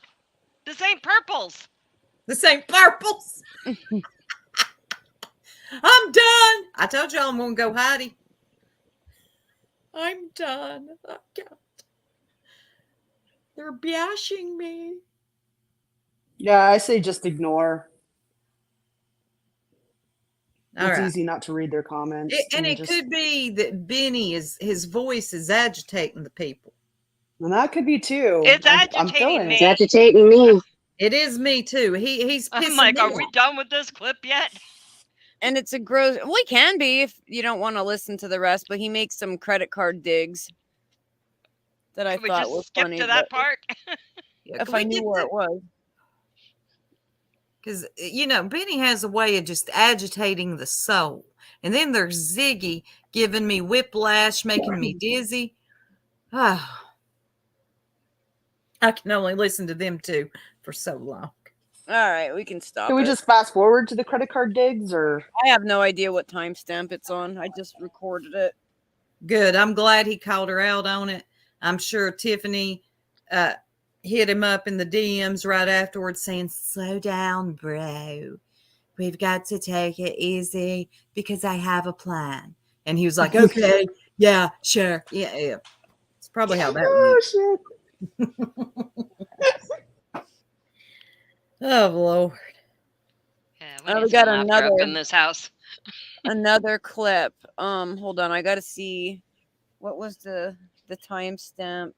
This ain't purples. This ain't purples. I'm done. I told y'all I'm going to go Heidi. I'm done. I can't. They're bashing me. Yeah, I say just ignore. All It's right. easy not to read their comments. And it could be that Benny his voice is agitating the people. And that could be too. It's I'm feeling me. It's agitating me. It is me too. He's pissing I'm like, me are off. we done with this clip yet? And it's a gross. We can be if you don't want to listen to the rest. But he makes some credit card digs that I we thought just was skip funny. to that part? If I knew where it was. Because, Benny has a way of just agitating the soul. And then there's Ziggy giving me whiplash, making me dizzy. Ah, I can only listen to them two for so long. All right, we can stop. Can we just fast forward to the credit card digs, or? I have no idea what timestamp it's on. I just recorded it. Good. I'm glad he called her out on it. I'm sure Tiffany hit him up in the DMs right afterwards saying, slow down, bro. We've got to take it easy because I have a plan. And he was like, okay, yeah, sure. Yeah. It's probably how that went. Shit. Oh Lord. Yeah, Oh, we we need got some laughter up another in this house. another clip. Hold on, I gotta see what was the timestamp.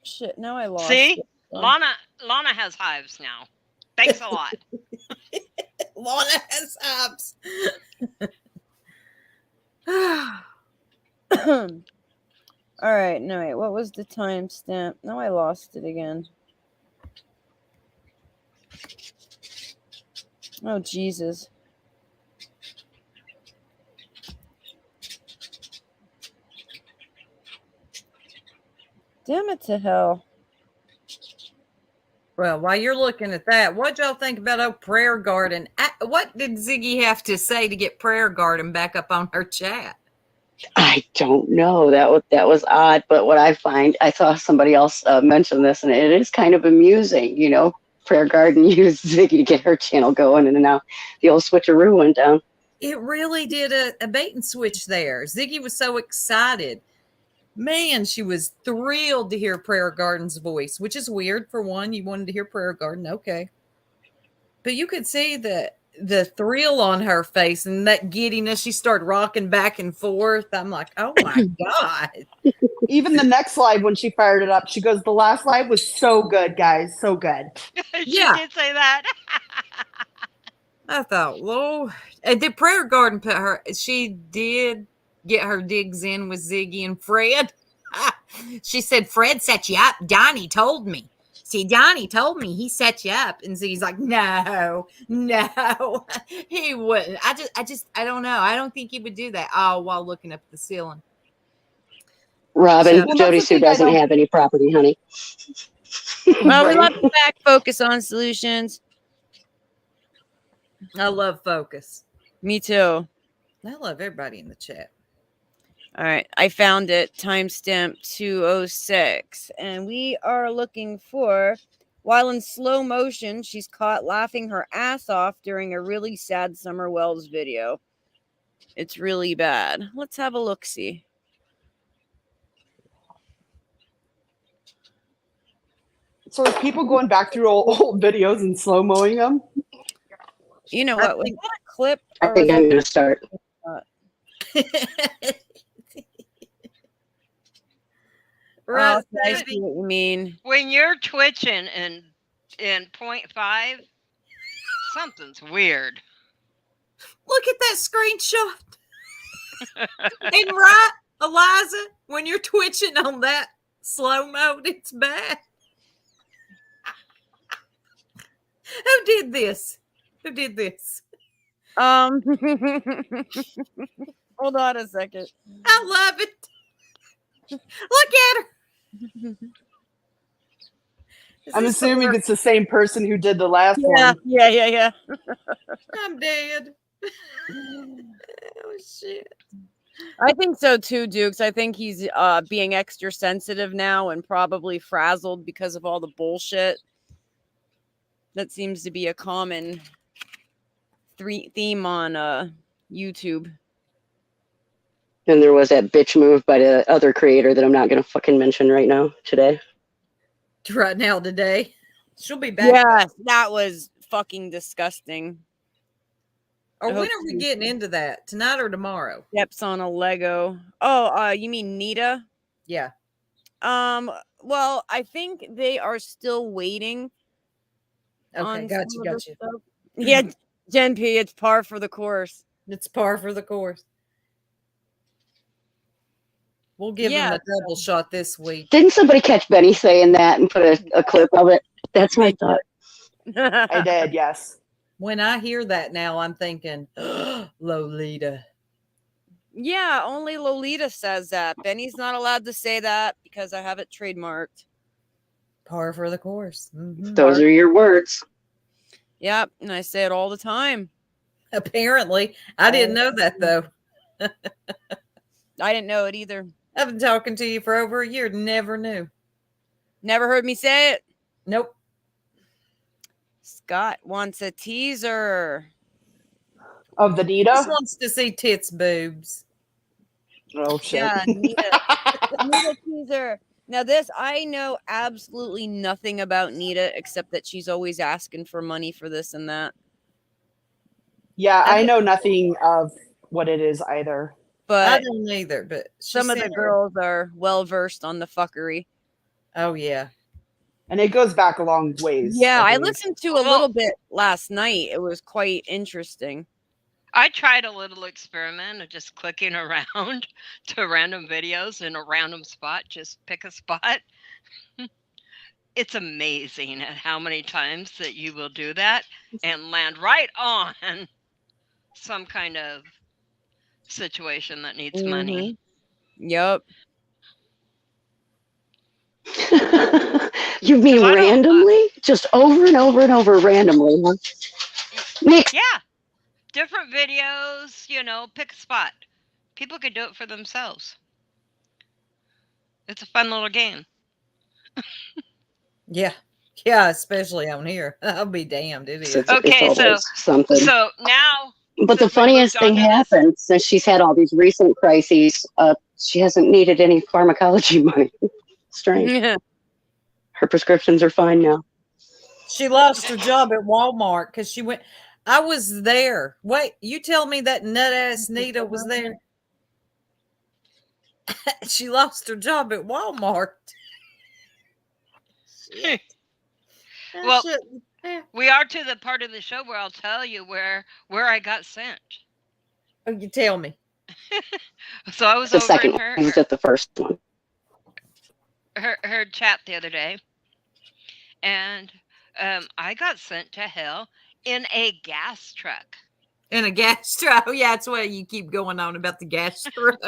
Shit, now I lost See, it. Lana has hives now. Thanks a lot. Lana has abs. All right, no wait, what was the timestamp? Now I lost it again. Oh Jesus. Damn it to hell. Well, while you're looking at that, what y'all think about old Prayer Garden? What did Ziggy have to say to get Prayer Garden back up on her chat? I don't know. That was odd, but what I find, I saw somebody else mention this, and it is kind of amusing. You know, Prayer Garden used Ziggy to get her channel going, and now the old switcheroo went down. It really did a bait and switch there. Ziggy was so excited. Man, she was thrilled to hear Prayer Garden's voice, which is weird. For one, you wanted to hear Prayer Garden, okay. But you could see the thrill on her face and that giddiness. She started rocking back and forth. I'm like, oh my God. Even the next live when she fired it up, she goes, the last live was so good, guys. So good. She did say that. I thought, Lord. The Prayer Garden put her, she did get her digs in with Ziggy and Fred. She said, Fred set you up. Donnie told me. See, Donnie told me he set you up. And Ziggy's like, no, he wouldn't. I don't know. I don't think he would do that. Oh, while looking up at the ceiling. Robin, So- Jody Sue doesn't have any property, honey. Well, we love the back focus on solutions. I love focus. Me too. I love everybody in the chat. All right, I found it. Timestamp 2:06, and we are looking for. While in slow motion, she's caught laughing her ass off during a really sad Summer Wells video. It's really bad. Let's have a look-see. So are people going back through old videos and slow-moing them? You know what? Was that a clip? I think I'm going to start. I see what you mean. When you're twitching in 0.5, something's weird. Look at that screenshot. And right, Eliza, when you're twitching on that slow mode, it's bad. Who did this? Hold on a second. I love it. Look at her. I'm assuming it's the same person who did the last one. Yeah. I'm dead. Oh shit. I think so too, Dukes. I think he's being extra sensitive now and probably frazzled because of all the bullshit. That seems to be a common theme on YouTube. And there was that bitch move by the other creator that I'm not going to fucking mention right now today. Right now today. She'll be back. Yeah, that was fucking disgusting. Or when are we getting into that? Tonight or tomorrow? Steps on a Lego. Oh, you mean Nita? Yeah. Well, I think they are still waiting. Okay, gotcha. Yeah, Gen P, it's par for the course. It's par for the course. We'll give them a double shot this week. Didn't somebody catch Benny saying that and put a clip of it? That's what I thought. I did, yes. When I hear that now, I'm thinking, Lolita. Yeah, only Lolita says that. Benny's not allowed to say that because I have it trademarked. Par for the course. Mm-hmm. Those are your words. Yep, and I say it all the time. Apparently. I didn't know that, though. I didn't know it either. I've been talking to you for over a year. Never knew. Never heard me say it? Nope. Scott wants a teaser. Of the Nita? Just wants to see tits boobs. Oh, shit. Yeah, Nita. Nita teaser. Now this, I know absolutely nothing about Nita except that she's always asking for money for this and that. Yeah, I know nothing of what it is either. I But don't either, but some of the girls are well versed on the fuckery. Oh yeah. And it goes back a long ways. Yeah, I believe. listened to a little bit last night. It was quite interesting. I tried a little experiment of just clicking around to random videos in a random spot. Just pick a spot. It's amazing at how many times that you will do that and land right on some kind of situation that needs money. Yep. You mean randomly? Just over and over and over randomly, huh? Yeah. Different videos, pick a spot. People could do it for themselves. It's a fun little game. Yeah. Yeah, especially on here. I'll be damned. It is. It's always something. So now. But the funniest thing happened since she's had all these recent crises. She hasn't needed any pharmacology money. Strange. Her prescriptions are fine now. She lost her job at Walmart because she went. I was there. Wait, you tell me that nut ass Nita was there? She lost her job at Walmart. Well, we are to the part of the show where I'll tell you where I got sent. Oh, you tell me. So I was The over second in one. He was at the first one. her chat the other day, and I got sent to hell in a gas truck. In a gas truck. Oh, yeah, that's why you keep going on about the gas truck.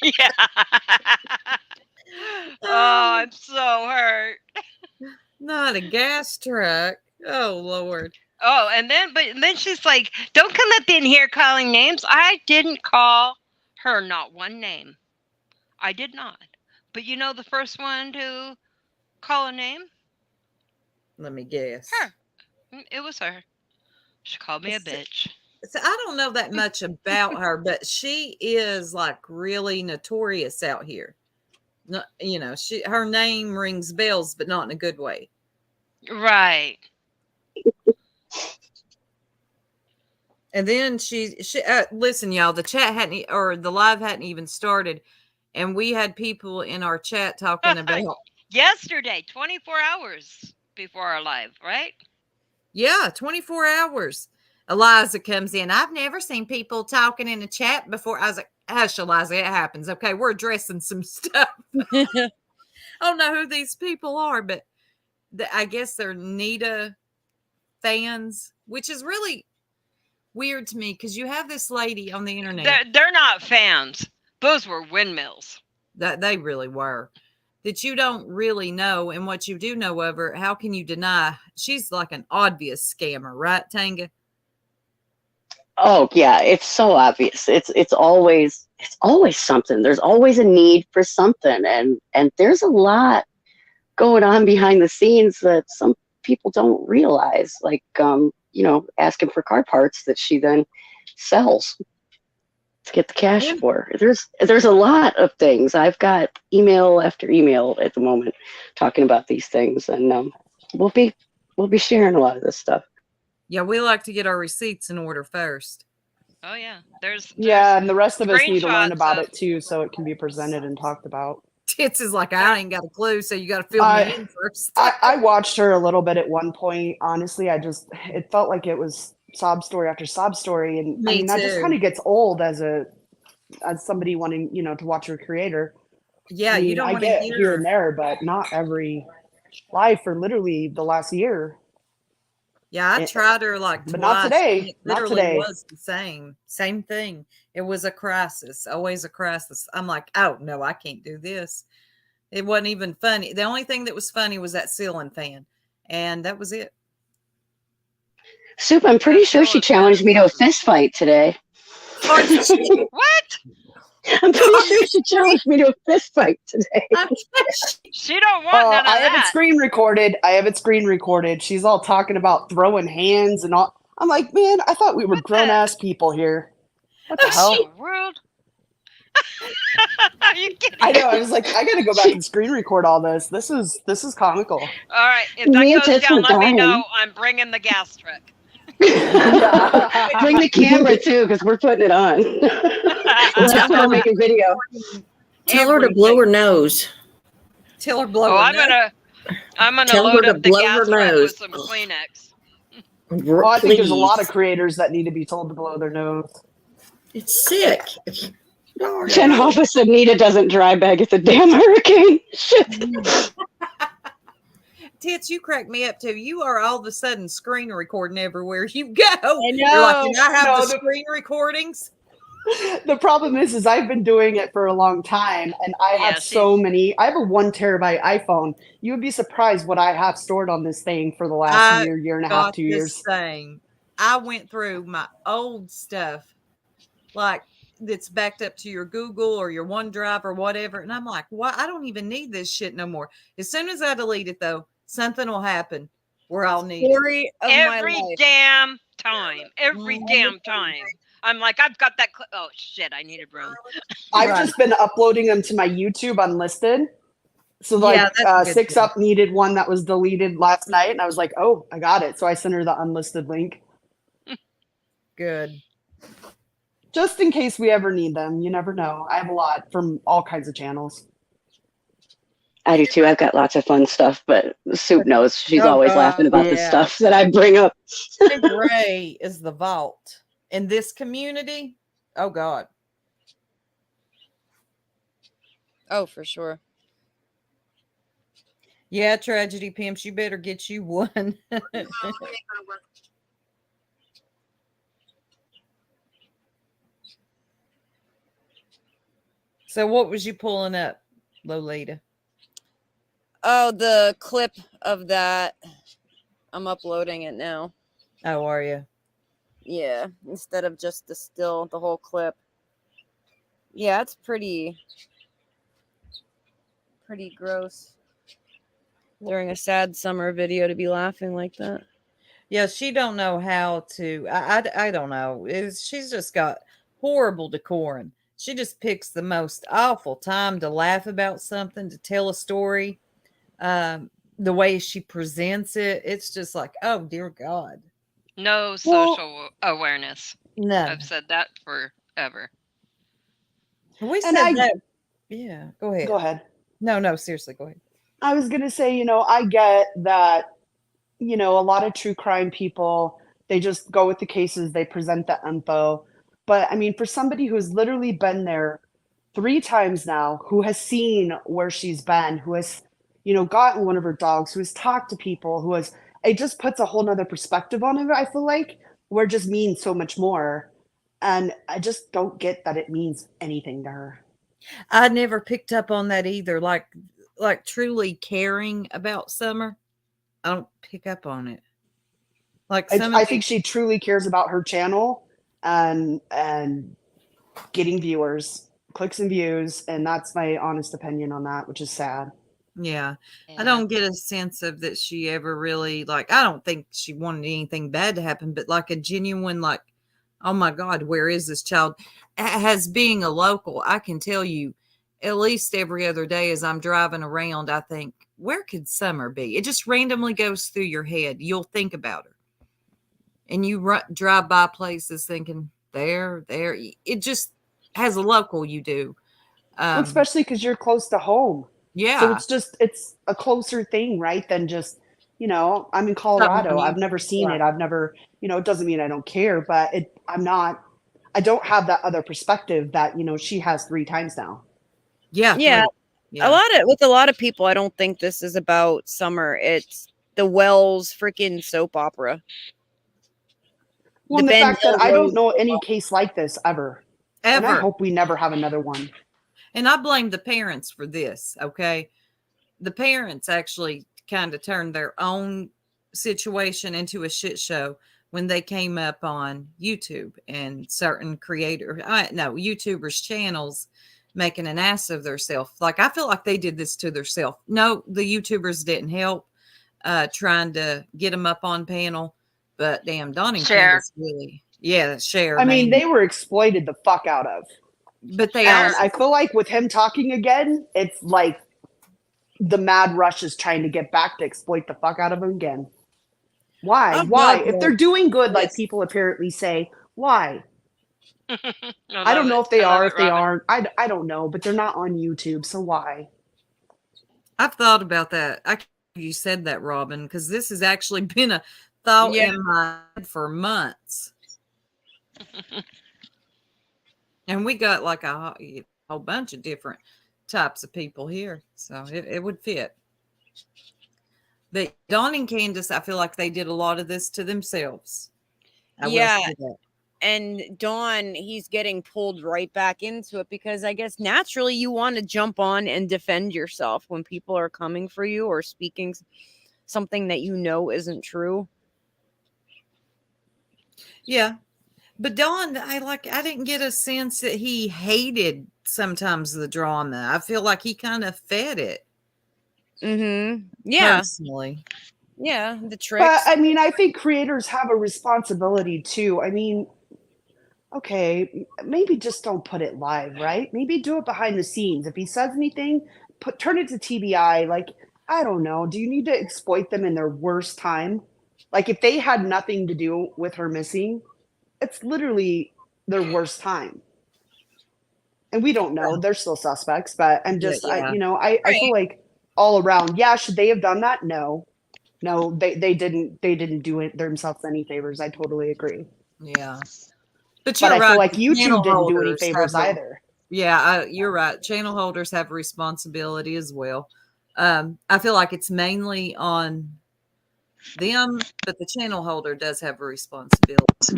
Yeah. Oh, I'm so hurt. Not a gas truck. Oh, Lord. Oh, and then she's like, "Don't come up in here calling names." I didn't call her not one name. I did not. But the first one to call a name? Let me guess. Her. It was her. She called me a bitch. So I don't know that much about her, but she is like really notorious out here. No, her name rings bells, but not in a good way. Right. And then she listen, y'all, the chat hadn't, or the live hadn't even started. And we had people in our chat talking about yesterday, 24 hours before our live, right? Yeah, 24 hours. Eliza comes in. I've never seen people talking in the chat before. I was like, hush, Eliza, it happens. Okay, we're addressing some stuff. I don't know who these people are, but I guess they're Nita fans, which is really weird to me because you have this lady on the internet. They're not fans. Those were windmills. That they really were. That you don't really know, and what you do know of her, how can you deny? She's like an obvious scammer, right, Tanga? Oh yeah, it's so obvious. It's always something. There's always a need for something, and there's a lot going on behind the scenes that some people don't realize. Like asking for car parts that she then sells to get the cash for. There's a lot of things. I've got email after email at the moment talking about these things, and we'll be sharing a lot of this stuff. Yeah, we like to get our receipts in order first. Oh yeah, and the rest of us need to learn about it too, so it can be presented and talked about. Tits is like, I ain't got a clue, so you got to fill me in first. I watched her a little bit at one point. Honestly, it felt like it was sob story after sob story, and Me that just too. kind of gets old as somebody wanting to watch her creator. Yeah, you don't want to get hear here and there, but not every live for literally the last year. Yeah, I tried her like but twice. not today. It literally was the same thing. It was a crisis, always a crisis. I'm like, oh no, I can't do this. It wasn't even funny. The only thing that was funny was that ceiling fan, and that was it. Soup, I'm pretty sure she challenged me to a fist fight today. What? I'm pretty sure she challenged me to a fist fight today. She don't want none of I have that. it screen recorded. She's all talking about throwing hands and all. I'm like, man, I thought we were grown ass people here. What the hell? World? Are you kidding? I know. I was like, I got to go back and screen record all this. This is comical. All right, if that Me and goes Tits down, were let me dying. know. I'm bringing the gas truck. Bring the camera too, because we're putting it on. We're just gonna make a video. Tell her to blow her nose. Tell her blow Oh, her I'm nose. gonna Tell her load to up the blow gas her truck nose. with some Kleenex. Well, I think there's a lot of Please. creators that need to be told to blow their nose. It's sick. Jen Hoffa said Nita doesn't dry bag. It's a damn hurricane. Shit. Tits, you crack me up too. You are all of a sudden screen recording everywhere you go. I You're like, know. and I have No, the the- screen recordings. The problem is I've been doing it for a long time, and I Yeah, have so many. I have a 1 terabyte iPhone. You would be surprised what I have stored on this thing for the last I year and a half, got 2 the years. same. I went through my old stuff, like that's backed up to your Google or your OneDrive or whatever, and I'm like, why? I don't even need this shit no more. As soon as I delete it, though, something will happen where I'll need it. Story of my Every life. damn time. Every Mhm. damn time. I'm like, I've got that. Oh shit! I needed room. I've Right. just been uploading them to my YouTube unlisted. So like Yeah, that's a good Six thing. Up needed one that was deleted last night, and I was like, oh, I got it. So I sent her the unlisted link. Good. Just in case we ever need them. You never know. I have a lot from all kinds of channels. I do too. I've got lots of fun stuff, but Soup knows she's Oh, always God, laughing about the yeah. stuff that I bring up. Gray is the vault in this community. Oh God. Oh, for sure. Yeah, tragedy pimps. You better get you one. So, what was you pulling up, Lolita? Oh, the clip of that. I'm uploading it now. Oh, are you? Yeah, instead of just the whole clip. Yeah, it's pretty gross during a sad summer video to be laughing like that. Yeah, she don't know how to. I don't know. She's just got horrible decorum. She just picks the most awful time to laugh about something, to tell a story. The way she presents it, it's just like, oh dear God. No social awareness. No. I've said that forever. We And said that. Yeah, go ahead. Go ahead. No, seriously, go ahead. I was going to say, I get that, a lot of true crime people, they just go with the cases, they present the info. But I mean, for somebody who's literally been there 3 times now, who has seen where she's been, who has, gotten one of her dogs, who has talked to people, it just puts a whole nother perspective on it, I feel like, where it just means so much more. And I just don't get that it means anything to her. I never picked up on that either. Like truly caring about Summer. I don't pick up on it. Like I think she truly cares about her channel and getting viewers, clicks and views, and that's my honest opinion on that, which is sad. Yeah. I don't get a sense of that she ever really I don't think she wanted anything bad to happen, but like a genuine oh my God, where is this child? As being a local, I can tell you at least every other day as I'm driving around, I think, where could Summer be? It just randomly goes through your head. You'll think about her. And you drive by places thinking, there. It just, as a local, you do. Well, especially because you're close to home. Yeah. So it's a closer thing, right? Than just, I'm in Colorado. I've never seen it. I've never, it doesn't mean I don't care, but I don't have that other perspective that, she has 3 times now. Yeah. Yeah. With a lot of people, I don't think this is about Summer. It's the Wells freaking soap opera. Well, and the fact that I don't know any case like this ever. And I hope we never have another one. And I blame the parents for this, okay? The parents actually kind of turned their own situation into a shit show when they came up on YouTube and certain YouTubers' channels making an ass of themselves. Like, I feel like they did this to themselves. No, the YouTubers didn't help trying to get them up on panel, but damn, Donnie Share. Candace really, share. I mean, they were exploited the fuck out of. But they And also I feel like with him talking again, it's like the mad rush is trying to get back to exploit the fuck out of him again. Why? I Why? love If they're doing good, like this. people apparently say, why? I don't love know it. if they I love are, it, if they Robin. aren't. I don't know, but they're not on YouTube, so why? I've thought about that. You said that, Robin, because this has actually been a thought Yeah. in my head for months. And we got like a whole bunch of different types of people here. So it would fit. But Dawn and Candace, I feel like they did a lot of this to themselves. I will Yeah. say that. And Dawn, he's getting pulled right back into it because I guess naturally you want to jump on and defend yourself when people are coming for you or speaking something that you know isn't true. Yeah. But Dawn, I didn't get a sense that he hated sometimes the drama. I feel like he kind of fed it. Mm-hmm. Yeah. Personally. Yeah. The But tricks. I mean, I think creators have a responsibility too. I mean, okay, maybe just don't put it live, right? Maybe do it behind the scenes. If he says anything, turn it to TBI. Like, I don't know. Do you need to exploit them in their worst time? Like, if they had nothing to do with her missing, it's literally their worst time. And we don't know. They're still suspects, but I'm just, Yeah. I feel like all around, yeah, should they have done that? No. No, they didn't do it themselves any favors. I totally agree. Yeah. But But you're I feel right. like the YouTube channel didn't do any holders favors have a- either. Yeah, you're right. Channel holders have a responsibility as well. I feel like it's mainly on them, but the channel holder does have a responsibility.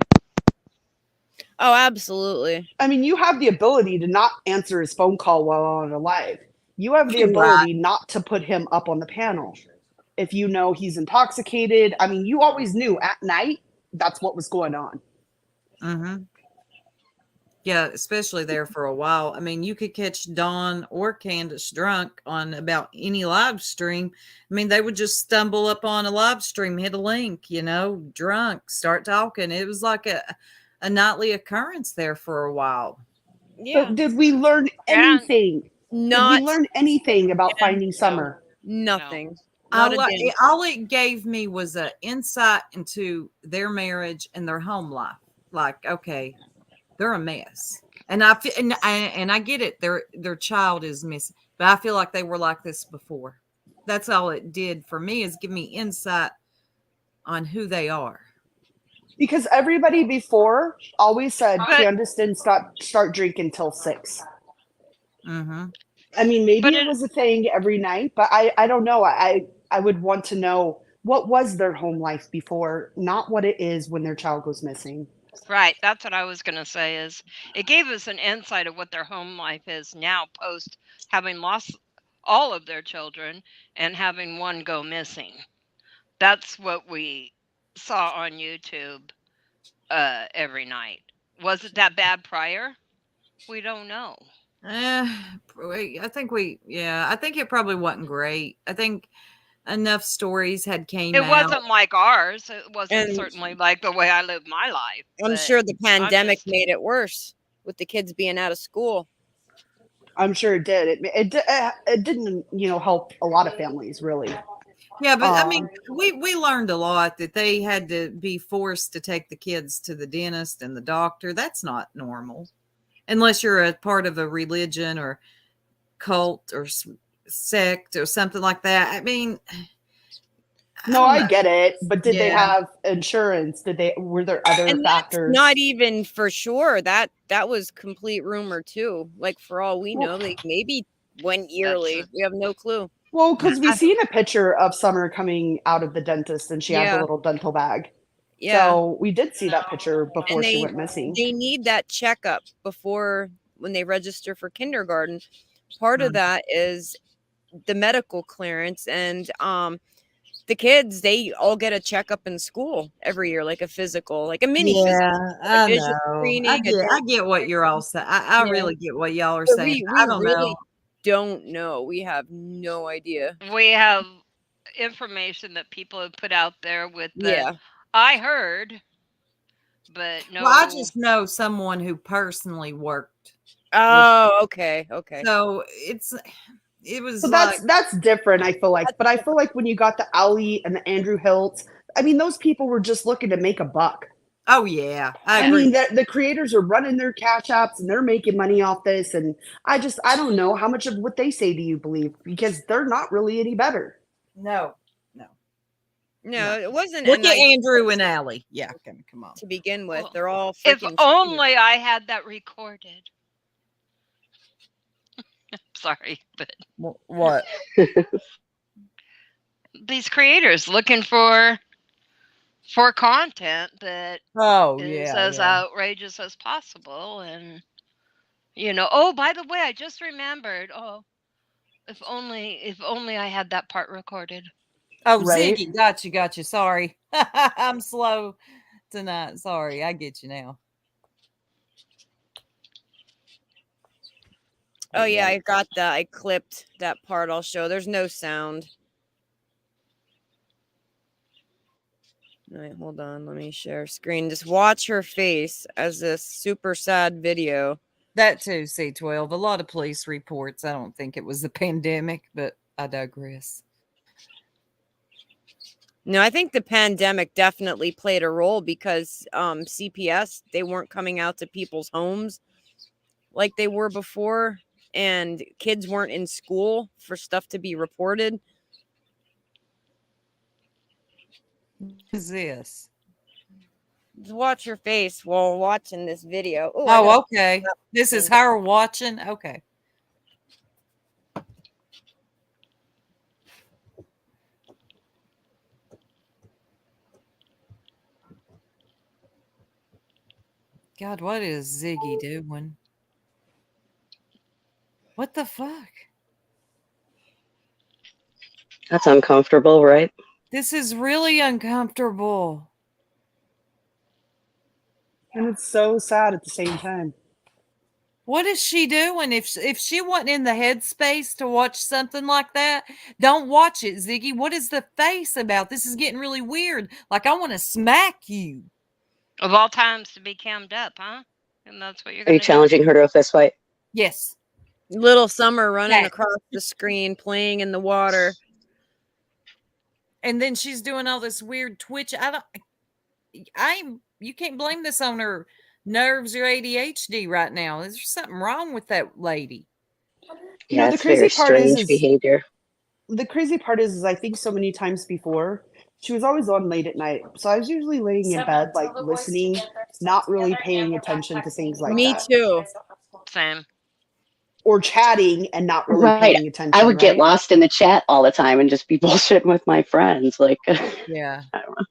Oh, absolutely. I mean, you have the ability to not answer his phone call while on a live. You have the You're ability not to put him up on the panel. If you know he's intoxicated, I mean, you always knew at night that's what was going on. Mm-hmm. Yeah, especially there for a while. I mean, you could catch Dawn or Candace drunk on about any live stream. I mean, they would just stumble up on a live stream, hit a link, drunk, start talking. It was like a nightly occurrence there for a while. Yeah. So did we learn anything? Not Did we learn anything about yeah, finding Summer? nothing. Not a damn. All it gave me was an insight into their marriage and their home life. Like, okay, they're a mess, and I get it. Their child is missing, but I feel like they were like this before. That's all it did for me, is give me insight on who they are. Because everybody before always said But- Candace didn't start drinking till 6. Mm-hmm. I mean, maybe But it was a thing every night, but I don't know. I would want to know what was their home life before, not what it is when their child goes missing. Right, that's what I was going to say. Is it gave us an insight of what their home life is now, post having lost all of their children and having one go missing. That's what we saw on YouTube every night. Was it that bad prior? We don't know. I think it probably wasn't great. I think enough stories had came It out. wasn't like ours. It wasn't And- certainly like the way I live my life. I'm but sure the pandemic just- made it worse with the kids being out of school. I'm sure it did. It didn't, help a lot of families really. Yeah, but I mean, we learned a lot that they had to be forced to take the kids to the dentist and the doctor. That's not normal, unless you're a part of a religion or cult or sect or something like that. I mean, No, don't I know. get it, but did they Yeah. have insurance? Were there other And factors? that's not even for sure. That was complete rumor too. Like for all we know, they maybe went yearly. We have no clue. Well, because we seen a picture of Summer coming out of the dentist and she had the Yeah. little dental bag. Yeah. So we did see that picture before And she went missing. they need that checkup before when they register for kindergarten. Part of that is the medical clearance, and the kids, they all get a checkup in school every year, like a physical, like a mini physical, I a vision know. screening. I get what you're all saying. I Yeah. really get what y'all are But saying. we I don't really know. don't know. We have no idea. We have information that people have put out there with the Yeah. I heard, but no. Well, I just know someone who personally worked Oh, okay. So it was So like, that's different, I feel like. But I feel like when you got the Ali and the Andrew Hiltz, I mean, those people were just looking to make a buck. oh yeah, I I agree. mean, the creators are running their cash apps and they're making money off this. And I don't know how much of what they say do you believe, because they're not really any better. No, No, it wasn't a look at nice Andrew and Allie. Yeah, come on. to begin with. Well, They're all if freaking only I had that recorded. Sorry, but What? these creators looking for content that Oh is yeah, as yeah. outrageous as possible. And oh, by the way, I just remembered. Oh, if only I had that part recorded. Oh, Right. Ziggy, got you. Sorry, I'm slow tonight. Sorry, I get you now. Oh yeah, I got that. I clipped that part. I'll show. There's no sound. All right, hold on. Let me share screen. Just watch her face as this super sad video. That too, C12. A lot of police reports. I don't think it was the pandemic, but I digress. No, I think the pandemic definitely played a role because CPS, they weren't coming out to people's homes like they were before, and kids weren't in school for stuff to be reported. What is this? Just watch your face while watching this video. Ooh, Oh, okay. This is her watching. Okay. God, what is Ziggy doing? What the fuck? That's uncomfortable, right? This is really uncomfortable. And it's so sad at the same time. What is she doing? If she wasn't in the headspace to watch something like that, don't watch it, Ziggy. What is the face about? This is getting really weird. Like, I want to smack you. Of all times to be cammed up, huh? And that's what you're Are going you to do? challenging her to a fist fight? Yes. Little Summer running Yeah. across the screen, playing in the water. And then she's doing all this weird twitch. You can't blame this on her nerves or ADHD right now. There's something wrong with that lady. Yeah, the it's very crazy part strange is behavior. the crazy part is I think so many times before she was always on late at night. So I was usually laying in bed, like listening, not really paying attention to things like Me that. too. Same. Or chatting and not really Right. paying attention. I would get right? lost in the chat all the time and just be bullshitting with my friends. Like, Yeah. I don't know.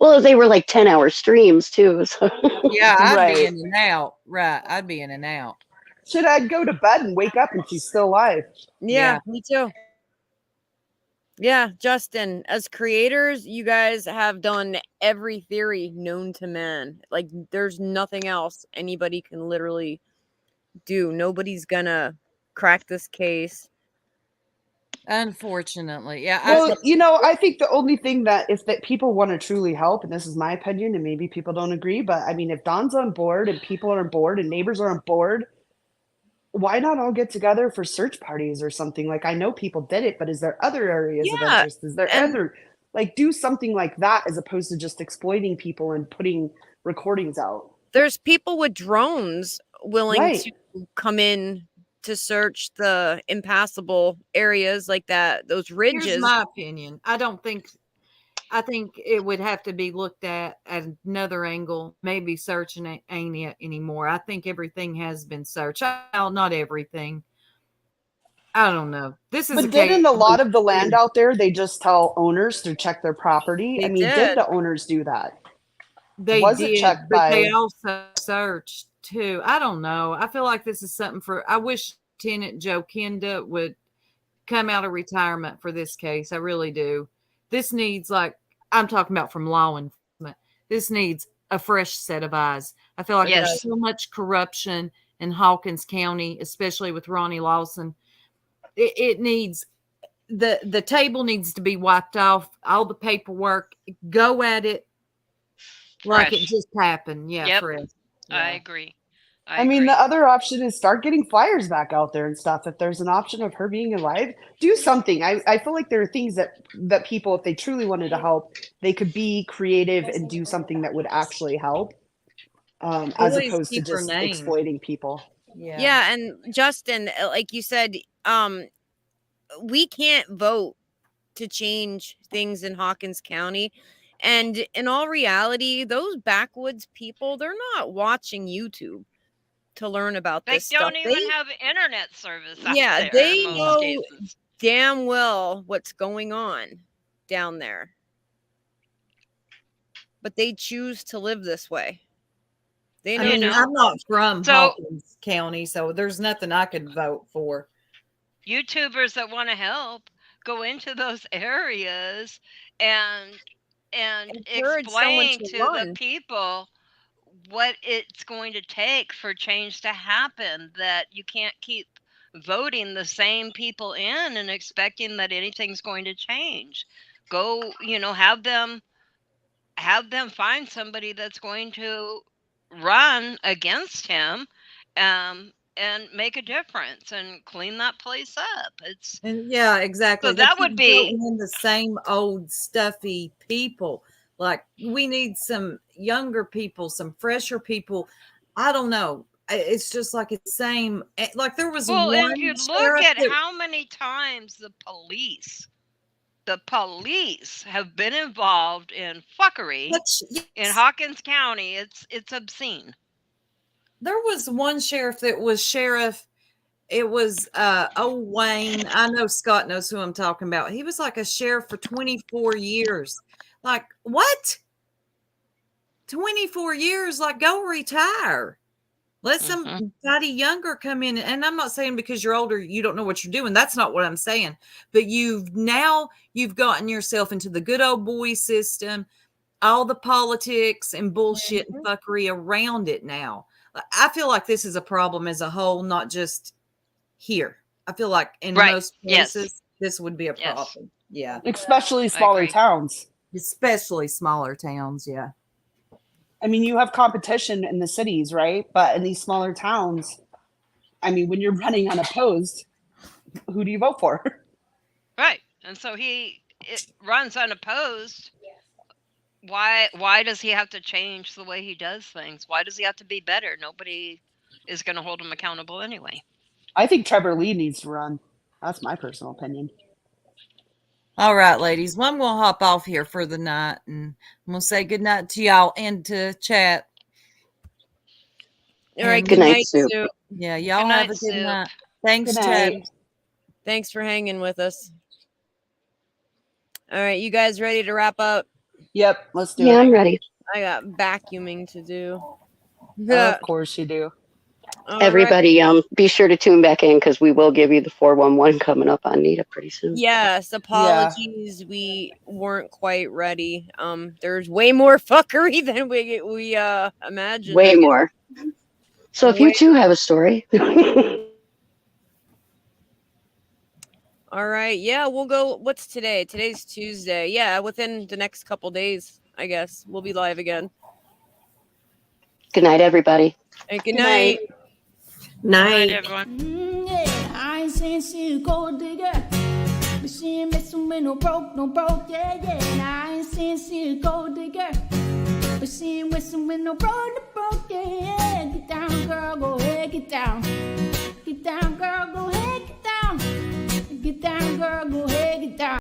Well, they were like 10-hour streams too. So. Yeah, I'd Right. be in and out. Right. I'd be in and out. Should I go to bed and wake up and she's still alive? Yeah, me too. Yeah, Justin, as creators, you guys have done every theory known to man. Like, there's nothing else anybody can literally do. Nobody's gonna crack this case. Unfortunately. Yeah. Well, I think the only thing that people want to truly help, and this is my opinion, and maybe people don't agree, but I mean, if Don's on board and people are on board and neighbors are on board, why not all get together for search parties or something? Like, I know people did it, but is there other areas of Yeah, interest? Is there other, like, do something like that as opposed to just exploiting people and putting recordings out? There's people with drones willing Right. to come in to search the impassable areas like that, those ridges. Here's my opinion. I think it would have to be looked at another angle. Maybe searching ain't it anymore. I think everything has been searched. Well, not everything. I don't know. This is But didn't a lot of the land out there, they just tell owners to check their property? I mean, did the owners do that? They Was did, it checked but they by? also searched too. I don't know. I feel like this is something I wish Lieutenant Joe Kenda would come out of retirement for this case. I really do. This needs, I'm talking about from law enforcement, this needs a fresh set of eyes. I feel like there's so much corruption in Hawkins County, especially with Ronnie Lawson. It needs, the table needs to be wiped off, all the paperwork, go at it like it just happened. Yeah, Yep. fresh. I agree. I mean, the other option is start getting flyers back out there and stuff. If there's an option of her being alive, do something. I feel like there are things that people, if they truly wanted to help, they could be creative and do something that would actually help, as Always opposed to keep her just name. exploiting people. Yeah, and Justin, like you said, we can't vote to change things in Hawkins County. And in all reality, those backwoods people, they're not watching YouTube to learn about They this stuff. don't even have internet service out Yeah, there they in most know cases. damn well what's going on down there. But they choose to live this way. They know. I mean, I'm not from Hawkins County, so there's nothing I could vote for. YouTubers that want to help go into those areas and explain to the people what it's going to take for change to happen, that you can't keep voting the same people in and expecting that anything's going to change. Go, have them find somebody that's going to run against him, and make a difference and clean that place up. Yeah, exactly. So that would be in the same old stuffy people. Like, we need some younger people, some fresher people. I don't know. It's just like it's the same. Like, there was well, one and you look at how many times the police have been involved in fuckery in Hawkins County. It's obscene. There was one sheriff that was sheriff. It was Wayne. I know Scott knows who I'm talking about. He was like a sheriff for 24 years. Like, what? 24 years? Like, go retire. Let somebody younger come in. And I'm not saying because you're older, you don't know what you're doing. That's not what I'm saying. But you've gotten yourself into the good old boy system, all the politics and bullshit and fuckery around it now. I feel like this is a problem as a whole, not just here. I feel like in most places, this would be a problem. Yeah. Especially smaller towns. Especially smaller towns, yeah. I mean, you have competition in the cities, right? But in these smaller towns, I mean, when you're running unopposed, who do you vote for? Right. And so it runs unopposed. Why does he have to change the way he does things? Why does he have to be better? Nobody is going to hold him accountable anyway. I think Trevor Lee needs to run. That's my personal opinion. All right, ladies. Well, I'm going to hop off here for the night, and I'm going to say good night to y'all and to chat. All right. Good night, Sue. Yeah, y'all have a good night. Thanks, chat. Thanks for hanging with us. All right. You guys ready to wrap up? Yep. Let's do it. Yeah, I'm ready. I got vacuuming to do. Of course you do. Everybody, be sure to tune back in because we will give you the 411 coming up on Nita pretty soon. Yes, apologies. We weren't quite ready. There's way more fuckery than we imagined. Way more. So if you too have a story. All right. Yeah, we'll go. What's today? Today's Tuesday. Yeah, within the next couple days, I guess we'll be live again. Good night, everybody. Hey, good night. Night, everyone. Yeah, I ain't saying she a gold digger, but she ain't messing with no broke, yeah. And I ain't saying she a gold digger, but she ain't messing with no broke, yeah. Get down, girl, go ahead, get down. Get down, girl, go ahead, get down. Get down, girl, go ahead, get down.